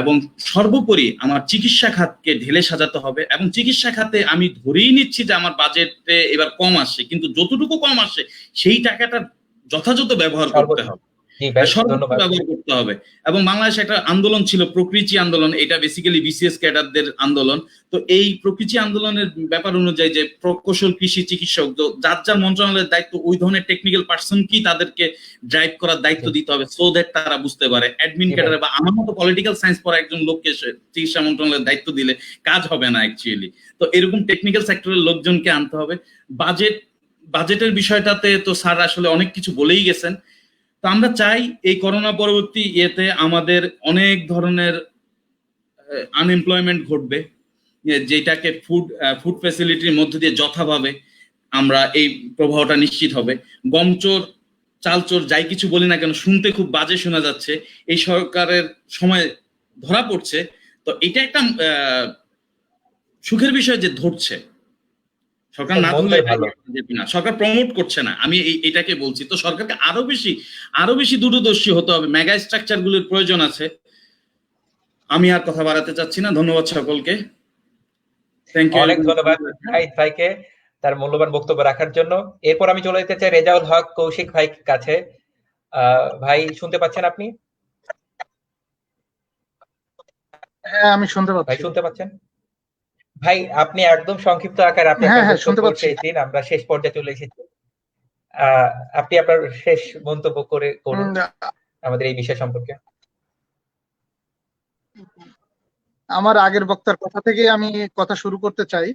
E: এবং সর্বোপরি আমার চিকিৎসা খাতকে ঢেলে সাজাতে হবে, এবং চিকিৎসা খাতে আমি ধরেই নিচ্ছি যে আমার বাজেটে এবার কম আসছে, কিন্তু যতটুকু কম আসছে সেই টাকাটা যথাযথ ব্যবহার করতে হবে, ব্যবহার করতে হবে। এবং বাংলাদেশে একটা আন্দোলন ছিল, প্রকৃতি আন্দোলন, এটা বেসিক্যালি বিসিএস ক্যাডারদের আন্দোলন। তো এই প্রকৃতি আন্দোলনের ব্যাপার অনুযায়ী যে প্রকৌশল, কৃষি, চিকিৎসক, যার যার মন্ত্রণালয়ের দায়িত্ব, ওই ধরনের টেকনিক্যাল পার্সন কি তাদেরকে ড্রাইভ করার দায়িত্ব দিতে হবে, সো দ্যাট তারা বুঝতে পারে। অ্যাডমিন ক্যাডার বা আমার মতো পলিটিক্যাল সায়েন্স পড়া একজন লোককে চিকিৎসা মন্ত্রণালয়ের দায়িত্ব দিলে কাজ হবে না অ্যাকচুয়ালি। তো এরকম টেকনিক্যাল সেক্টরের লোকজনকে আনতে হবে। বাজেটের বিষয়টাতে তো স্যার আসলে অনেক কিছু বলেই গেছেন। তো আমরা চাই এই করোনা পরবর্তী ইয়েতে আমাদের অনেক ধরনের আনএমপ্লয়মেন্ট ঘটবে, যেটাকে ফুড ফ্যাসিলিটির মধ্যে দিয়ে যথাভাবে আমরা এই প্রভাবটা নিশ্চিত হবে। গমচোর, চালচোর, যাই কিছু বলি না কেন, শুনতে খুব বাজে শোনা যাচ্ছে, এই সরকারের সময় ধরা পড়ছে। তো এটা একটা সুখের বিষয় যে ধরছে, সরকার না ধরলে না, সরকার প্রমোট করছে না, আমি এটাকে বলছি। তো সরকারকে আরো বেশি দূরদর্শী হতে হবে, মেগা স্ট্রাকচার গুলোর প্রয়োজন আছে। আমি আর কথা বাড়াতে চাচ্ছি না, ধন্যবাদ সকলকে। থ্যাংক ইউ,
A: অনেক ধন্যবাদ ভাইকে তার মূল্যবান বক্তব্য রাখার জন্য। এরপর আমি চলে যেতে চাই রেজাউল হক কৌশিক ভাই কাছে। ভাই শুনতে পাচ্ছেন আপনি?
F: হ্যাঁ, আমি শুনতে পাচ্ছি।
A: ভাই শুনতে পাচ্ছেন? ভাই আপনি একদম সংক্ষিপ্ত আকারে আপনি
F: শুনতে পাচ্ছি।
A: আমরা শেষ পর্যায়ে চলে এসেছি। আপনি আপনার শেষ মন্তব্য করুন আমাদের এই বিষয় সম্পর্কে।
F: আমার আগের বক্তার কথা থেকে আমি কথা শুরু করতে চাই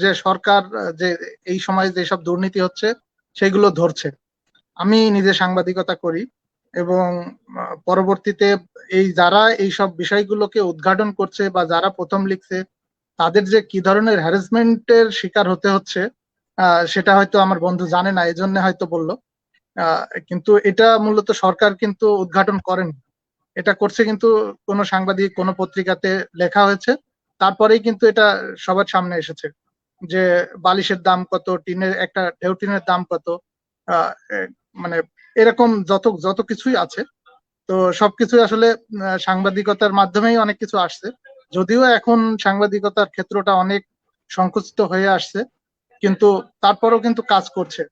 F: যে সরকার যে এই সময় যেসব দুর্নীতি হচ্ছে সেগুলো ধরছে। আমি নিজে সাংবাদিকতা করি এবং পরবর্তীতে যারা এইসব বিষয়গুলোকে উদ্ঘাটন করছে বা যারা প্রথম লিখছে তাদের যে কি ধরনের হ্যারাসমেন্টের শিকার হতে হচ্ছে সেটা হয়তো আমার বন্ধু জানে না, এজন্য হয়তো বললো। কিন্তু এটা মূলত সরকার কিন্তু উদ্ঘাটন করেন, এটা করছে কিন্তু কোনো সাংবাদিক, কোনো পত্রিকাতে লেখা হয়েছে, তারপরেই কিন্তু এটা সবার সামনে এসেছে যে বালিশের দাম কত, একটা ঢেউ টিনের দাম কত, মানে এরকম যত কিছুই আছে। তো সবকিছু আসলে সাংবাদিকতার মাধ্যমেই অনেক কিছু আসছে, যদিও এখন সাংবাদিকতার ক্ষেত্রটা অনেক সংকুচিত হয়ে আসছে, কিন্তু তারপরেও কিন্তু কাজ করছে।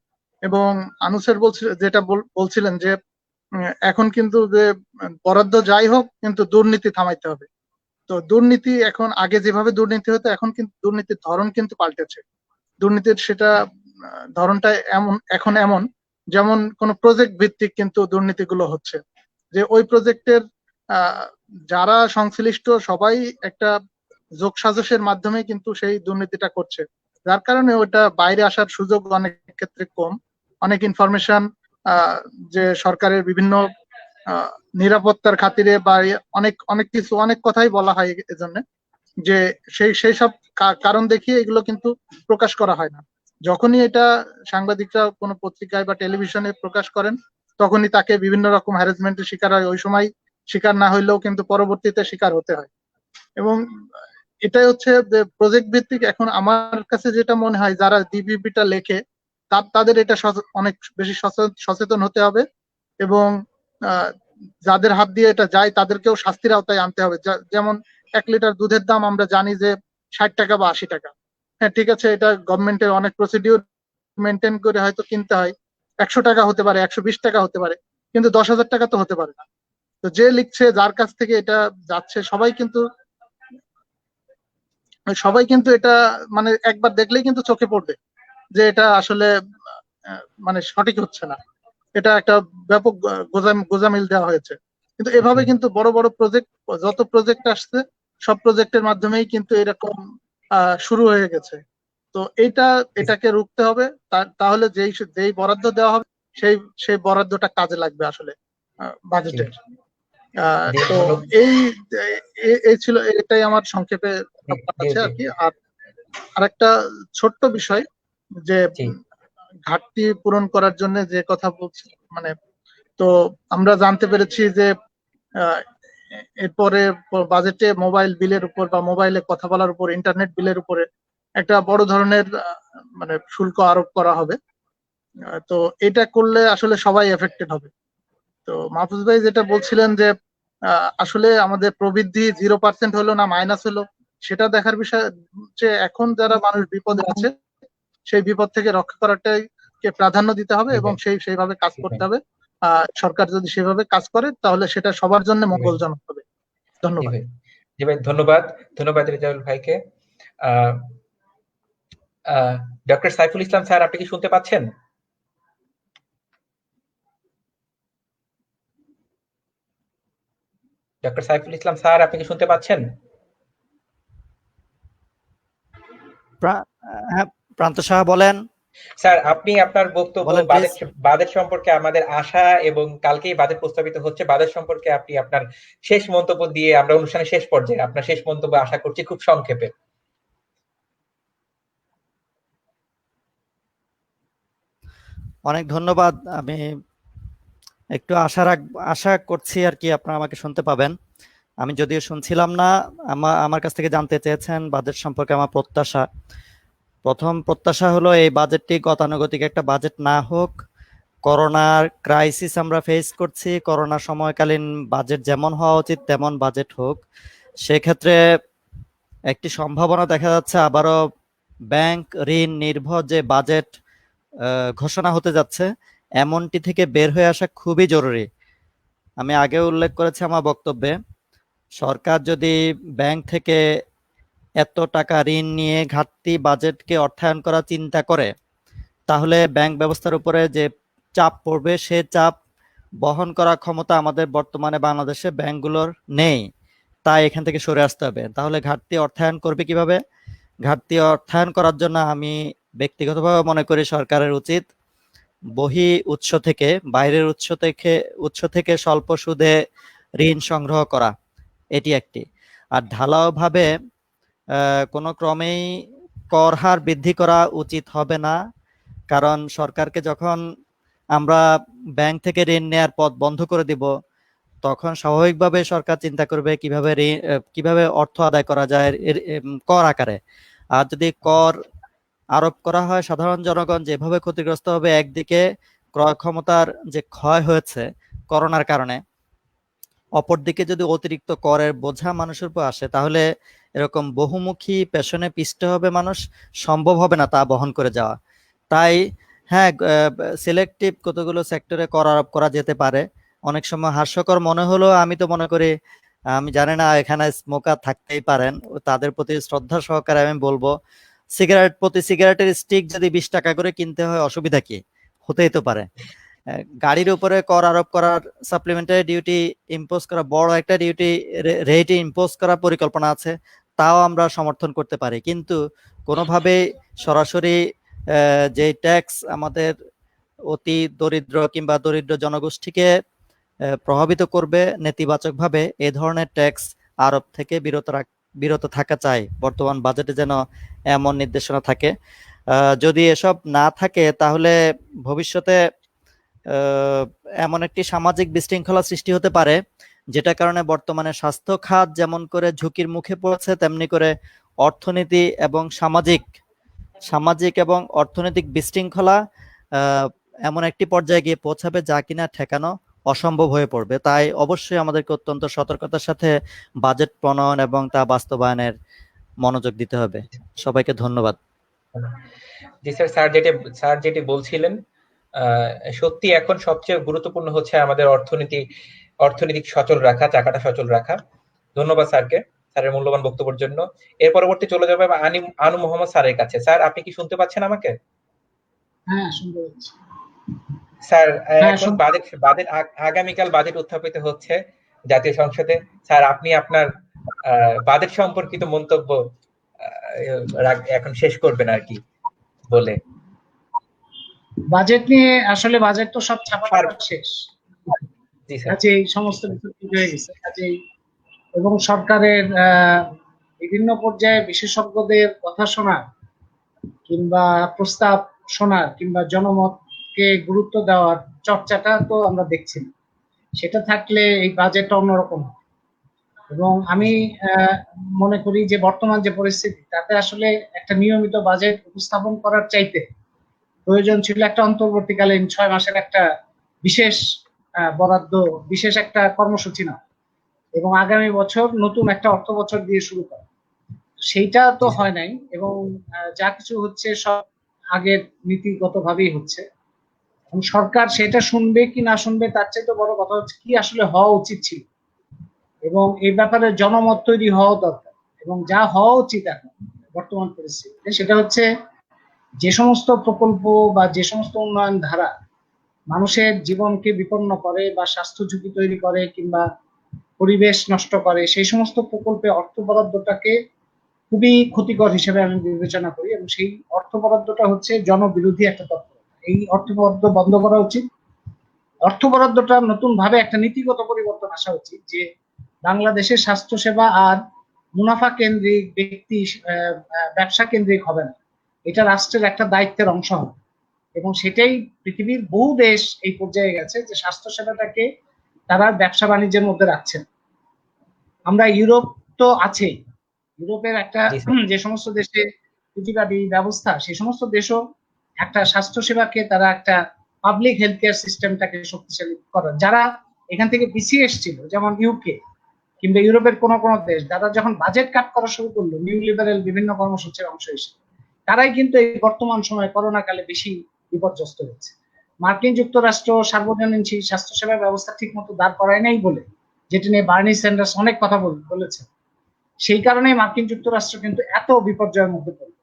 F: এবং আনুসের যেটা বলছিলেন যে এখন কিন্তু যে বরাদ্দ যাই হোক কিন্তু দুর্নীতি থামাইতে হবে। তো দুর্নীতি এখন, আগে যেভাবে দুর্নীতি হতো এখন কিন্তু দুর্নীতির ধরন কিন্তু পাল্টেছে। দুর্নীতির সেটা ধরনটা এখন এমন যেমন কোন প্রজেক্ট ভিত্তিক কিন্তু দুর্নীতিগুলো হচ্ছে, যে ওই প্রজেক্টের যারা সংশ্লিষ্ট সবাই একটা যোগসাজশের মাধ্যমে কিন্তু সেই দুর্নীতিটা করছে, যার কারণে ওটা বাইরে আসার সুযোগ অনেক ক্ষেত্রে কম। অনেক ইনফরমেশন যে সরকারের বিভিন্ন নিরাপত্তার খাতিরে বা অনেক অনেক কিছু অনেক কথাই বলা হয় এজন্য, যে সেই সব কারণ দেখিয়ে এগুলো কিন্তু প্রকাশ করা হয় না। যখনই এটা সাংবাদিকরা কোনো পত্রিকায় বা টেলিভিশনে প্রকাশ করেন, তখনই তাকে বিভিন্ন রকম হ্যারাসমেন্টের শিকার হয়। ওই সময় শিকার না হইলেও কিন্তু পরবর্তীতে শিকার হতে হয়। এবং এটাই হচ্ছে যে প্রজেক্ট ভিত্তিক। এখন আমার কাছে যেটা মনে হয়, যারা ডিপিপিটা লেখে তাদের এটা অনেক বেশি সচেতন হতে হবে, এবং যাদের হাত দিয়ে এটা যায় তাদেরকেও শাস্তির আওতায় আনতে হবে। যেমন 1 লিটার দুধের দাম আমরা জানি যে 60 টাকা বা 80 টাকা। হ্যাঁ, ঠিক আছে, এটা গভর্নমেন্টের অনেক প্রসিডিউর মেনটেন করে হয়তো কিনতে হয়। 100 টাকা হতে পারে, 120 টাকা হতে পারে, কিন্তু 10,000 টাকা তো হতে পারে না। তো যে লিখছে, যার কাছ থেকে এটা যাচ্ছে, সবাই কিন্তু এটা মানে একবার দেখলেই কিন্তু চোখে পড়বে যে এটা আসলে মানে সঠিক হচ্ছে না। এটা একটা ব্যাপক গোজামিল দেওয়া হয়েছে। কিন্তু এভাবে কিন্তু বড় বড় প্রজেক্ট, যত প্রজেক্ট আসছে সব প্রজেক্টের মাধ্যমেই কিন্তু এরকম শুরু হয়ে গেছে। তো এটাকে রুখতে হবে। তাহলে যেই বরাদ্দ দেওয়া হবে সেই বরাদ্দটা কাজে লাগবে আসলে বাজেটের। তো এই ছিল, এটাই আমার সংক্ষেপে আছে আর কি। আর আরেকটা ছোট্ট বিষয়, যে ঘাটতি পূরণ করার জন্য যে কথা বলছি, মানে তো আমরা জানতে পেরেছি যে এরপরে বাজেটে মোবাইল বিলের উপর বা মোবাইলে কথা বলার উপর, ইন্টারনেট বিলের উপরে একটা বড় ধরনের মানে শুল্ক আরোপ করা হবে। তো এটা করলে আসলে সবাই এফেক্টেড হবে। তো মাহফুজ ভাই যেটা বলছিলেন যে আসলে আমাদের প্রবৃদ্ধি 0% হলো না মাইনাস হলো, সেটা দেখার বিষয় যে এখন যারা মানুষ বিপদে আছে সেই বিপদ থেকে রক্ষা করাটাই কে প্রাধান্য দিতে হবে, এবং সেইভাবে কাজ করতে হবে। সরকার যদি সেভাবে কাজ করে তাহলে সেটা সবার জন্য মঙ্গলজনক হবে। ধন্যবাদ।
A: জি ভাই, ধন্যবাদ রেজাউল ভাইকে। ডক্টর সাইফুল ইসলাম স্যার, আপনি কি শুনতে পাচ্ছেন? ডক্টর সাইফুল ইসলাম স্যার, আপনি কি শুনতে পাচ্ছেন?
D: হ্যাঁ, প্রান্ত সাহা বলেন।
A: স্যার, আপনি আপনার বক্তব্য
D: বলেন প্লিজ।
A: বাজেট সম্পর্কে, আমাদের আশা এবং কালকেই বাজেট প্রস্তাবিত হচ্ছে, বাজেট সম্পর্কে আপনি আপনার শেষ মন্তব্য দিয়ে আমরা অনুষ্ঠানের শেষ পর্যায়ে আপনার শেষ মন্তব্য আশা করছি খুব সংক্ষেপে।
D: অনেক ধন্যবাদ। আমি একটু আশা করছি আর কি আপনারা আমাকে শুনতে পাবেন। আমি যদিও শুনছিলাম না, আমার কাছ থেকে জানতে চেয়েছেন বাজেট সম্পর্কে আমার প্রত্যাশা। প্রথম প্রত্যাশা হলো এই বাজেটটি গতানুগতিক একটা বাজেট না হোক। করোনার ক্রাইসিস আমরা ফেস করছি, করোনা সময়কালীন বাজেট যেমন হওয়া উচিত তেমন বাজেট হোক। সেক্ষেত্রে একটি সম্ভাবনা দেখা যাচ্ছে আবারও ব্যাংক ঋণ নির্ভর যে বাজেট ঘোষণা হতে যাচ্ছে, এমনটি থেকে বের হয়ে আসা খুবই জরুরি। আমি আগে উল্লেখ করেছি আমার বক্তব্যে, সরকার যদি ব্যাংক থেকে এত টাকা ঋণ নিয়ে ঘাটতি বাজেটকে অর্থায়ন করার চিন্তা করে, তাহলে ব্যাংক ব্যবস্থার উপরে যে চাপ পড়বে সে চাপ বহন করার ক্ষমতা আমাদের বর্তমানে বাংলাদেশে ব্যাংকগুলোর নেই। তাই এখান থেকে সরে আসতে হবে। তাহলে ঘাটতি অর্থায়ন করবে কিভাবে? ঘাটতি অর্থায়ন করার জন্য আমি ব্যক্তিগতভাবে মনে করি সরকারের উচিত বহি উৎস থেকে, বাইরের উৎস থেকে স্বল্প সুদে ঋণ সংগ্রহ করা, এটি একটি। আর ঢালাওভাবে কোনো ক্রমেই কর হার বৃদ্ধি করা উচিত হবে না। কারণ সরকারকে যখন আমরা ব্যাংক থেকে ঋণ নেয়ার পথ বন্ধ করে দিব, তখন স্বাভাবিকভাবে সরকার চিন্তা করবে কিভাবে অর্থ আদায় করা যায় কর আকারে। আর যদি কর আরোপ করা হয়, সাধারণ জনগণ যেভাবে ক্ষতিগ্রস্ত হবে, একদিকে ক্রয় ক্ষমতার যে ক্ষয় হয়েছে করোনার কারণে, অপরদিকে যদি অতিরিক্ত করের বোঝা মানুষের উপর আসে, তাহলে এরকম বহুমুখী পেছনে পিছতে হবে মানুষ, সম্ভব হবে না তা বহন করে যাওয়া। তাই হ্যাঁ, সিলেক্টিভ কতগুলো সেক্টরে কর আরোপ করা যেতে পারে। অনেক সময় হাস্যকর মনে হলো, আমি তো মনে করি, আমি জানি না এখানে স্মোকার থাকতেই পারেন, তাদের প্রতি শ্রদ্ধা সহকারে আমি বলবো, প্রতি সিগারেটের স্টিক যদি 20 টাকা করে কিনতে হয়, অসুবিধা কি? হতেই তো পারে। গাড়ির উপরে কর আরোপ করার, সাপ্লিমেন্টারি ডিউটি ইম্পোজ করা, বড় একটা ডিউটি রেট ইম্পোজ করার পরিকল্পনা আছে, তাও আমরা সমর্থন করতে পারি। কিন্তু কোনোভাবে সরাসরি যে ট্যাক্স আমাদের অতি দরিদ্র কিংবা দরিদ্র জনগোষ্ঠীকে প্রভাবিত করবে নেতিবাচকভাবে, এ ধরনের ট্যাক্স আরোপ থেকে বিরত থাকা চাই। বর্তমান বাজেটে যেন এমন নির্দেশনা থাকে। যদি এসব না থাকে তাহলে ভবিষ্যতে এমন একটি সামাজিক বিশৃঙ্খলা সৃষ্টি হতে পারে, যেটা কারণে বর্তমানে স্বাস্থ্য খাত যেমন করে ঝুঁকির মুখে পড়েছে, তেমনি করে অর্থনীতি এবং সামাজিক এবং অর্থনৈতিক বিশৃঙ্খলা এমন একটি পর্যায়ে গিয়ে পৌঁছাবে যা কিনা ঠেকানো অসম্ভব হয়ে পড়বে। তাই অবশ্যই আমাদেরকে অত্যন্ত সতর্কতার সাথে বাজেট প্রণয়ন এবং তা বাস্তবায়নের মনোযোগ দিতে হবে। সবাইকে ধন্যবাদ।
A: জি স্যার, স্যার যেটি বলছিলেন, সত্যি এখন সবচেয়ে গুরুত্বপূর্ণ হচ্ছে আমাদের অর্থনৈতিক সচল রাখা, চাকাটা সচল রাখা। ধন্যবাদ স্যারকে, স্যারের মূল্যবান বক্তব্যের জন্য। এর পরবর্তী চলে যাবে আনু মোহাম্মদ স্যারের কাছে। স্যার, আপনি কি শুনতে পাচ্ছেন আমাকে?
B: হ্যাঁ, শুনতে পাচ্ছি।
A: স্যার,
B: হ্যাঁ,
A: এখন আগামীকাল বাজেট উত্থাপিত হচ্ছে জাতীয় সংসদে। স্যার, আপনি আপনার বাজেট সম্পর্কিত মন্তব্য এখন শেষ করবেন আর কি বলে।
B: বাজেট নিয়ে আসলে বাজেট তো সব ছাপা শেষ,
A: জি স্যার।
B: কাজেই সমস্ত কিছু ঠিক হয়ে গেছে। কাজেই এবং সরকারের বিভিন্ন পর্যায়ে বিশেষজ্ঞদের কথা শোনা কিংবা প্রস্তাব শোনা কিংবা জনমতকে গুরুত্ব দেওয়ার চর্চাটা তো আমরা দেখছি না। সেটা থাকলে এই বাজেটটা অন্যরকম হয়। এবং আমি মনে করি যে বর্তমান যে পরিস্থিতি, তাতে আসলে একটা নিয়মিত বাজেট উপস্থাপন করার চাইতে প্রয়োজন ছিল একটা অন্তর্বর্তীকালীন 6 মাসের একটা বিশেষ বরাদ্দ, বিশেষ একটা কর্মসূচি না, এবং আগামী বছর নতুন একটা অর্থ বছর দিয়ে শুরু করা। সেইটা তো হয় নাই, এবং যা কিছু হচ্ছে সব আগের নীতিগতভাবেই হচ্ছে। সরকার সেটা শুনবে কি না শুনবে তার চাইতে বড় কথা হচ্ছে কি আসলে হওয়া উচিত ছিল, এবং এই ব্যাপারে জনমত তৈরি হওয়া দরকার। এবং যা হওয়া উচিত এখন বর্তমান পরিস্থিতিতে সেটা হচ্ছে যে সমস্ত প্রকল্প বা যে সমস্ত উন্নয়ন ধারা মানুষের জীবনকে বিপন্ন করে বা স্বাস্থ্য ঝুঁকি তৈরি করে কিংবা পরিবেশ নষ্ট করে, সেই সমস্ত প্রকল্পে অর্থ বরাদ্দটাকে খুবই ক্ষতিকর হিসেবে আমি বিবেচনা করি। এবং সেই অর্থ বরাদ্দটা হচ্ছে জনবিরোধী একটা তত্ত্ব। এই অর্থ বরাদ্দ বন্ধ করা উচিত। অর্থ বরাদ্দটা নতুন ভাবে একটা নীতিগত পরিবর্তন আসা উচিত, যে বাংলাদেশের স্বাস্থ্য সেবা আর মুনাফা কেন্দ্রিক, ব্যবসা কেন্দ্রিক হবে না, এটা রাষ্ট্রের একটা দায়িত্বের অংশ হবে। এবং সেটাই পৃথিবীর বহু দেশ এই পর্যায়ে গেছে যে স্বাস্থ্য সেবাটাকে তারা ব্যবসা বাণিজ্যের মধ্যে রাখছেন। আমরা ইউরোপ তো আছেই, ইউরোপের একটা যে সমস্ত দেশে পুঁজিবাদী ব্যবস্থা, সেই সমস্ত দেশও একটা স্বাস্থ্য সেবাকে তারা একটা পাবলিক হেলথ কেয়ার সিস্টেমটাকে শক্তিশালী করার, যারা এখান থেকে পিছিয়ে এসেছিল যেমন ইউকে কিংবা ইউরোপের কোন কোন দেশ, যারা যখন বাজেট কাট করা শুরু করলো নিউ লিবারেল বিভিন্ন কর্মসূচির অংশ হিসেবে, তারাই কিন্তু এই বর্তমান সময়ে করোনা কালে বেশি বিপর্যস্ত হয়েছে। মার্কিন যুক্তরাষ্ট্র সার্বজনীন স্বাস্থ্য সেবা ব্যবস্থা ঠিক মতো দাঁড় করায় নাই বলে, যেটা নিয়ে বার্নি স্যান্ডার্স অনেক কথা বলেছেন, সেই কারণেই মার্কিন যুক্তরাষ্ট্র কিন্তু এত বিপর্যয়ের মধ্যে পড়ল।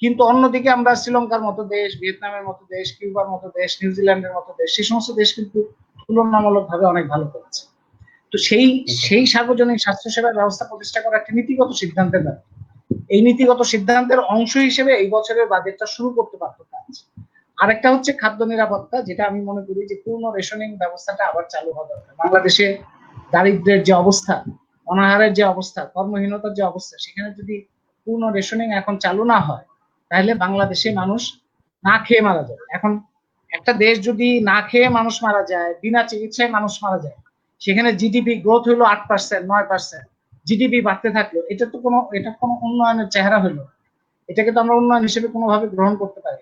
B: কিন্তু অন্যদিকে আমরা শ্রীলঙ্কার মতো দেশ, ভিয়েতনামের মতো দেশ, কিউবার মতো দেশ, নিউজিল্যান্ডের মতো দেশ, সেই সমস্ত দেশ কিন্তু তুলনামূলকভাবে অনেক ভালো করেছে। তো সেই সার্বজনীন স্বাস্থ্য সেবা ব্যবস্থা প্রতিষ্ঠা করা একটা নীতিগত সিদ্ধান্তের ব্যাপার। এই নীতিগত সিদ্ধান্তের অংশ হিসেবে এই বছরের বাজেটটা শুরু করতে পারতো কাজ। আরেকটা হচ্ছে খাদ্য নিরাপত্তা, যেটা আমি মনে করি যে পূর্ণ রেশনিং ব্যবস্থাটা আবার চালু হওয়া দরকার। বাংলাদেশে দারিদ্র্যের যে অবস্থা, অনাহারের যে অবস্থা, কর্মহীনতার যে অবস্থা, সেখানে যদি পূর্ণ রেশনিং এখন চালু না হয়, তাহলে বাংলাদেশে মানুষ না খেয়ে মারা যাবে। এখন একটা দেশ যদি না খেয়ে মানুষ মারা যায়, বিনা চিকিৎসায় মানুষ মারা যায়, সেখানে জিডিপি গ্রোথ হলো 8%, 9%, জিডিপি বাড়তে থাকলো, এটা কোনো উন্নয়নের চেহারা হলো? এটাকে তো আমরা উন্নয়ন হিসেবে কোনোভাবে গ্রহণ করতে পারি।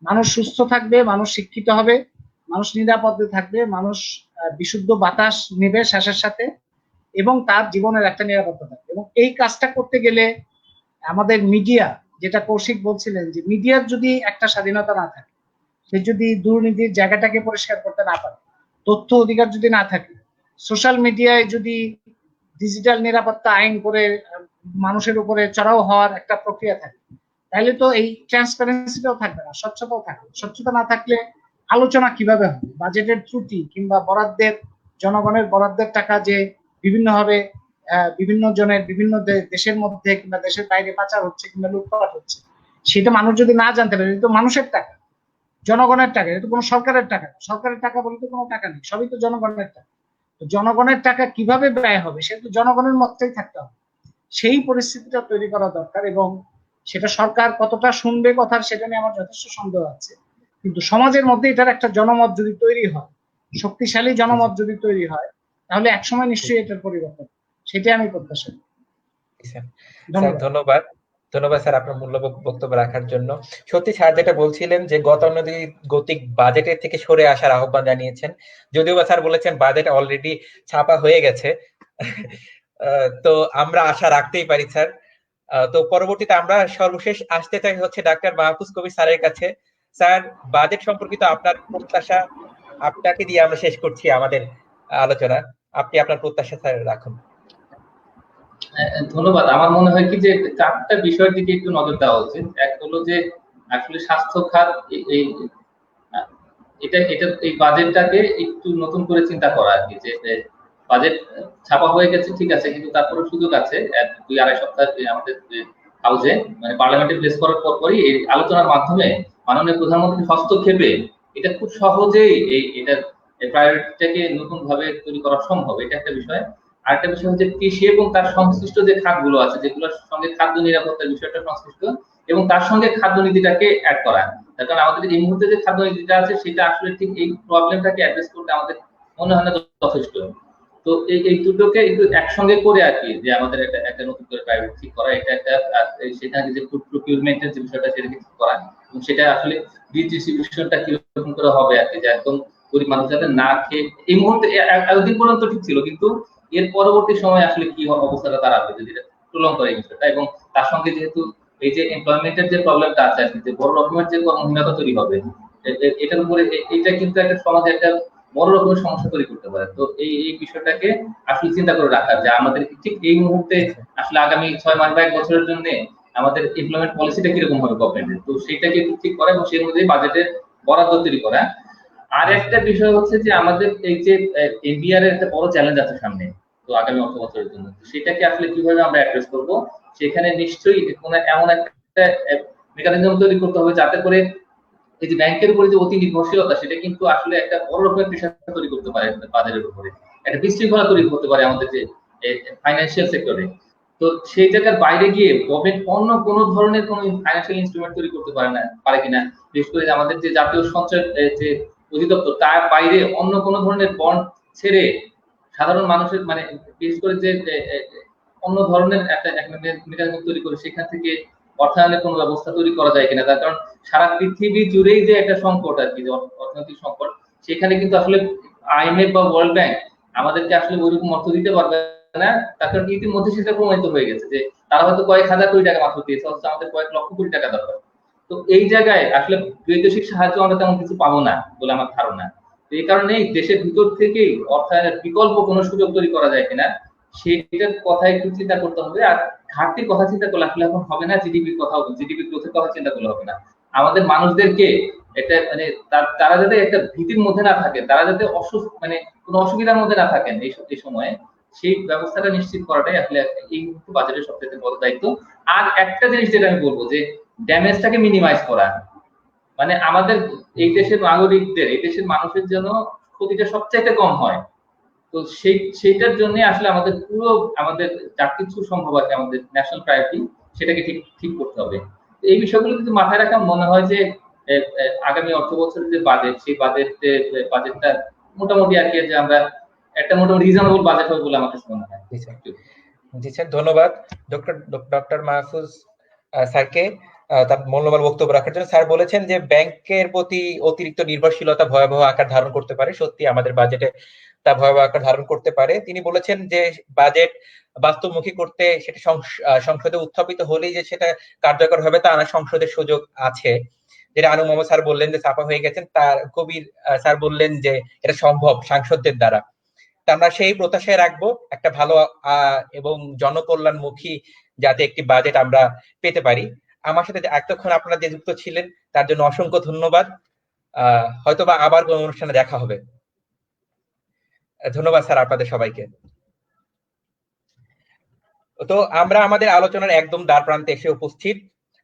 B: মানুষ সুস্থ থাকবে, মানুষ শিক্ষিত হবে, মানুষ নিরাপদে থাকবে, মানুষ বিশুদ্ধ বাতাস নেবে শ্বাসের সাথে, এবং তার জীবনের একটা নিরাপত্তা থাকবে। এবং এই কাজটা করতে গেলে আমাদের মিডিয়া, যেটা কৌশিক বলছিলেন, যে মিডিয়ার যদি একটা স্বাধীনতা না থাকে, সে যদি দুর্নীতির জায়গাটাকে পরিষ্কার করতে না পারে, তথ্য অধিকার যদি না থাকে, সোশ্যাল মিডিয়ায় যদি ডিজিটাল নিরাপত্তা আইন করে মানুষের উপরে চড়াও হওয়ার একটা প্রক্রিয়া থাকে, তাহলে তো এই ট্রান্সপারেন্সিটাও থাকবে না, স্বচ্ছতাও থাকবে। স্বচ্ছতা না থাকলে আলোচনা কিভাবে হবে, বাজেটের ত্রুটি কিংবা বরাদ্দের, জনগণের বরাদ্দের টাকা যে বিভিন্নভাবে বিভিন্ন জনের বিভিন্ন দেশের মধ্যে কিংবা দেশের বাইরে পাচার হচ্ছে কিংবা লুটপাট হচ্ছে, সেটা মানুষ যদি না জানতে পারে, এটা তো মানুষের টাকা, জনগণের টাকা, এটা তো কোনো সরকারের টাকা, সরকারের টাকা বলতে কোনো টাকা নেই, সবই তো জনগণের টাকা। তো জনগণের টাকা কিভাবে ব্যয় হবে সেটা তো জনগণের মতটাই থাকতে হবে, সেই পরিস্থিতিটা তৈরি করা দরকার। এবং সেটা সরকার কতটা শুনবে কথা, সেটা নিয়ে আমার যথেষ্ট সন্দেহ আছে। কিন্তু সমাজের মধ্যে এটার একটা জনমত যদি তৈরি হয়, শক্তিশালী জনমত যদি তৈরি হয়, তাহলে একসময় নিশ্চয়ই এটার পরিবর্তন, সেটাই আমি প্রত্যাশা করি।
A: স্যার
B: ধন্যবাদ।
A: ধন্যবাদ। ধন্যবাদ স্যার আপনার মূল্যবান বক্তব্য রাখার জন্য। সত্যি স্যার যেটা বলছিলেন যে গতানুগতিক বাজেটের থেকে সরে আসার আহ্বান জানিয়েছেন, যদিও বা স্যার বলেছেন বাজেট অলরেডি ছাপা হয়ে গেছে। তো আমরা আশা রাখতেই পারি স্যার। তো পরবর্তীতে আমরা সর্বশেষ আসতে চাই হচ্ছে ডাক্তার মাহফুজ কবির স্যারের কাছে। স্যার, বাজেট সম্পর্কিত আপনার প্রত্যাশা, আপনাকে দিয়ে আমরা শেষ করছি আমাদের আলোচনা। আপনি আপনার প্রত্যাশা স্যার রাখুন।
C: ধন্যবাদ। আমার মনে হয় কি যে চারটা বিষয়ের দিকে একটু নজর দেওয়া উচিত। এক হলো যে আসলে স্বাস্থ্য খাত এটা এটা এই বাজেটটাকে একটু নতুন করে চিন্তা করা আর কি, যে বাজেট ছাপা হয়ে গেছে ঠিক আছে, কিন্তু তারপরে সুযোগ আছে 2-2.5 সপ্তাহ আমাদের হাউসে মানে পার্লামেন্টে প্লেস করার পরই এই আলোচনার মাধ্যমে মাননীয় প্রধানমন্ত্রী হস্তক্ষেপে এটা খুব সহজেই এটা প্রায়োরিটিটাকে নতুন ভাবে তৈরি করা সম্ভব। এটা একটা বিষয়। আরেকটা বিষয় হচ্ছে কৃষি এবং তার সংশ্লিষ্ট যে খাতগুলো আছে, যেগুলোর সঙ্গে খাদ্য নিরাপত্তার বিষয়টা সংশ্লিষ্ট, এবং তার সঙ্গে খাদ্য নীতিটাকে অ্যাড করা। তার কারণ আমাদের এই মুহূর্তে যে খাদ্য নীতিটা আছে সেটা আসলে ঠিক এই প্রবলেমটাকে অ্যাড্রেস করতে আমাদের মনে হয় না যথেষ্ট। তো এই দুটোকে একটু একসঙ্গে করে আর কি, যে আমাদের একটা নতুন করে প্রায়োরিটি ঠিক করা, এটা একটা সেখানে যে ফুড প্রকিউরমেন্টের যে বিষয়টা সেটাকে ঠিক করা, এবং সেটা আসলে ডিস্ট্রিবিউশনটা কিরকম করে হবে আর কি, যে একদম গরিব মানুষ যাতে না খেয়ে এই মুহূর্তে এতদিন পর্যন্ত ঠিক ছিল, কিন্তু এর পরবর্তী সময় আসলে কি অবস্থাটা দাঁড়াবে যদি এটা প্রলং করে এই বিষয়টা। এবং তার সঙ্গে যেহেতু এই যে এমপ্লয়মেন্টের যে প্রবলেমটা আছে আর কি, যে বড় রকমের যে কর্মহীনতা তৈরি হবে, এটার উপরে এটা কিন্তু একটা সমাজে একটা বড় রকমের সমস্যা তৈরি করতে পারে। তো এই বিষয়টাকে আসলে চিন্তা করে রাখা, যে আমাদের ঠিক এই মুহূর্তে আসলে আগামী 6 মাস বা 1 বছরের জন্য আমাদের এমপ্লয়মেন্ট পলিসিটা কিরকম হবে গভর্নমেন্টের, তো সেটাকে একটু ঠিক করা এবং সেই অনুযায়ী বাজেটের বরাদ্দ তৈরি করা। আর একটা বিষয় হচ্ছে যে আমাদের এই যে এনবিআর এর একটা বড় চ্যালেঞ্জ আছে সামনে, তো আগামী অর্থ বছরের জন্য সেটাকে আসলে কিভাবে আমরা অ্যাড্রেস করব, সেখানে নিশ্চয়ই কোনো এমন একটা মেকানিজম তৈরি করতে হবে যাতে করে এই যে ব্যাংকের উপরে যে অতি নির্ভরশীলতা, সেটা কিন্তু আসলে একটা বড় রকমের প্রেশার তৈরি করতে পারে বাজারের উপরে, একটা বিশৃঙ্খলা তৈরি করতে পারে আমাদের যে ফাইন্যান্সিয়াল সেক্টরে। তো সেই জায়গার বাইরে গিয়ে গভর্নমেন্ট অন্য কোন ধরনের কোন ফাইন্যান্সিয়াল ইনস্ট্রুমেন্ট তৈরি করতে পারে কিনা, বিশেষ করে আমাদের যে জাতীয় সঞ্চয় যে অধিদপ্তর, তার বাইরে অন্য কোন ধরনের বন্ড ছেড়ে সাধারণ মানুষের মানে বিশেষ করে যে অন্য ধরনের একটা মেকানিজম তৈরি করে সেখান থেকে অর্থায়নের কোনো ব্যবস্থা তৈরি করা যায় কিনা। তার কারণ সারা পৃথিবী জুড়েই যে একটা সংকট আর কি, অর্থনৈতিক সংকট, সেখানে কিন্তু আসলে আইএমএফ বা ওয়ার্ল্ড ব্যাংক আমাদেরকে আসলে ওইরকম অর্থ দিতে পারবে না। তার কারণ ইতিমধ্যে সেটা প্রমাণিত হয়ে গেছে যে তারা হয়তো কয়েক হাজার কোটি টাকা মাত্র দিয়েছে, অথচ আমাদের কয়েক লক্ষ কোটি টাকা দরকার। তো এই জায়গায় আসলে বৈদেশিক সাহায্য আমরা তেমন কিছু পাবো না বলে আমার ধারণা। এই কারণে দেশের ভিতর থেকেই অর্থায়নের বিকল্প কোনো সুযোগ তৈরি করা যায় কিনা সেটার কথা একটু চিন্তা করতে হবে। আর ঘাটতির কথা চিন্তা করলে আসলে এখন হবে না, জিডিপির কথা, জিডিপি গ্রোথের কথা চিন্তা করলে হবে না। আমাদের মানুষদেরকে একটা মানে তারা যাতে একটা ভীতির মধ্যে না থাকে, তারা যাতে মানে কোনো অসুবিধার মধ্যে না থাকেন এই সময়ে, সেই ব্যবস্থাটা নিশ্চিত করাটাই আসলে এই মুহূর্তে বাজেটের সবচেয়ে বড় দায়িত্ব। আর একটা জিনিস যেটা আমি বলবো, যে ড্যামেজটাকে মিনিমাইজ করা, মানে আমাদের এই দেশের নাগরিকদের, এই দেশের মানুষের জন্য ক্ষতিটা সবচাইতে কম হয়। তো সেইটার জন্য আসলে আমাদের পুরো আমাদের যা কিছু সম্ভব আছে আমাদের ন্যাশনাল প্রায়োরিটি সেটাকে ঠিক করতে হবে। এই বিষয়গুলো কিন্তু মাথায় রাখা মনে হয় যে আগামী অর্থ বছরের যে বাজেট, সেই বাজেটটা মোটামুটি আর কি, যে আমরা একটা মোটামুটি রিজনেবল বাজেট হবে বলে আমার কাছে মনে হয়।
A: জি স্যার, ধন্যবাদ ডক্টর মাহফুজ স্যারকে তার মূল্যবান বক্তব্য রাখার জন্য। স্যার বলেছেন যে ব্যাংকের প্রতি অতিরিক্ত নির্ভরশীলতা ভয়াবহ আকার ধারণ করতে পারে। সত্যি আমাদের বাজেটে তা ভয়াবহ আকার ধারণ করতে পারে। তিনি বলেছেন যে বাজেট বাস্তবমুখী করতে সেটা সংসদে উত্থাপিত হলেই যে সেটা কার্যকর হবে তা না, সংসদের সুযোগ আছে। যেটা আনু মোহাম্মদ স্যার বললেন যে ছাপা হয়ে গেছেন, তার কবির স্যার বললেন যে এটা সম্ভব সাংসদদের দ্বারা। আমরা সেই প্রত্যাশায় রাখবো একটা ভালো এবং জনকল্যাণমুখী যাতে একটি বাজেট আমরা পেতে পারি। আমার সাথে এতক্ষণ আপনারা যে যুক্ত ছিলেন তার জন্য অসংখ্য ধন্যবাদ। হয়তোবা আবার কোনো অনুষ্ঠানে দেখা হবে। ধন্যবাদ স্যার আপনাদের সবাইকে। তো আমরা আমাদের আলোচনার একদম দ্বার প্রান্তে এসে উপস্থিত।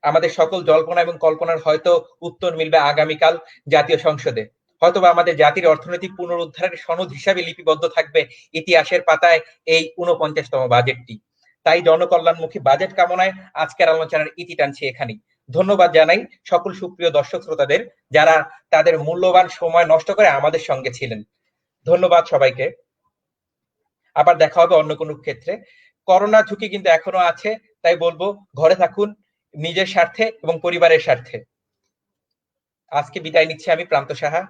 A: আমাদের সকল জল্পনা এবং কল্পনার হয়তো উত্তর মিলবে আগামীকাল জাতীয় সংসদে। হয়তোবা আমাদের জাতির অর্থনৈতিক পুনরুদ্ধারের সনদ হিসাবে লিপিবদ্ধ থাকবে ইতিহাসের পাতায় এই 49তম বাজেটটি। তাই জনকল্যাণমুখী বাজেট কামনায় আজকের আলোচনার ইতি টানছি এখানেই। ধন্যবাদ জানাই সকল সুপ্রিয় দর্শক শ্রোতাদের যারা তাদের মূল্যবান সময় নষ্ট করে আমাদের সঙ্গে ছিলেন। ধন্যবাদ সবাইকে। আবার দেখা হবে অন্য কোনো ক্ষেত্রে। করোনা ঝুঁকি কিন্তু এখনো আছে, তাই বলবো ঘরে থাকুন নিজের স্বার্থে এবং পরিবারের স্বার্থে। আজকে বিদায় নিচ্ছি আমি, প্রান্ত সাহা।